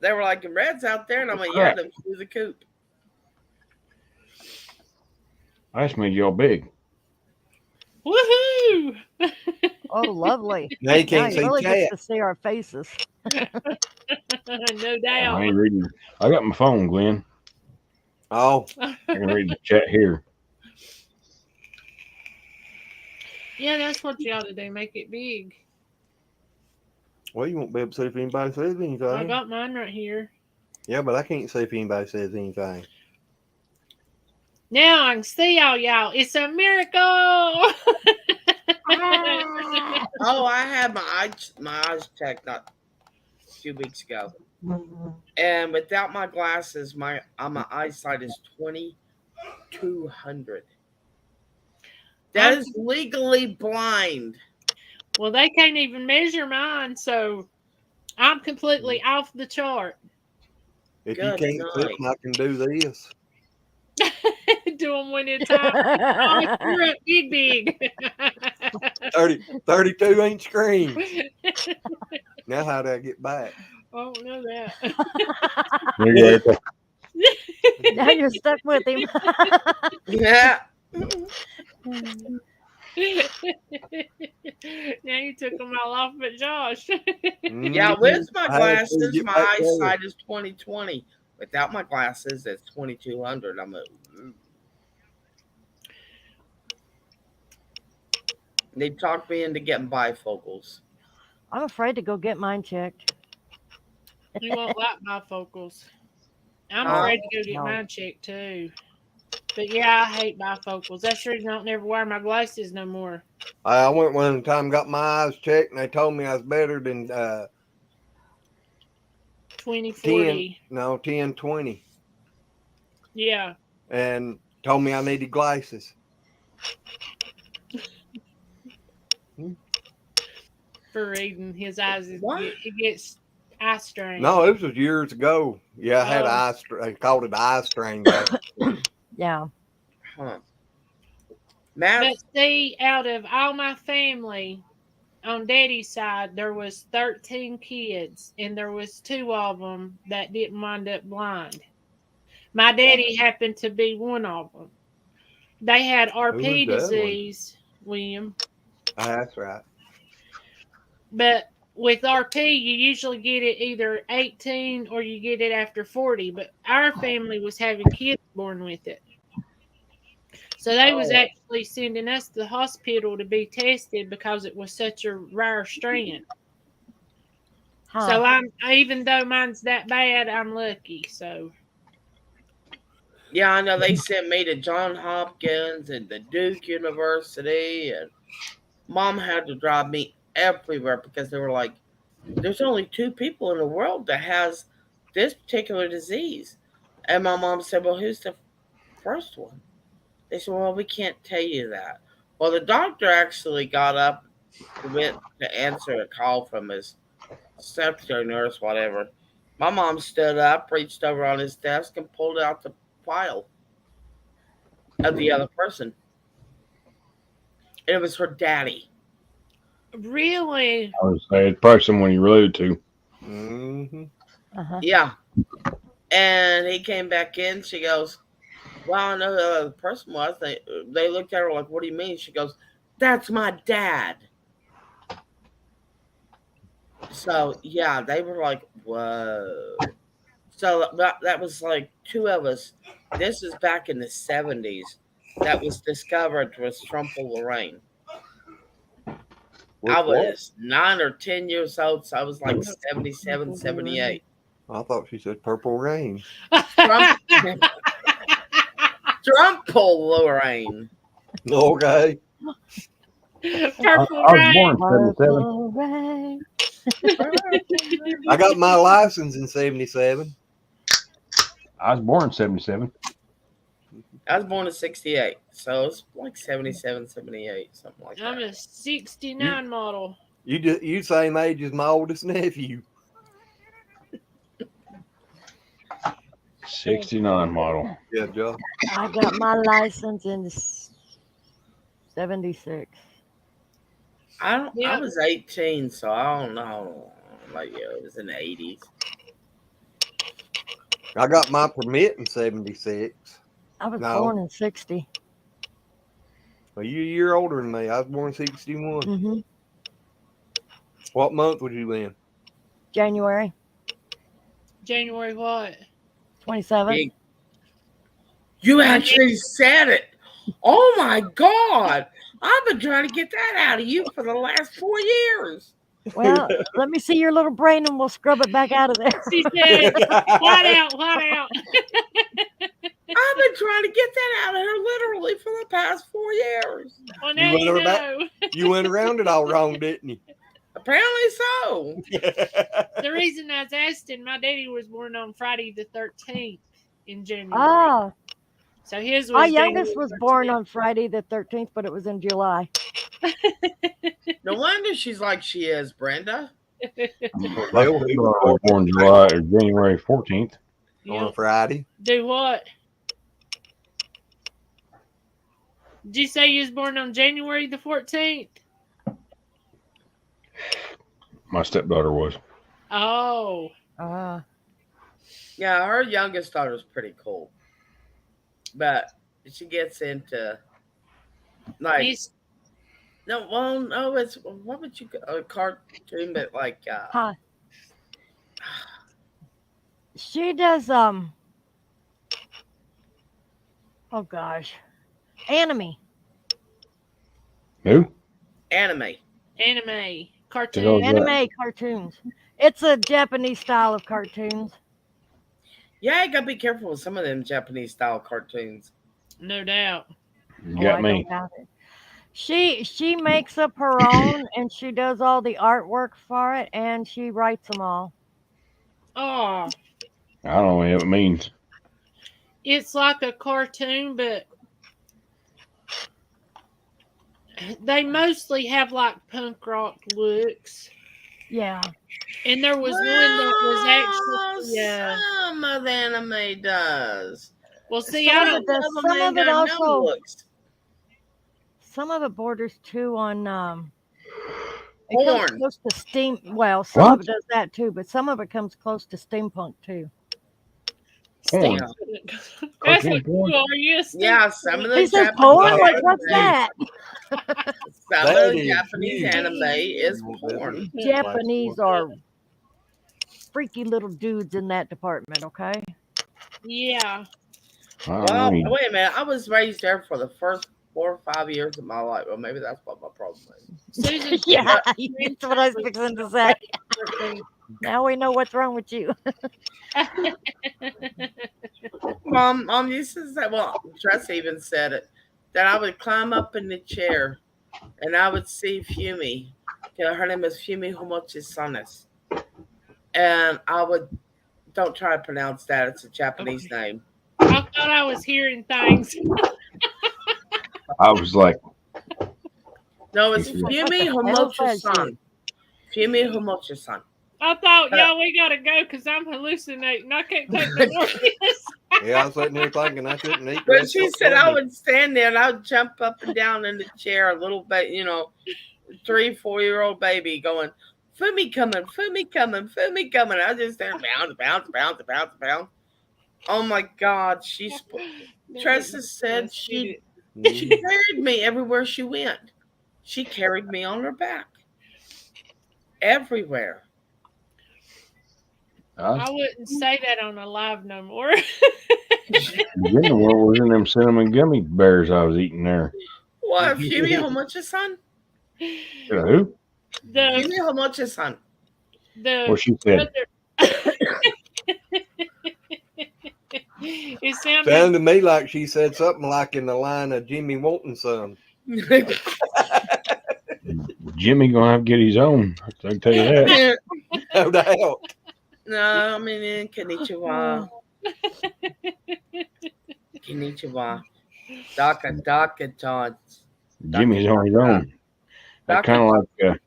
they were like, "Red's out there," and I'm like, "Yeah, them through the coop." I just made y'all big. Woohoo! Oh, lovely. Now you can't Now you see really cat. get to see our faces. No I doubt. ain't reading. I got my phone, Glenn. Oh, I can read the chat here. Yeah, that's what you ought to do. Make it big. well, you won't be able to see if anybody says anything. I got mine right here. Yeah, but I can't see if anybody says anything. Now I can see all y'all. It's a miracle. Oh, I had my eyes checked not a few weeks ago, and without my glasses, my eyesight is 2200. That is legally blind. Well, they can't even measure mine, so I'm completely off the chart. If Good you can't see night. them, I can do this. Do them one at a time. Oh, you're up big. 32-inch screen. Now how do I get back? I don't know that. Now you're stuck with him. Yeah. Now you took them all off but Josh. Yeah, with my I had to glasses, get my back there. eyesight is 20/20. Without my glasses, it's 2200. I'm a. They talked me into getting bifocals. I'm afraid to go get mine checked. You won't like bifocals. I'm Huh? afraid to go get No. mine checked too. But yeah, I hate bifocals. That's the reason I don't never wear my glasses no more. I went one time, got my eyes checked, and they told me I was better than 20/40. 10, 20, Yeah. and told me I needed glasses. For reading. His eyes What? he gets eye strain. No, it was years ago. Yeah, I had Oh. eye strain. They called it eye strain back then. Yeah. Huh. Matt, But see, out of all my family on Daddy's side, there was 13 kids, and there was 2 of them that didn't wind up blind. My daddy happened to be one of them. They had Who was RP the other one? disease, William. That's right. But with RP, you usually get it either 18 or you get it after 40. But our family was having kids born with it. So they was actually sending us to the hospital to be tested because it was such a rare strand. Huh. So even though mine's that bad, I'm lucky. So yeah, I know they sent me to Johns Hopkins and the Duke University, and Mom had to drive me everywhere because they were like, "There's only 2 people in the world that has this particular disease," and my mom said, "Well, who's the first one?" They said, "Well, we can't tell you that." Well, the doctor actually got up, went to answer a call from his secretary, nurse, whatever. My mom stood up, reached over on his desk, and pulled out the file of the other person. And it was her daddy. really, I would say it's probably someone you related to. Mm-hmm. Uh-huh. Yeah. And he came back in. She goes, "Well, I know who the other person was." They looked at her like, "What do you mean?" She goes, "That's my dad." So, yeah, they were like, "Whoa." So that was like 2 of us. This is back in the 70s that was discovered was Trumbull, Lorraine. I was 9 or 10 years old, so I was like 77, 78. I thought she said Purple Rain. Trump, Trumbull, Lorraine. Okay. Purple I was rain. born in 77. Purple rain. I got my license in 77. I was born in 77. I was born in 68, so it's like 77, 78, something like I'm that. a 69 model. You same age as my oldest nephew. 69 model. Yeah, Joe. I got my license in 76. I Yep. was 18, so I don't know. Like, yeah, it was in the 80s. I got my permit in 76. I was No. born in 60. Well, you a year older than me. I was born in 61. Mm-hmm. What month was you in? January January what? 27th. You actually said it. Oh my God. I've been trying to get that out of you for the last 4 years. Well, let me see your little brain and we'll scrub it back out of there. She said, "What out? What out?" I've been trying to get that out of her literally for the past 4 years. Well, now you went know. You went around it all wrong, didn't you? Apparently so. The reason I was asking, my daddy was born on Friday the 13th in January. Ah, So his was my January youngest was born 13th. on Friday the 13th, but it was in July. No wonder she's like she is, Brenda. My daughter was born July or January 14th. On a Yep. Friday. Do what? Did you say you was born on January the 14th? My stepdaughter was. Oh. Ah, Yeah, her youngest daughter's pretty cool. But she gets into like He's No, well, no, it's what would you a cartoon, but like Huh. She does oh gosh. Anime. Who? anime. Anime, The hell's cartoon. that? Anime cartoons. It's a Japanese style of cartoons. Yeah, you gotta be careful with some of them Japanese style cartoons. No doubt. Oh, Got I me. don't doubt it. She makes up her own and she does all the artwork for it and she writes them all. Oh, I don't know what it means. it's like a cartoon, but they mostly have like punk rock looks. Yeah. And there was one that was Well, actually, some of the anime does. well, see, I Some of don't. it does. Some of Some them of it got no also. looks. Some of it borders too on it comes Porn. close to steam. Well, some of What? it does that too, but some of it comes close to steampunk too. Porn. That's Cartoon what porn? you are. You Yeah, some of the He said Japanese porn? Like, what's anime. that? Some That of the is Japanese huge. anime is You will porn. visit. Japanese are freaky little dudes in that department, okay? Yeah. I don't Well, know. wait a minute. I was raised there for the first 4 or 5 years of my life. Well, maybe that's what my problem is. Susan. Yeah, that's what I was fixing to say. Now we know what's wrong with you. Mom used to say, well, Tress even said it, that I would climb up in the chair and I would see Fumi. Her name is Fumi Homochisanis. And I would, don't try to pronounce that, it's a Japanese name. I thought I was hearing things. I was like, No, it's Fumi hell says Homochisan. Fumi Homochisan. I thought, y'all, we gotta go because I'm hallucinating. I can't take no more of this. Yeah, I was sitting here thinking I shouldn't eat. But she said I would stand there and I would jump up and down in the chair, a little bit, 3, 4-year-old baby going, Fumi coming, Fumi coming, Fumi coming. I just stand bounce, bounce, bounce, bounce, bounce. Oh my God, Tressa said she carried me everywhere she went. She carried me on her back. Everywhere. I wouldn't say that on a live no more. Jimmy, what was in them cinnamon gummy bears I was eating there? What? Fumi Homochisan? Who? Fumi Homochisan. What she said? It sounded Sounded to me like she said something like in the line of Jimmy wanting some. Jimmy gonna have to get his own. I can tell you that. No doubt. No, I mean, konnichiwa. Konnichiwa. Daka, John. Jimmy's on his own. That's kind of like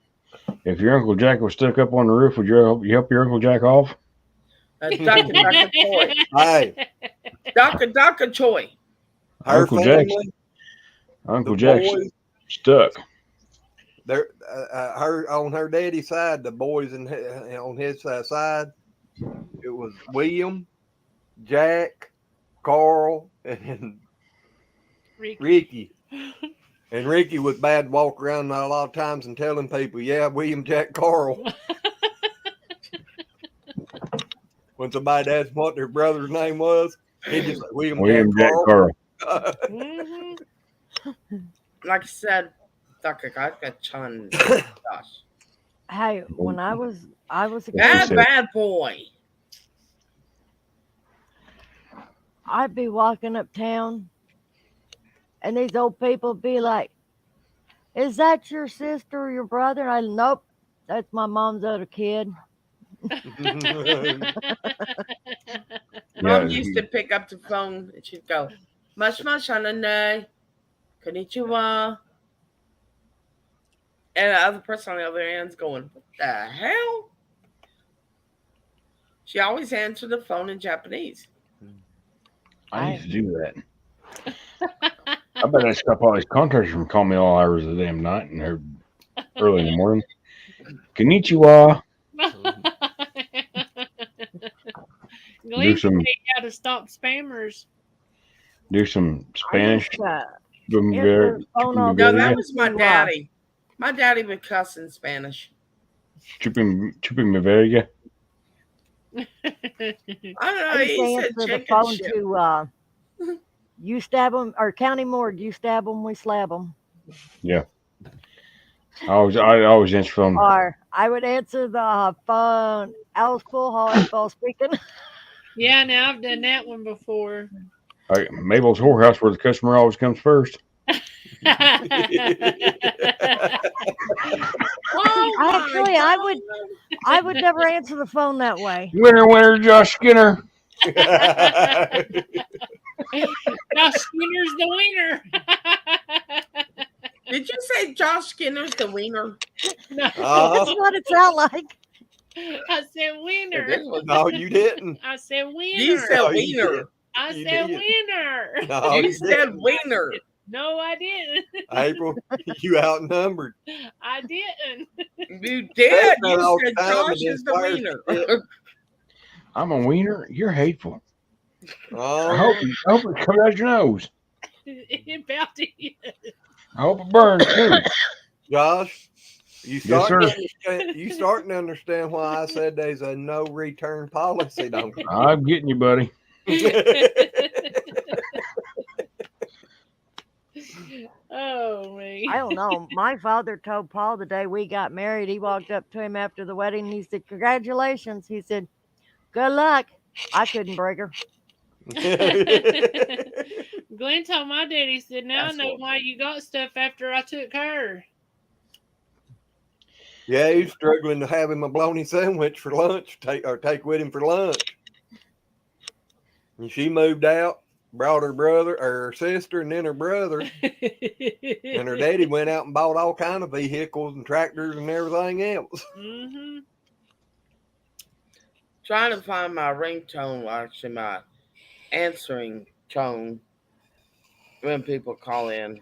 if your Uncle Jack was stuck up on the roof, would you help your Uncle Jack off? Daka Choi. Hey, Daka Choi. her Uncle family, Uncle the Jack's boys, stuck. they're her on her daddy's side. The boys on his side, it was William, Jack, Carl, and Ricky. And Ricky was bad to walk around a lot of times and telling people, yeah, William, Jack, Carl. When somebody asked what their brother's name was, he just said William Jack, Carl. Like I said, Daka Chan. Gosh. Hey, when I was a Bad, kid, bad boy. I'd be walking uptown and these old people be like, is that your sister or your brother? And I nope, that's my mom's other kid. Mom used to pick up the phone and she'd go, Mush Anane, Konnichiwa. And the other person on the other end's going, what the hell? She always answered the phone in Japanese. I used to do that. I bet I stop all these contractors from calling me all hours of the damn night and early in the morning. Konnichiwa. Glee how to stop spammers. Do some Spanish. Answer the phone all No, day. that was my daddy. My daddy would cuss in Spanish. Chupi me verga. I don't know. I used to He said answer the chicken phone shit. to you stab them, or county morgue, you stab them, we slab them. Yeah. I always answer phone. Or I would answer the phone. Alice Pool Hall Info speaking. Yeah, now I've done that one before. Mabel's Whorehouse, where the customer always comes first. Oh my Actually, I would never answer the phone that way. Winner, Josh Skinner. Josh Skinner's the winner. Did you say Josh Skinner's the wiener? No, That's what it sounds like. I said winner. No, you didn't. I said winner. You said No, you wiener. didn't. I you said did. winner. No, You you said didn't. wiener. No, I didn't. April, you outnumbered. I didn't. You did. That's not You all said the time Josh in is this the fire wiener. I'm a wiener. You're hateful. I Oh, hope it comes out your nose. It about to hit. I hope it burns too. Josh, you Yes, starting sir. to understand, you starting to understand why I said there's a no return policy, don't you? I'm getting you, buddy. Oh me. I don't know. My father told Paul the day we got married, he walked up to him after the wedding and he said, "Congratulations." He said, "Good luck." I couldn't break her. Glenn told my daddy, he said, "Now That's I know what- why you got stuff after I took her." Yeah, he's struggling to have him a bologna sandwich for lunch, take with him for lunch. And she moved out, brought her brother or her sister, and then her brother. And her daddy went out and bought all kind of vehicles and tractors and everything else. Mm-hmm. Trying to find my ringtone, actually my answering tone when people call in.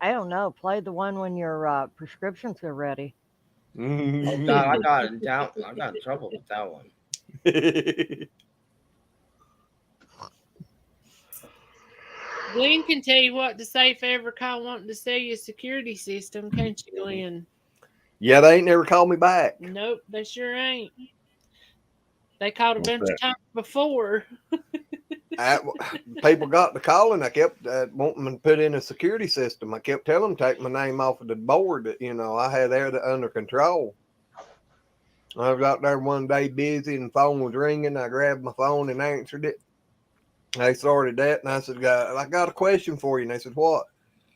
I don't know. Play the one when your prescriptions are ready. Oh God, I got in trouble with that one. Glenn can tell you what to say if ever call wanting to sell you a security system, can't you, Glenn? Yeah, they ain't never called me back. Nope, they sure ain't. They called a What's bunch that? of times before. People got to calling. I kept wanting them to put in a security system. I kept telling them to take my name off of the board that, I had that under control. I was out there one day busy and the phone was ringing. I grabbed my phone and answered it. They started that and I said, I got a question for you. And they said, what?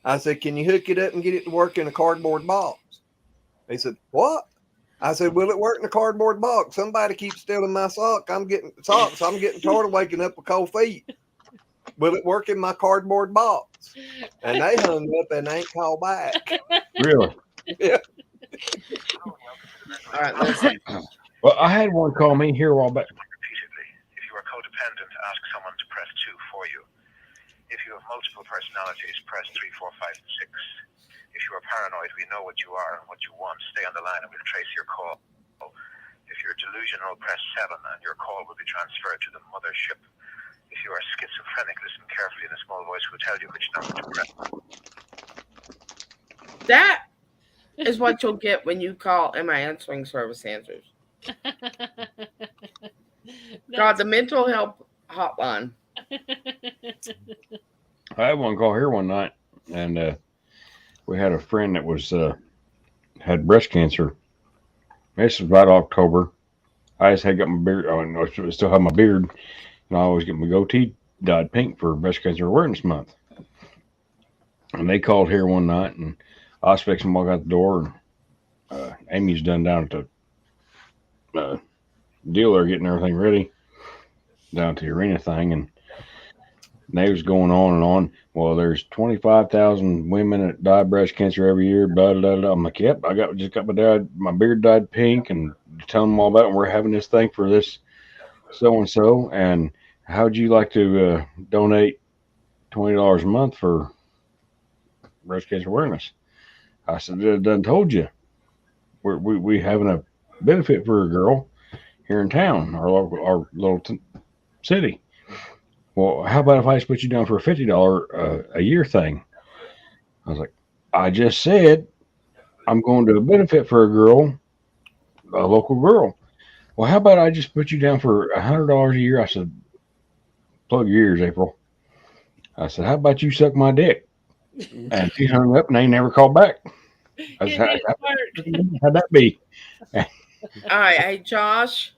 I said, can you hook it up and get it to work in a cardboard box? They said, what? I said, will it work in a cardboard box? Somebody keeps stealing my socks. I'm getting tired of waking up with cold feet. Will it work in my cardboard box? And they hung up and ain't called back. Really? Yeah. All right, listen. Well, I had one call me here a while back. Repeatedly. If you are codependent, ask someone to press 2 for you. If you have multiple personalities, press 3, 4, 5, and 6. If you are paranoid, we know what you are and what you want. Stay on the line and we'll trace your call. If you're delusional, press 7 and your call will be transferred to the mothership. If you are schizophrenic, listen carefully and a small voice will tell you which number to press. That is what you'll get when you call and my answering service answers. God, the mental health hotline. I had one call here one night, and we had a friend that was had breast cancer. This was about October. I just had got my beard. Oh no, I still have my beard, and I always get my goatee dyed pink for Breast Cancer Awareness Month. And they called here one night, and I was fixing to walk out the door, and Amy's done down at the dealer getting everything ready down to the arena thing, and they was going on and on. Well, there's 25,000 women that die of breast cancer every year. Blah, blah, blah. I'm like, yep, I just got my beard dyed pink, and telling them all about it. And we're having this thing for this so and so. And how'd you like to donate $20 a month for breast cancer awareness? I said, I done told you. We having a benefit for a girl here in town, our little city. Well, how about if I just put you down for a $50 a year thing? I was like, I just said I'm going to a benefit for a girl, a local girl. Well, how about I just put you down for $100 a year? I said, plug your ears, April. I said, how about you suck my dick? And she hung up and they never called back. I It said, didn't work. how'd that be? All right, hey Josh,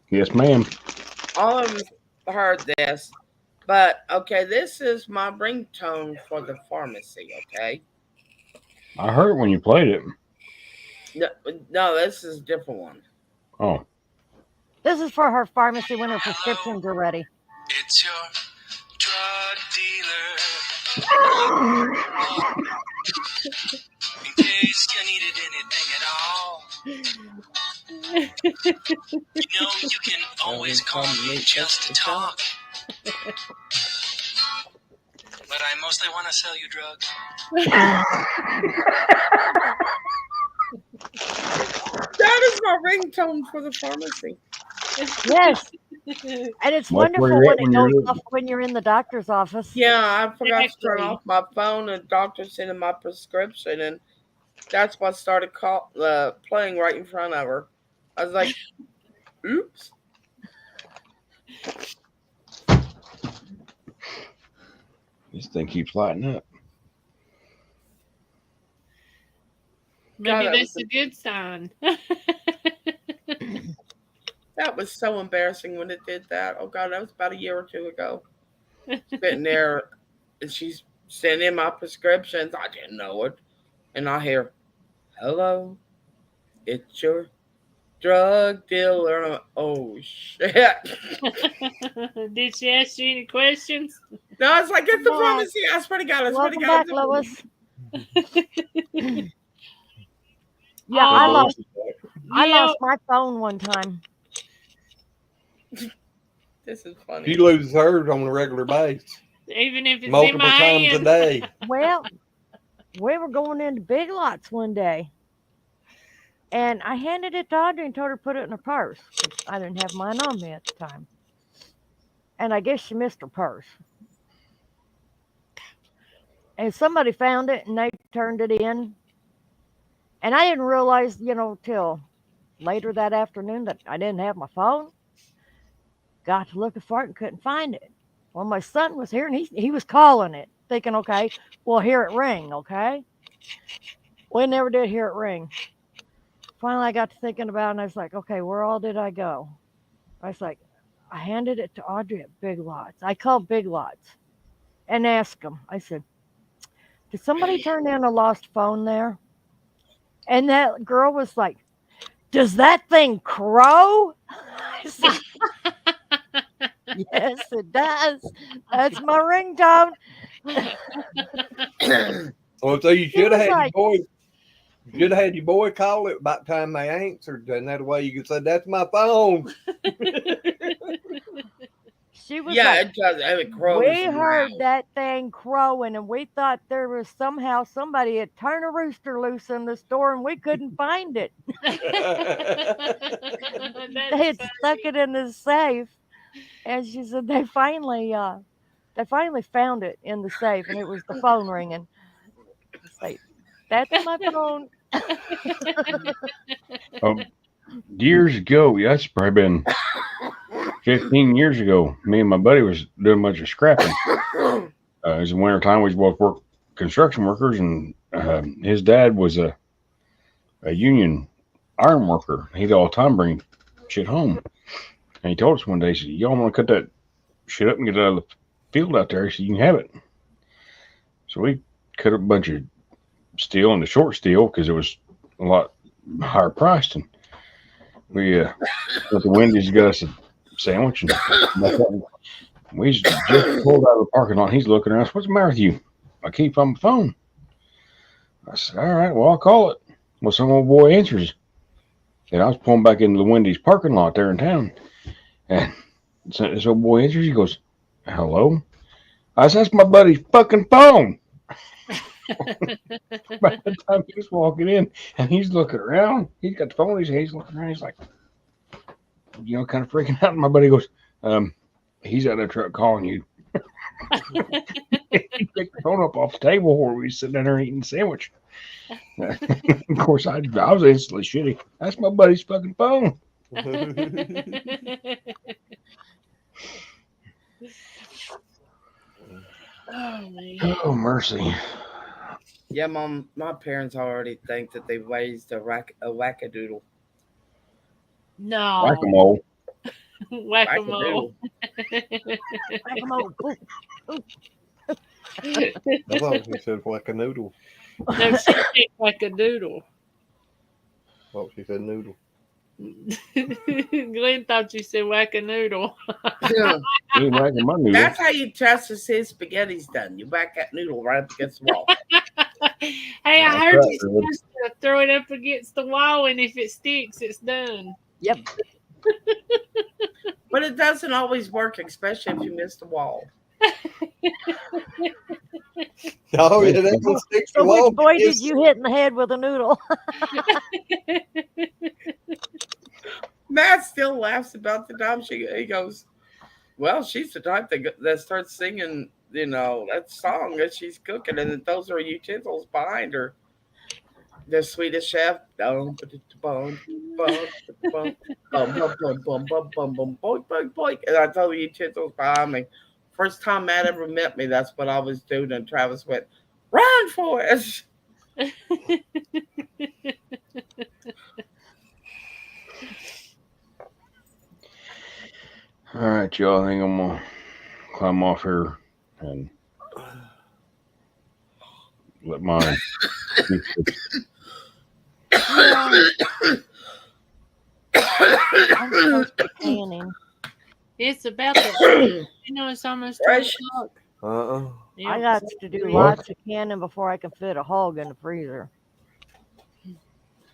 Yes, ma'am. all of them heard this, but okay, this is my ringtone for the pharmacy. Okay, I heard it when you played it. no, this is a different one. Oh, This is for her pharmacy when her prescriptions are ready. It's your drug dealer. In case you needed anything at all. You know you can always call me just to talk. But I mostly want to sell you drugs. That is my ringtone for the pharmacy. Yes. And it's Like where wonderful you're when at it when goes you're- off when you're in the doctor's office. Yeah, I forgot to turn Exactly. off my phone, and the doctor sent in my prescription, and that's what started playing right in front of her. I was like, "Oops." this thing keeps lighting up. Maybe that that's was a good sign. That was so embarrassing when it did that. Oh God, that was about a year or two ago. Sitting there, and she's sending in my prescriptions. I didn't know it, and I hear, "Hello, it's your drug dealer." And I'm, oh shit! Did she ask you any questions? No, it's like it's the Come on. pharmacy. I swear to God, I swear to Welcome God. back, Lois. Oh, Yeah, I lost yeah. my phone one time. This is funny. She loses hers on a regular basis, Even if it's in multiple my times a hand. day. Well, we were going into Big Lots one day, and I handed it to Audrey and told her to put it in her purse. I didn't have mine on me at the time. And I guess she missed her purse. And somebody found it and they turned it in. And I didn't realize, till later that afternoon that I didn't have my phone. Got to looking for it and couldn't find it. Well, my son was here and he was calling it, thinking, okay, we'll hear it ring, okay? We never did hear it ring. Finally, I got to thinking about it and I was like, okay, where all did I go? I was like, I handed it to Audrey at Big Lots. I called Big Lots and asked them. I said, did somebody turn in a lost phone there? And that girl was like, does that thing crow? I said, yes, it does. That's my ringtone. Well, so you should have was had like- your boy. You should have had your boy call it about the time they answered, and that way you could say, "That's my phone." She was Yeah, like, it does. It crows. we heard that thing crowing and we thought there was somehow somebody had turned a rooster loose in the store and we couldn't find it. They had stuck it in the safe. And she said they finally found it in the safe and it was the phone ringing. It's like, that's my phone. Years ago, yeah, that's probably been 15 years ago. Me and my buddy was doing a bunch of scrapping. It was the winter time. We both worked construction workers, and his dad was a union iron worker. He'd all the time bring shit home. And he told us one day, he said, y'all want to cut that shit up and get it out of the field out there? He said, you can have it. So we cut up a bunch of steel into short steel because it was a lot higher priced. And we went to Wendy's, got us a sandwich. And we just pulled out of the parking lot. He's looking around. What's the matter with you? I keep on my phone. I said, all right, well, I'll call it. Well, some old boy answers. And I was pulling back into the Wendy's parking lot there in town. And this old boy answers. He goes, hello? I said, that's my buddy's fucking phone. By the time he's walking in and he's looking around, he's got the phone in his hand, he's looking around, he's like, kind of freaking out. And my buddy goes, he's out of the truck calling you. He picked the phone up off the table where we were sitting there eating a sandwich. Of course, I was instantly shitty. That's my buddy's fucking phone. Oh man. Oh, mercy. Yeah, Mom, my parents already think that they raised a wackadoodle. No. Whack-a-mole. Whack-a-mole. Whack-a-mole. Ooh, I thought she said whack a noodle. No, she said whack-a-doodle. Oh, she said noodle. Glenn thought you said whack-a-noodle. You ain't whacking my noodle. That's how you test to see if spaghetti's done. You whack that noodle right up against the wall. Hey, I That's heard right, you're supposed to throw it up against the wall, and if it sticks, it's done. Yep. But it doesn't always work, especially if you miss the wall. Oh, yeah, that's what sticks to So the wall. which boy did you hit in the head with a noodle? Matt still laughs about the time he goes, well, she's the type that starts singing, that song that she's cooking, and then those are utensils behind her. The Swedish chef. And I told the utensils behind me. First time Matt ever met me, that's what I was doing, and Travis went, run for it. All right, y'all. I think I'm going to climb off here and let mine. I'm close to canning. It's about the. It's almost 12 o'clock. Uh-uh. I got to do lots of canning before I can fit a hog in the freezer.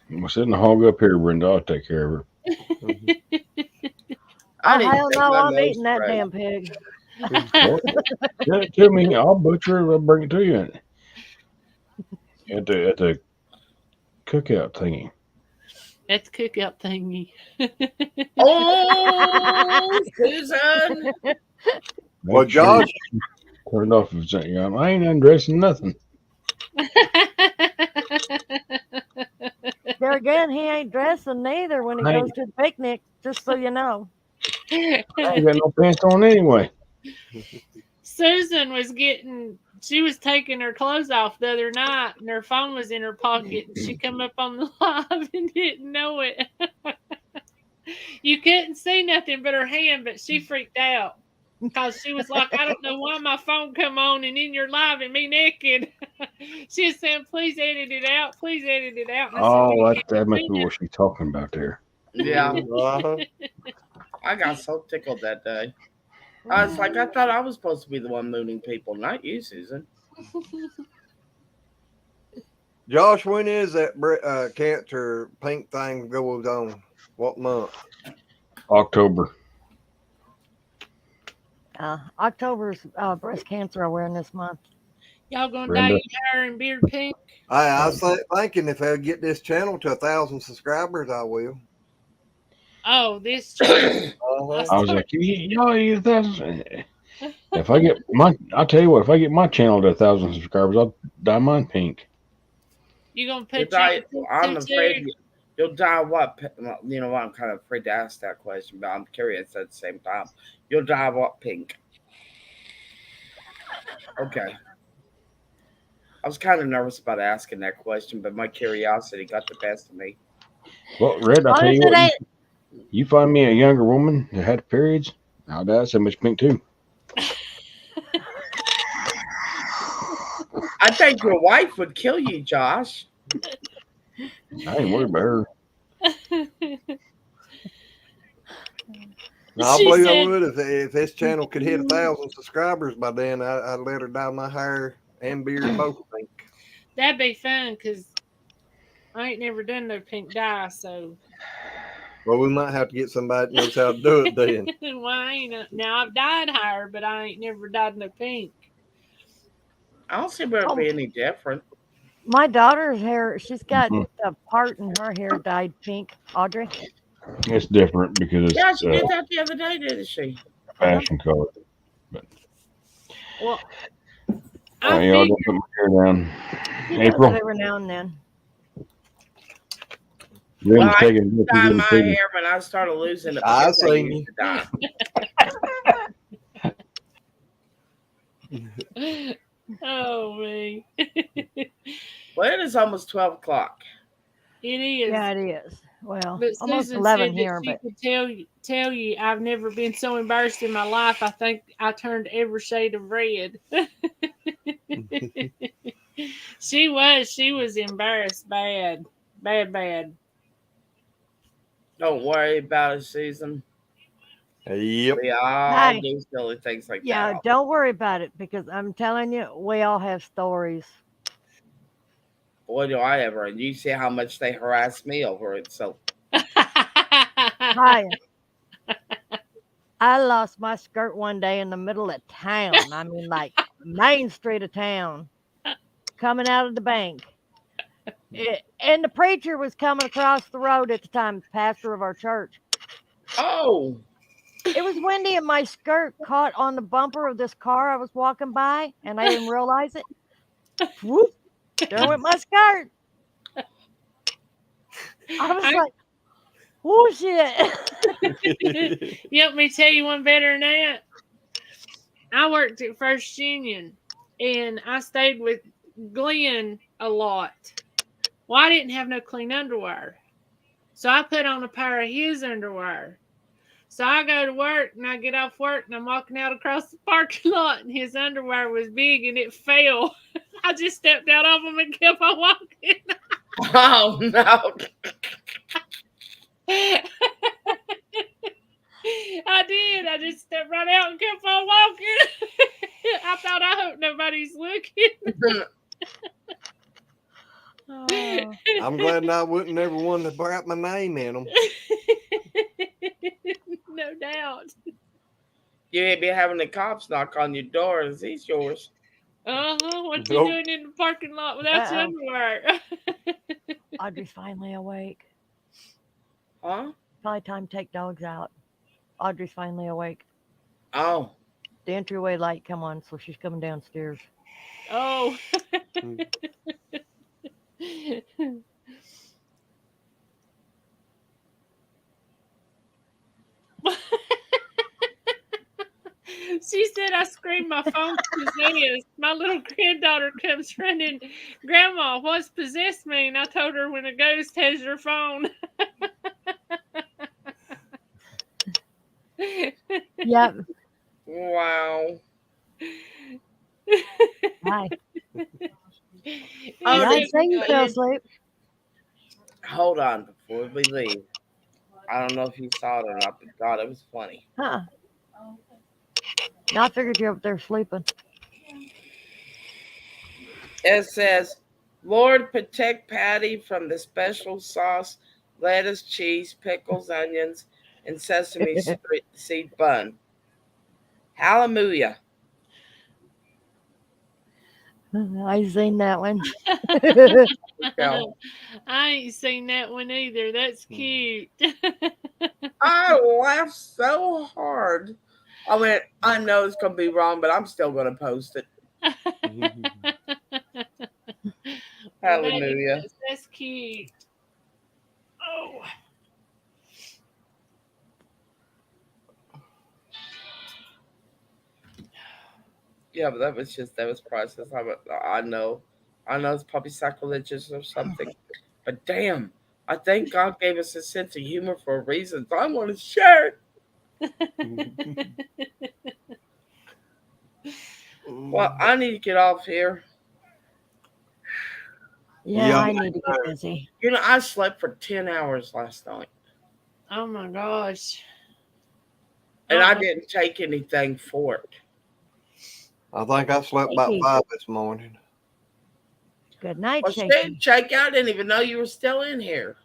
We're sitting the hog up here, Brenda. I'll take care of her. Oh, hell no, I'm eating that damn pig. Send it to me. I'll butcher it. I'll bring it to you. At the cookout thingy. At the cookout thingy. Oh, Susan. Well, Josh. Turned off. I ain't undressing nothing. There again, he ain't dressing neither when he goes to the picnic, just so you know. I ain't got no pants on anyway. Susan she was taking her clothes off the other night, and her phone was in her pocket. And she come up on the live and didn't know it. You couldn't see nothing but her hand, but she freaked out because she was like, I don't know why my phone come on and in your live and me naked. She was saying, please edit it out. Please edit it out. And that must be what she's talking about there. Yeah. I got so tickled that day. I was like, I thought I was supposed to be the one mooning people, not you, Susan. Josh, when is that cancer pink thing goes on? What month? October. October's breast cancer awareness month. Y'all gonna dye your hair and beard pink? I was thinking if I get this channel to 1,000 subscribers, I will. Oh, this channel. I was like, y'all, if I get I'll tell you what, if I get my channel to 1,000 subscribers, I'll dye mine pink. You gonna put I'm afraid you'll dye what? You know what? I'm kind of afraid to ask that question, but I'm curious at the same time. You'll dye what pink? Okay. I was kind of nervous about asking that question, but my curiosity got the best of me. Well, Red, I'll tell you what. You find me a younger woman that had periods, I'll dye so much pink too. I think your wife would kill you, Josh. I ain't worried about her. No, I believe I would if this channel could hit 1,000 subscribers by then. I'd let her dye my hair and beard both pink. That'd be fun because I ain't never done no pink dye, so. Well, we might have to get somebody that knows how to do it then. Well, now I've dyed hair, but I ain't never dyed no pink. I don't see where it'd be any different. My daughter's hair, she's got a part in her hair dyed pink. Audrey? It's different because it's she did that the other day, didn't she? fashion color. But Well, Oh, I y'all figured don't put my hair down. He does April, it every now and then. Well, Lynn's I taking used to dye my hair when I started losing it I because I seen used to dye. oh me. Well, it is almost 12 o'clock. It is. Yeah, it is. Well, But almost Susan 11 said here, that she but could tell you I've never been so embarrassed in my life. I think I turned every shade of red. She was embarrassed bad. Bad. Don't worry about it, Susan. Yep. We all Hi. do silly things like yeah, that. don't worry about it because I'm telling you, we all have stories. Boy, do I ever. And you see how much they harass me over it. So, Hi. I lost my skirt one day in the middle of town. I mean, like Main Street of town, coming out of the bank. And the preacher was coming across the road at the time, pastor of our church. oh, It was windy and my skirt caught on the bumper of this car I was walking by and I didn't realize it. Whoop, there went my skirt. I was like, oh shit. You want me to tell you one better than that? I worked at First Union and I stayed with Glenn a lot. Well, I didn't have no clean underwear. So I put on a pair of his underwear. So I go to work and I get off work and I'm walking out across the parking lot and his underwear was big and it fell. I just stepped out of them and kept on walking. oh no. I did. I just stepped right out and kept on walking. I thought, I hope nobody's looking. Oh. I'm glad I wasn't ever one to got my name in them. No doubt. You ain't be having the cops knock on your door. Is these yours? What you Nope. doing in the parking lot without your underwear? Audrey's finally awake. Huh? Probably time to take dogs out. Audrey's finally awake. Oh. The entryway light come on, so she's coming downstairs. Oh. She said I screamed my phone possessed. My little granddaughter comes running, Grandma, what's possessed mean? I told her when a ghost has your phone. Yep. Wow. Hi. Oh, Yeah, did I'd say you fell you- asleep. Hold on before we leave. I don't know if you saw it or not, but God, it was funny. Huh. I figured you're up there sleeping. It says, Lord, protect Patty from the special sauce, lettuce, cheese, pickles, onions, and sesame seed bun. Hallelujah. I seen that one. Go. I ain't seen that one either. That's cute. I laughed so hard. I went, I know it's going to be wrong, but I'm still going to post it. Hallelujah. That's cute. Oh. Yeah, but that was priceless. I know it's probably sacrilegious or something, but damn, I think God gave us a sense of humor for a reason. So I want to share it. Well, I need to get off here. Yeah, I need to get busy. You know, I slept for 10 hours last night. Oh my gosh. And I didn't take anything for it. I think I slept about 5 this morning. Good night, Well, Shaky. Shake, I didn't even know you were still in here.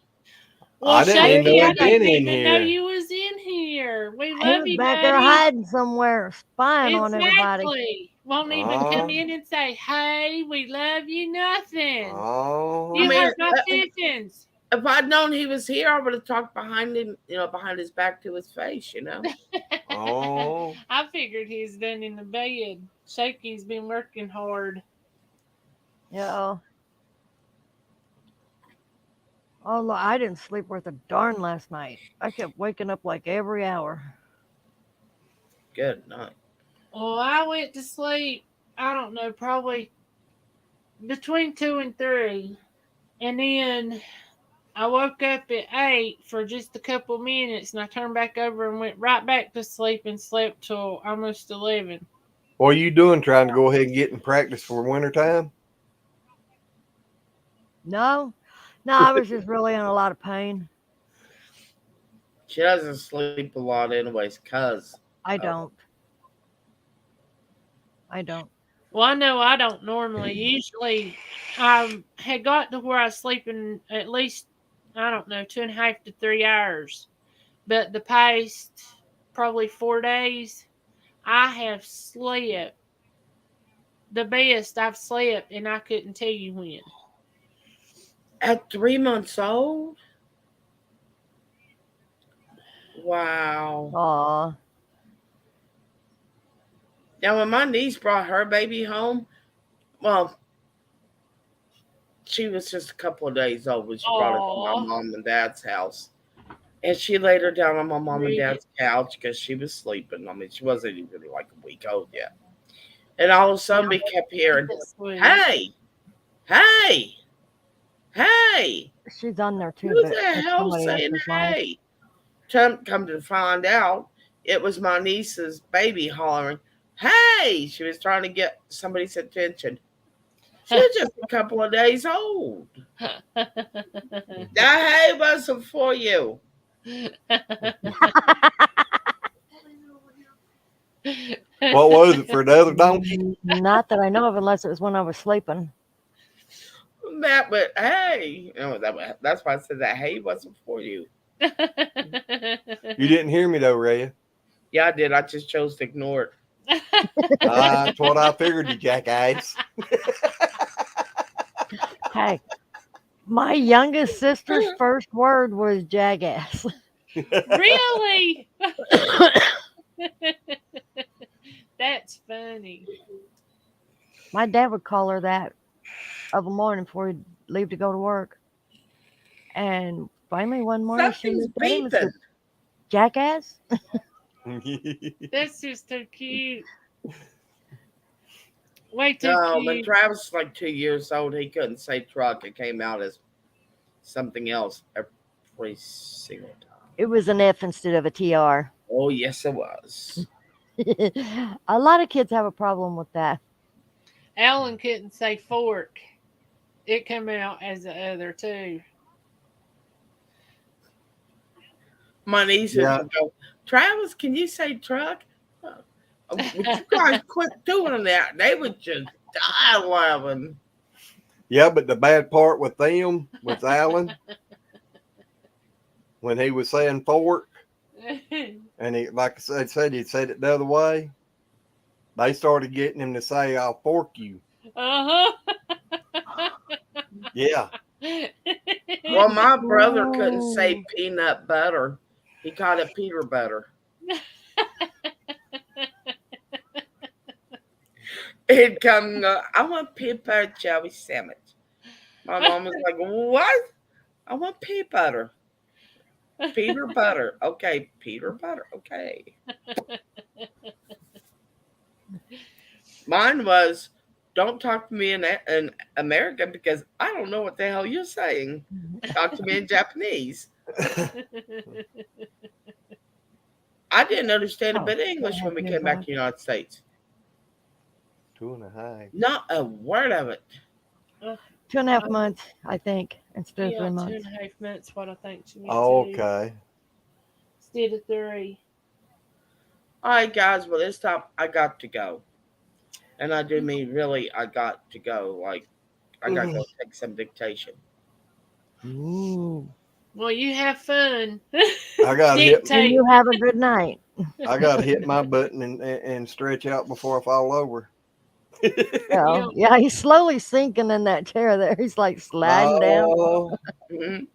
Well, I didn't even know Shaky, I he'd been didn't in even know here. you was in here. We He love was you, back there buddy. hiding somewhere, spying on everybody. Exactly. Won't even come in and say, "Hey, we love you." Nothing. Oh. You I mean, hurt my feelings. If I'd known he was here, I would have talked behind him, behind his back to his face, Oh. I figured he's done in the bed. Shaky's been working hard. Yeah. Oh, I didn't sleep worth a darn last night. I kept waking up like every hour. Good night. Well, I went to sleep, I don't know, probably between 2 and 3. And then I woke up at 8 for just a couple minutes, and I turned back over and went right back to sleep and slept till almost 11. What are you doing trying to go ahead and get in practice for wintertime? No, I was just really in a lot of pain. She doesn't sleep a lot, anyways, cause I don't. Well, I know I don't normally. Usually, I had got to where I was sleeping at least, I don't know, 2.5 to 3 hours. But the past probably 4 days, I have slept the best I've slept, and I couldn't tell you when. at 3 months old. Wow. Aw. Now, when my niece brought her baby home, well, she was just a couple of days old when she brought her to Aw. my mom and dad's house. And she laid her down on my mom and Really? dad's couch because she was sleeping. I mean, she wasn't even like a week old yet. And all of a sudden, we kept hearing, That's sweet. hey, hey, hey. She's on there too, Who but the it's hell somebody saying else's life. hey? Come to find out, it was my niece's baby hollering, hey! She was trying to get somebody's attention. She was just a couple of days old. That hay wasn't for you. What was it for the other donkey? Not that I know of, unless it was when I was sleeping. But hey, that's why I said that hay wasn't for you. You didn't hear me though, Rhea. Yeah, I did. I just chose to ignore it. That's what I figured, you jackass. Hey, my youngest sister's first word was jackass. Really? That's funny. My dad would call her that of a morning before he'd leave to go to work. And finally one morning she Something's looked at him and said, beeping. jackass? That's just so cute. Way too No, when cute. Travis was like 2 years old, he couldn't say truck. It came out as something else every single time. It was an F instead of a TR. Oh, yes, it was. A lot of kids have a problem with that. Alan couldn't say fork. It came out as the other too. My nieces would go, Travis, can you say truck? Would you guys quit doing that? They would just die laughing. Yeah, but the bad part with them, with Alan, when he was saying fork, and he, like I said, he said it the other way, they started getting him to say, I'll fork you. Uh-huh. Yeah. Well, my brother couldn't say peanut butter. He called it Peter butter. He'd come and go, I want peanut butter jelly sandwich. My mom was like, what? I want peanut butter. Peter butter. Okay, Peter butter. Okay. Mine was, don't talk to me in American because I don't know what the hell you're saying. Talk to me in Japanese. I didn't understand a bit of English when we came back to the United States. 2.5. Not a word of it. 2.5 months, I think, instead of 3 months. 2.5 months, what I think to me Oh, too. okay. Instead of 3. All right, guys. Well, this time I got to go. And I do mean really, I got to go. Like, I got to go take some dictation. Ooh. Well, you have fun. I got to hit. And you have a good night. I got to hit my button and stretch out before I fall over. Yeah, he's slowly sinking in that chair there. He's like sliding down. Mm-hmm.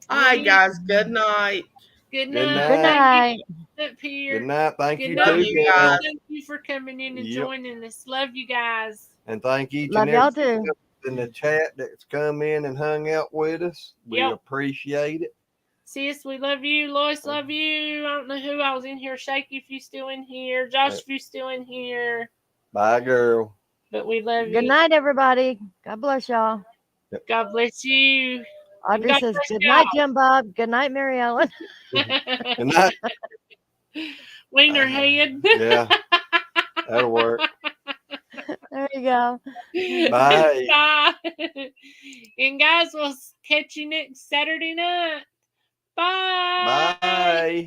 All right, guys. Good night. Good Good night. Good night. up here. Good night. Thank Good you night, Love too, you Gail. guys. Thank you for coming in and Yep. joining us. Love you guys. And thank each Love and y'all every too. in the chat that's come in and hung out with us. We Yep. appreciate it. Sis, we love you. Lois, love you. I don't know who I was in here. Shaky, if you still in here. Josh, if you still in here. Bye, girl. But we love you. Good night, everybody. God bless y'all. God bless you. Audrey God says, bless good night, Jim Bob. Good night, Mary Ellen. Good night. Wiener head. Yeah, that'll work. There you go. Bye. Bye. And guys, we'll catch you next Saturday night. Bye. Bye.